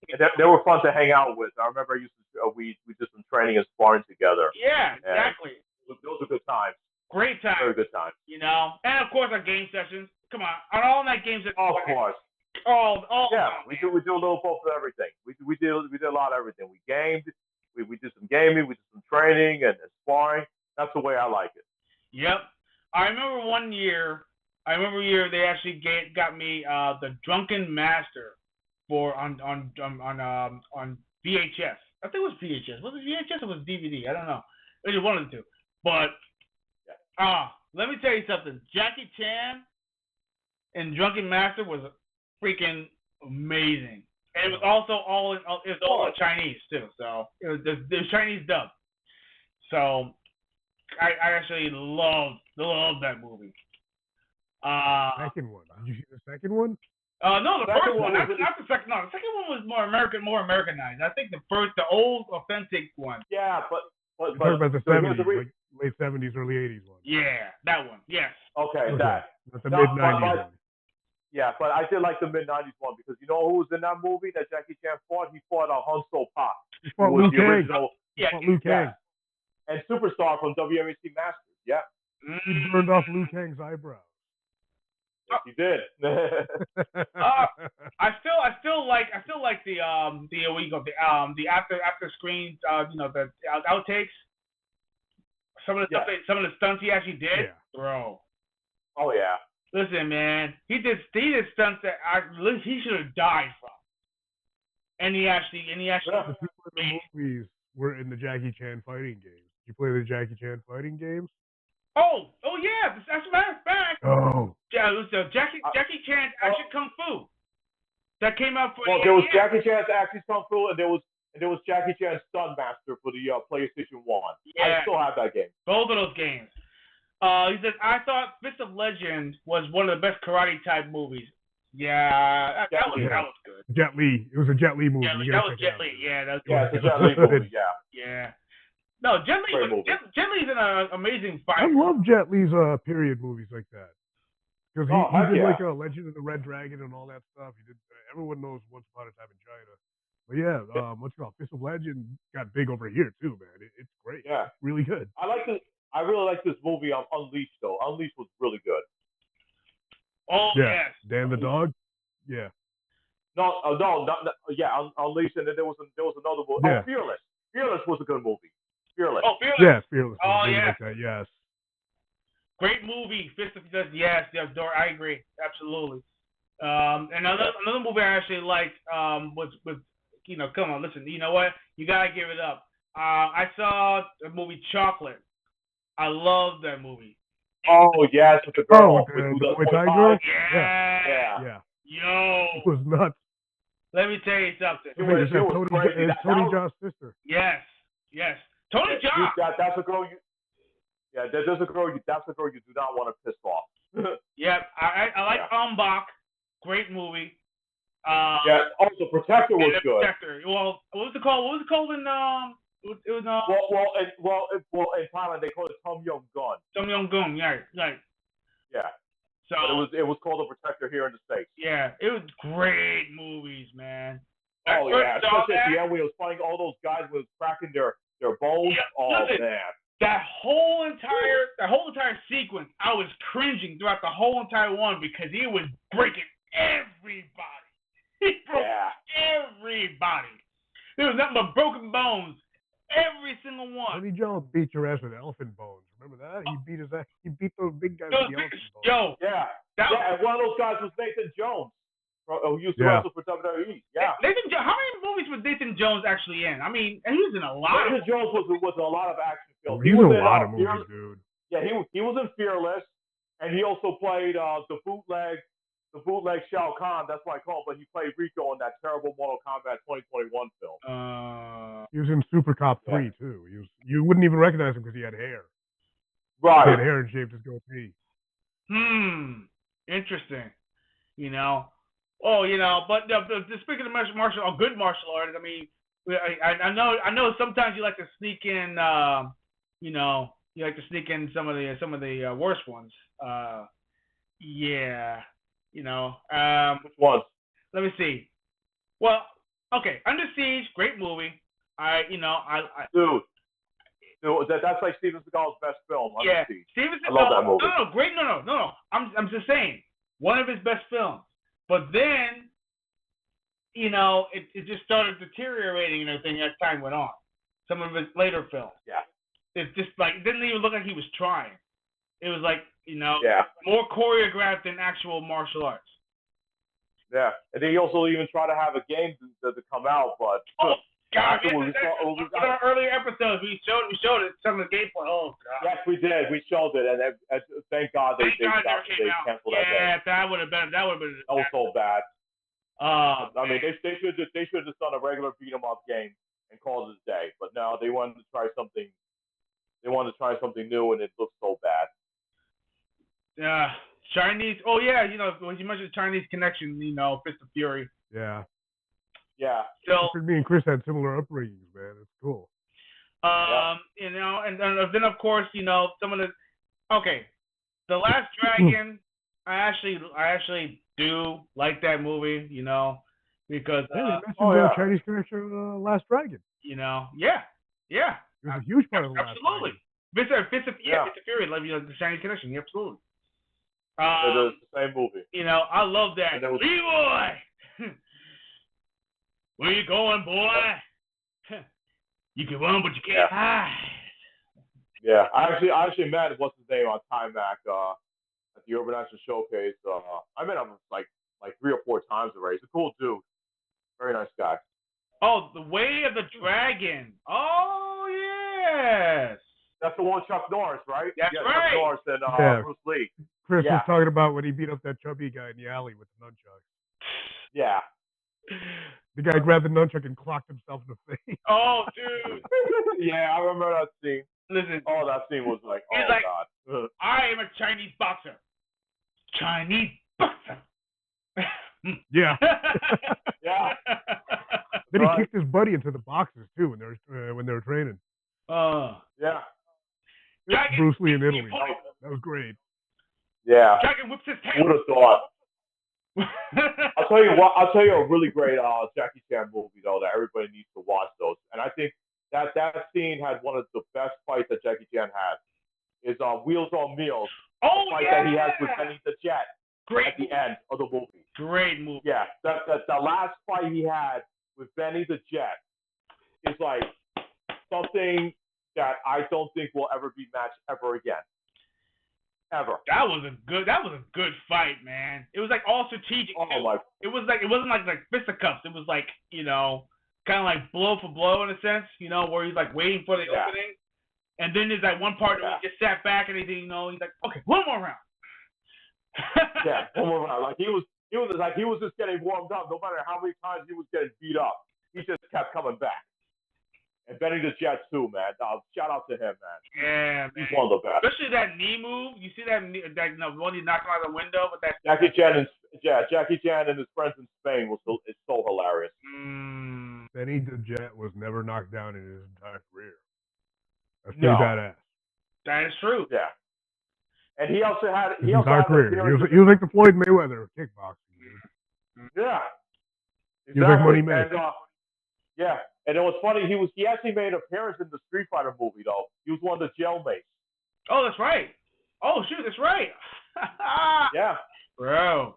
And they were fun to hang out with. I remember we did some training and sparring together. Yeah, exactly. Those are good times. Great times. Very good times. You know, and of course our game sessions. Come on all night game sessions. Of course. All. Yeah, we do a little both of everything. We did a lot of everything. We gamed. We did some gaming. We did some training and sparring. That's the way I like it. Yep. I remember one year. They actually got me the Drunken Master on VHS. I think it was VHS. Was it VHS or was it DVD? I don't know. It was one of the two. But let me tell you something. Jackie Chan and Drunken Master was freaking amazing. And it was also all in Chinese too. So it was Chinese dub. So I actually loved that movie. Second one. Did you see the second one? No, the first one. Not the second. No, the second one was more Americanized. I think the old authentic one. Yeah, but talking about the 70s, like late 70s, early 80s one. Yeah, that one. Yes. Okay, that. Not the mid 90s one. Yeah, but I did like the mid 90s one because you know who was in that movie that Jackie Chan fought? He fought Han So Park. He fought Liu Kang. He fought Liu Kang. And Superstar from WMAC Masters. Yeah. He burned off Liu Kang's eyebrows. Yes, he did. I still like the the after screen the outtakes. Some of the stunts he actually did, bro. Oh yeah. Listen, man, he did stunts that he should have died from. And he actually. The people in the movies were in the Jackie Chan fighting games. Did you play the Jackie Chan fighting games? Oh yeah, as a matter of fact. Oh. Yeah, it was Jackie Chan's Action Kung Fu that came out for. Well, there was Jackie Chan's Action Kung Fu, and there was Jackie Chan's Stunt Master for the PlayStation 1. Yeah. I still have that game. Both of those games. He said, I thought Fist of Legend was one of the best karate type movies. Yeah, that was good. Jet Li. It was a Jet Li movie. That was Jet Li. Yeah, that was good. Yeah, it's a Jet Li movie. Yeah. Yeah. No, Jet Li's an amazing fighter. I love Jet Li's period movies like that. Because he did like a Legend of the Red Dragon and all that stuff. He did. Everyone knows Once Upon a Time in China. But yeah, what's it called? Fist of Legend got big over here too, man. It's great. Yeah, it's really good. I really like this movie Unleashed though. Unleashed was really good. Oh yeah. Yes. Dan the Dog. Yeah. No, yeah, Unleashed, and then there was another movie. Yeah. Oh, Fearless. Fearless was a good movie. Fearless. Oh, Fearless. Yeah, Fearless. Oh yeah. Like that, yes. Great movie. Fist of yes, I agree. Absolutely. Another movie I actually liked was come on, listen, you know what? You gotta give it up. I saw the movie Chocolate. I love that movie. Oh yes, with the girl. With the Muay Thai girl? Yeah. Yo. It was nuts. Let me tell you something. It was crazy. Tony Jaa's sister. Yes. Tony Jaa. That's a girl you. Yeah, there's a girl. That's a girl you do not want to piss off. Yep, I like Umbach. Great movie. Yeah. Oh, The Protector was good. Protector. Well, what was it called? What was it called in It was well, in Thailand they call it Tom Yum Gun. Tom Yum Gun, right. Yeah. So but it was called The Protector here in the States. Yeah, it was great movies, man. Oh yeah, especially at the end when he was fighting all those guys with cracking their bones. Yeah, oh listen, man. That whole entire sequence, I was cringing throughout the whole entire one because he was breaking everybody. He broke everybody. There was nothing but broken bones. Every single one. Vinnie Jones beat your ass with elephant bones. Remember that? He beat his ass. He beat those big guys with the elephant bones. Yo. And one of those guys was Nathan Jones, who used to wrestle for WWE. Yeah. How many movies was Nathan Jones actually in? I mean, he was in a lot. Nathan Jones was in a lot of action films. He was in a lot of movies, dude. Yeah, he was in Fearless, and he also played the bootleg Shao Kahn. That's what I call it. But he played Rico in that terrible Mortal Kombat 2021 film. He was in Super Cop 3 too. You wouldn't even recognize him because he had hair. Right. He had hair and shaved his goatee. Interesting. You know. Oh, you know. But speaking of good martial artists, I mean, I know. Sometimes you like to sneak in. You know, you like to sneak in some of the worst ones. Yeah. You know. Which ones? Let me see. Well, okay, Under Siege, great movie. Dude, that's like Steven Seagal's best film. Under Siege. Steven Seagal. I love that movie. No, great. No. I'm just saying, one of his best films. But then, you know, it just started deteriorating and everything as time went on. Some of his later films. Yeah. It's just like it didn't even look like he was trying. It was like, you know, more choreographed than actual martial arts. Yeah, and then he also even tried to have a game to come out, but God, in our earlier episodes we showed it some of the gameplay. Oh God. Yes, we did. We showed it, and thank God they canceled that game. Yeah, that would have been. That was so bad. I mean, man. they should just done a regular beat 'em up game and called it a day. But no, they wanted to try something. They wanted to try something new, and it looked so bad. Yeah. Chinese. Oh yeah, you know when you mentioned Chinese Connection, you know, Fist of Fury. Yeah. Yeah. So me and Chris had similar upbringings, man. It's cool. You know, and then of course, you know, some of the The Last Dragon. I actually do like that movie, you know, because they mentioned Chinese Connection, Last Dragon. You know, yeah. It was a huge part of the Last Dragon. Fist of Fury, like, you know, the Chinese Connection, absolutely. It is the same movie. You know, I love that. Leroy! Where you going, boy? You can run, but you can't hide. Yeah, I actually met, what's his name, on Timac at the Urban Action Showcase. I met him like 3 or 4 times already. He's a cool dude. Very nice guy. Oh, The Way of the Dragon. Oh, yes. That's the one with Chuck Norris, right? That's right. Chuck Norris and Bruce Lee. Chris was talking about when he beat up that chubby guy in the alley with the nunchuck. Yeah. The guy grabbed the nunchuck and clocked himself in the face. Oh, dude. Yeah, I remember that scene. Listen. Oh, that scene was like, God. I am a Chinese boxer. Chinese boxer. Yeah. Yeah. Then he kicked his buddy into the boxes too when they were training. Yeah. Bruce Lee in Italy. That was great. Yeah. Dragon whips his tail. Who would have thought? I'll tell you a really great Jackie Chan movie though that everybody needs to watch those. And I think that scene had one of the best fights that Jackie Chan had. Is Wheels on Meals. Oh, the fight that he has with Benny the Jet. Great at the end of the movie. Great movie. Yeah, the last fight he had with Benny the Jet is like something that I don't think will ever be matched ever again. Ever. That was a good fight, man. It was like all strategic. Oh my! It wasn't like fisticuffs. It was like, you know, kind of like blow for blow in a sense, you know, where he's like waiting for the opening, and then there's that one part where he just sat back and you know, he's like, okay, one more round. Yeah, one more round. Like he was just getting warmed up. No matter how many times he was getting beat up, he just kept coming back. And Benny the Jet too, man. Shout out to him, man. Yeah, he's man. One of the best. Especially that knee move. You see that one he knocked him out of the window, but that Jackie Chan and his friends in Spain is so hilarious. Benny the Jet was never knocked down in his entire career. That's pretty badass. That is true. Yeah. And he also had his entire career. He was like the Floyd Mayweather of kickboxing, dude. Yeah. Exactly. He was like Money Man. Yeah. And it was funny. He actually made an appearance in the Street Fighter movie though. He was one of the jailmates. Oh, that's right. Oh shoot, that's right. Yeah. Bro.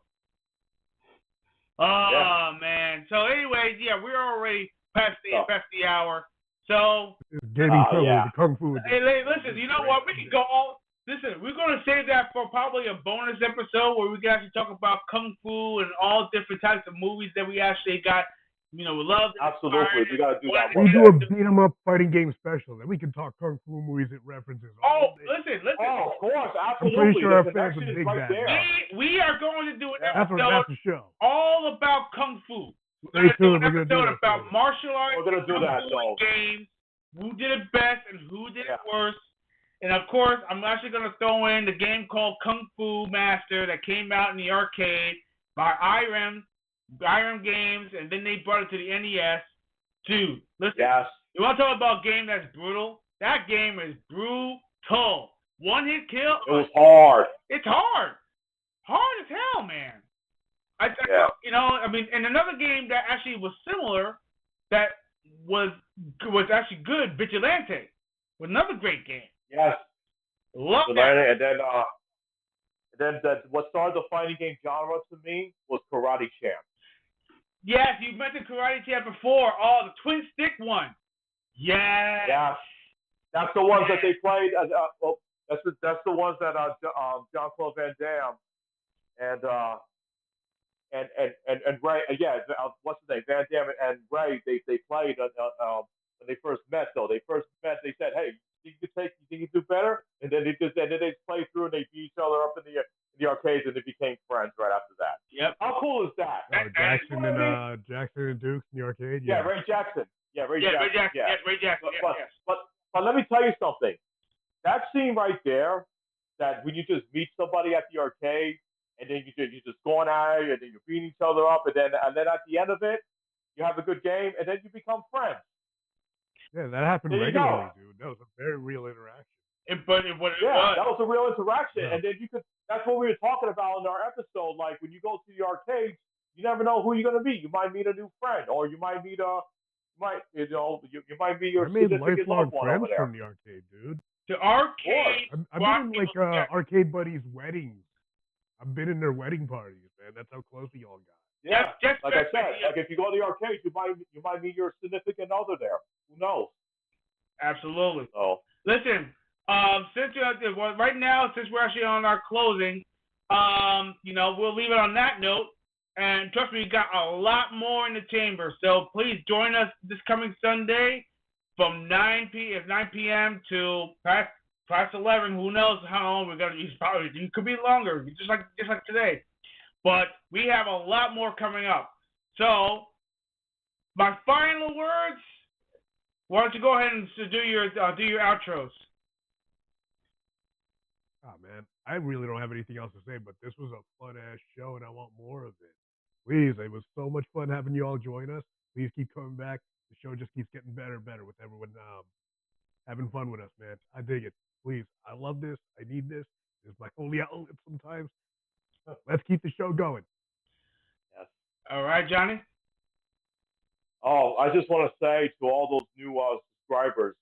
Oh Yeah. man. So anyways, yeah, we're already past the hour. So It's gaming privilege, yeah. the Kung Fu edition. hey, listen, you know what? We can go all. Listen, we're gonna save that for probably a bonus episode where we can actually talk about kung fu and all different types of movies that we actually got. You know, we love. Absolutely, we gotta do that We one. do a beat 'em up fighting game special, then we can talk Kung Fu movies and references. Oh, listen. Oh, of course, absolutely. I'm pretty sure our The fans connection would is dig right that. there. We are going to do an That's episode the show. all about kung fu. Stay tuned. We're We're going to do an gonna do episode about martial arts. We're gonna do that though. Games, who did it best and who did it worse. And of course, I'm actually going to throw in the game called Kung Fu Master that came out in the arcade by IREM Games, and then they brought it to the NES. Dude, listen. Yes. You want to talk about a game that's brutal? That game is brutal. One hit kill. It was hard. It's hard. Hard as hell, man. You know, I mean, and another game that actually was similar, that was actually good, Vigilante, was another great game. Yes. Love Vigilante, that. and then what started the fighting game genre to me was Karate Champ. Yes, you mentioned Karate Champ before. Oh, the twin stick one. Yes. Yes. That's the ones that they played. Well, that's the ones that Jean-Claude Van Damme and Ray. What's his name? Van Damme and Ray. They played when they first met. Though they first met, they said, "Hey, you think you do better?" And then they played through and they beat each other up in the arcades and they became friends right after that. Yep. How cool is that? Jackson and Dukes in the arcade. Yeah, Ray Jackson. Yeah, Ray Jackson. Yes, Ray Jackson. But let me tell you something. That scene right there, that when you just meet somebody at the arcade and then you're just going at it and then you're beating each other up and then at the end of it you have a good game and then you become friends. Yeah, that happened regularly, dude. That was a very real interaction. That was a real interaction, and then you could. That's what we were talking about in our episode. Like when you go to the arcades, you never know who you're gonna meet. You might meet a new friend, or you might meet you might meet your significant loved one over there. From the arcade, dude. The arcade. I've been in arcade buddies' weddings. I've been in their wedding parties, man. That's how close we all got. Yeah, like I said, like if you go to the arcade, you might meet your significant other there. Who knows? Absolutely. So listen, since right now, since we're actually on our closing, you know, we'll leave it on that note. And trust me, we got a lot more in the chamber. So please join us this coming Sunday from 9 p.m. to past 11. Who knows how long we're gonna be? Probably it could be longer, just like today. But we have a lot more coming up. So my final words. Why don't you go ahead and do your outros? Oh man, I really don't have anything else to say, but this was a fun ass show, and I want more of it. Please, it was so much fun having you all join us. Please keep coming back. The show just keeps getting better and better with everyone having fun with us, man. I dig it. Please, I love this. I need this. It's my only outlet sometimes. Let's keep the show going. Yes. All right, Johnny. Oh, I just want to say to all those new subscribers,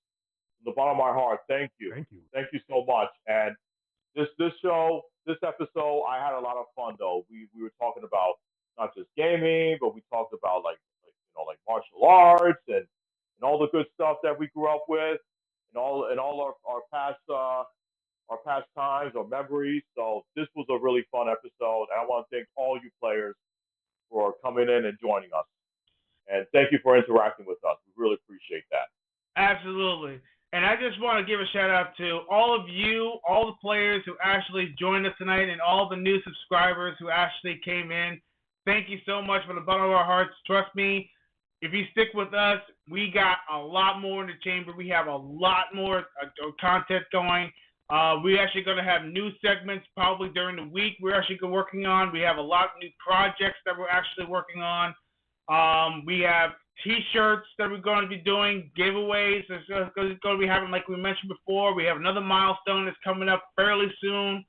from the bottom of my heart, thank you. Thank you so much. And this show, this episode, I had a lot of fun though. We were talking about not just gaming, but we talked about like martial arts and all the good stuff that we grew up with, and all our past times or memories. So this was a really fun episode, and I want to thank all you players for coming in and joining us. And thank you for interacting with us. We really appreciate that. Absolutely. And I just want to give a shout out to all of you, all the players who actually joined us tonight, and all the new subscribers who actually came in. Thank you so much from the bottom of our hearts. Trust me, if you stick with us, we got a lot more in the chamber. We have a lot more content going. We're actually going to have new segments probably during the week we're actually working on. We have a lot of new projects that we're actually working on. We have T-shirts that we're going to be doing, giveaways. It's going to be having, like we mentioned before. We have another milestone that's coming up fairly soon.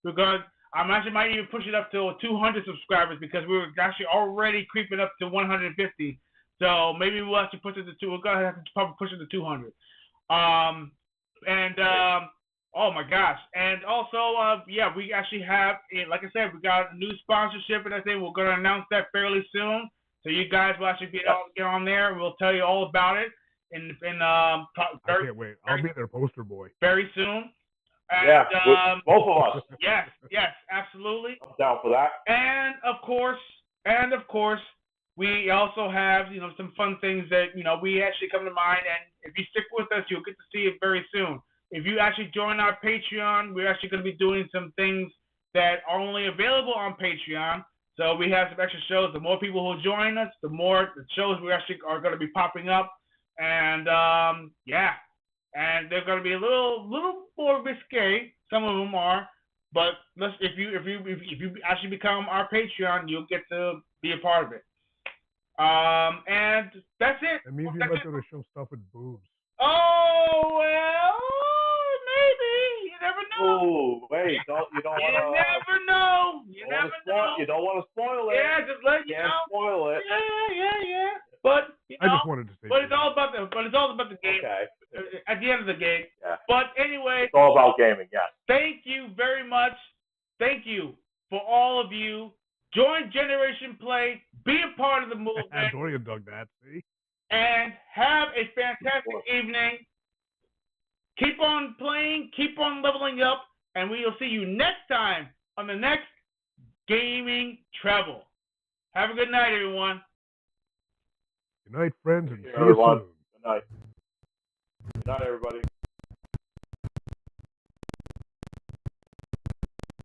I'm actually might even push it up to 200 subscribers because we were actually already creeping up to 150. So maybe we'll actually push it to two. We're gonna have to probably push it to 200. And oh my gosh, and also yeah, we actually have, like I said, we got a new sponsorship and everything. We're gonna announce that fairly soon, so you guys will actually be able to get on there. We'll tell you all about it I can't wait. I'll be their poster boy very soon. And, yeah, both of us. Yes, absolutely. I'm down for that. And of course, we also have some fun things that we actually come to mind. And if you stick with us, you'll get to see it very soon. If you actually join our Patreon, we're actually going to be doing some things that are only available on Patreon. So we have some extra shows. The more people who join us, the more the shows we actually are going to be popping up. And yeah, and they're going to be a little more risque. Some of them are, but if you actually become our Patreon, you'll get to be a part of it. And that's it. That means you're not going to show stuff with boobs. Oh well, maybe. You never know. Oh wait, you don't want to. You never know. You never know. You don't want to spoil it. Yeah, just let you can't know. Spoil it. Yeah. But I just wanted to say. But it's all about the game. Okay. At the end of the game. Yeah. But anyway. It's all about gaming. Yes. Thank you very much. Thank you for all of you. Join Generation Play. Be a part of the movement. Dorian dug that. See. And have a fantastic evening. Keep on playing. Keep on leveling up. And we will see you next time on the next Gaming Travel. Have a good night, everyone. Good night, friends, and see you everyone. soon. Good night. Good night, everybody.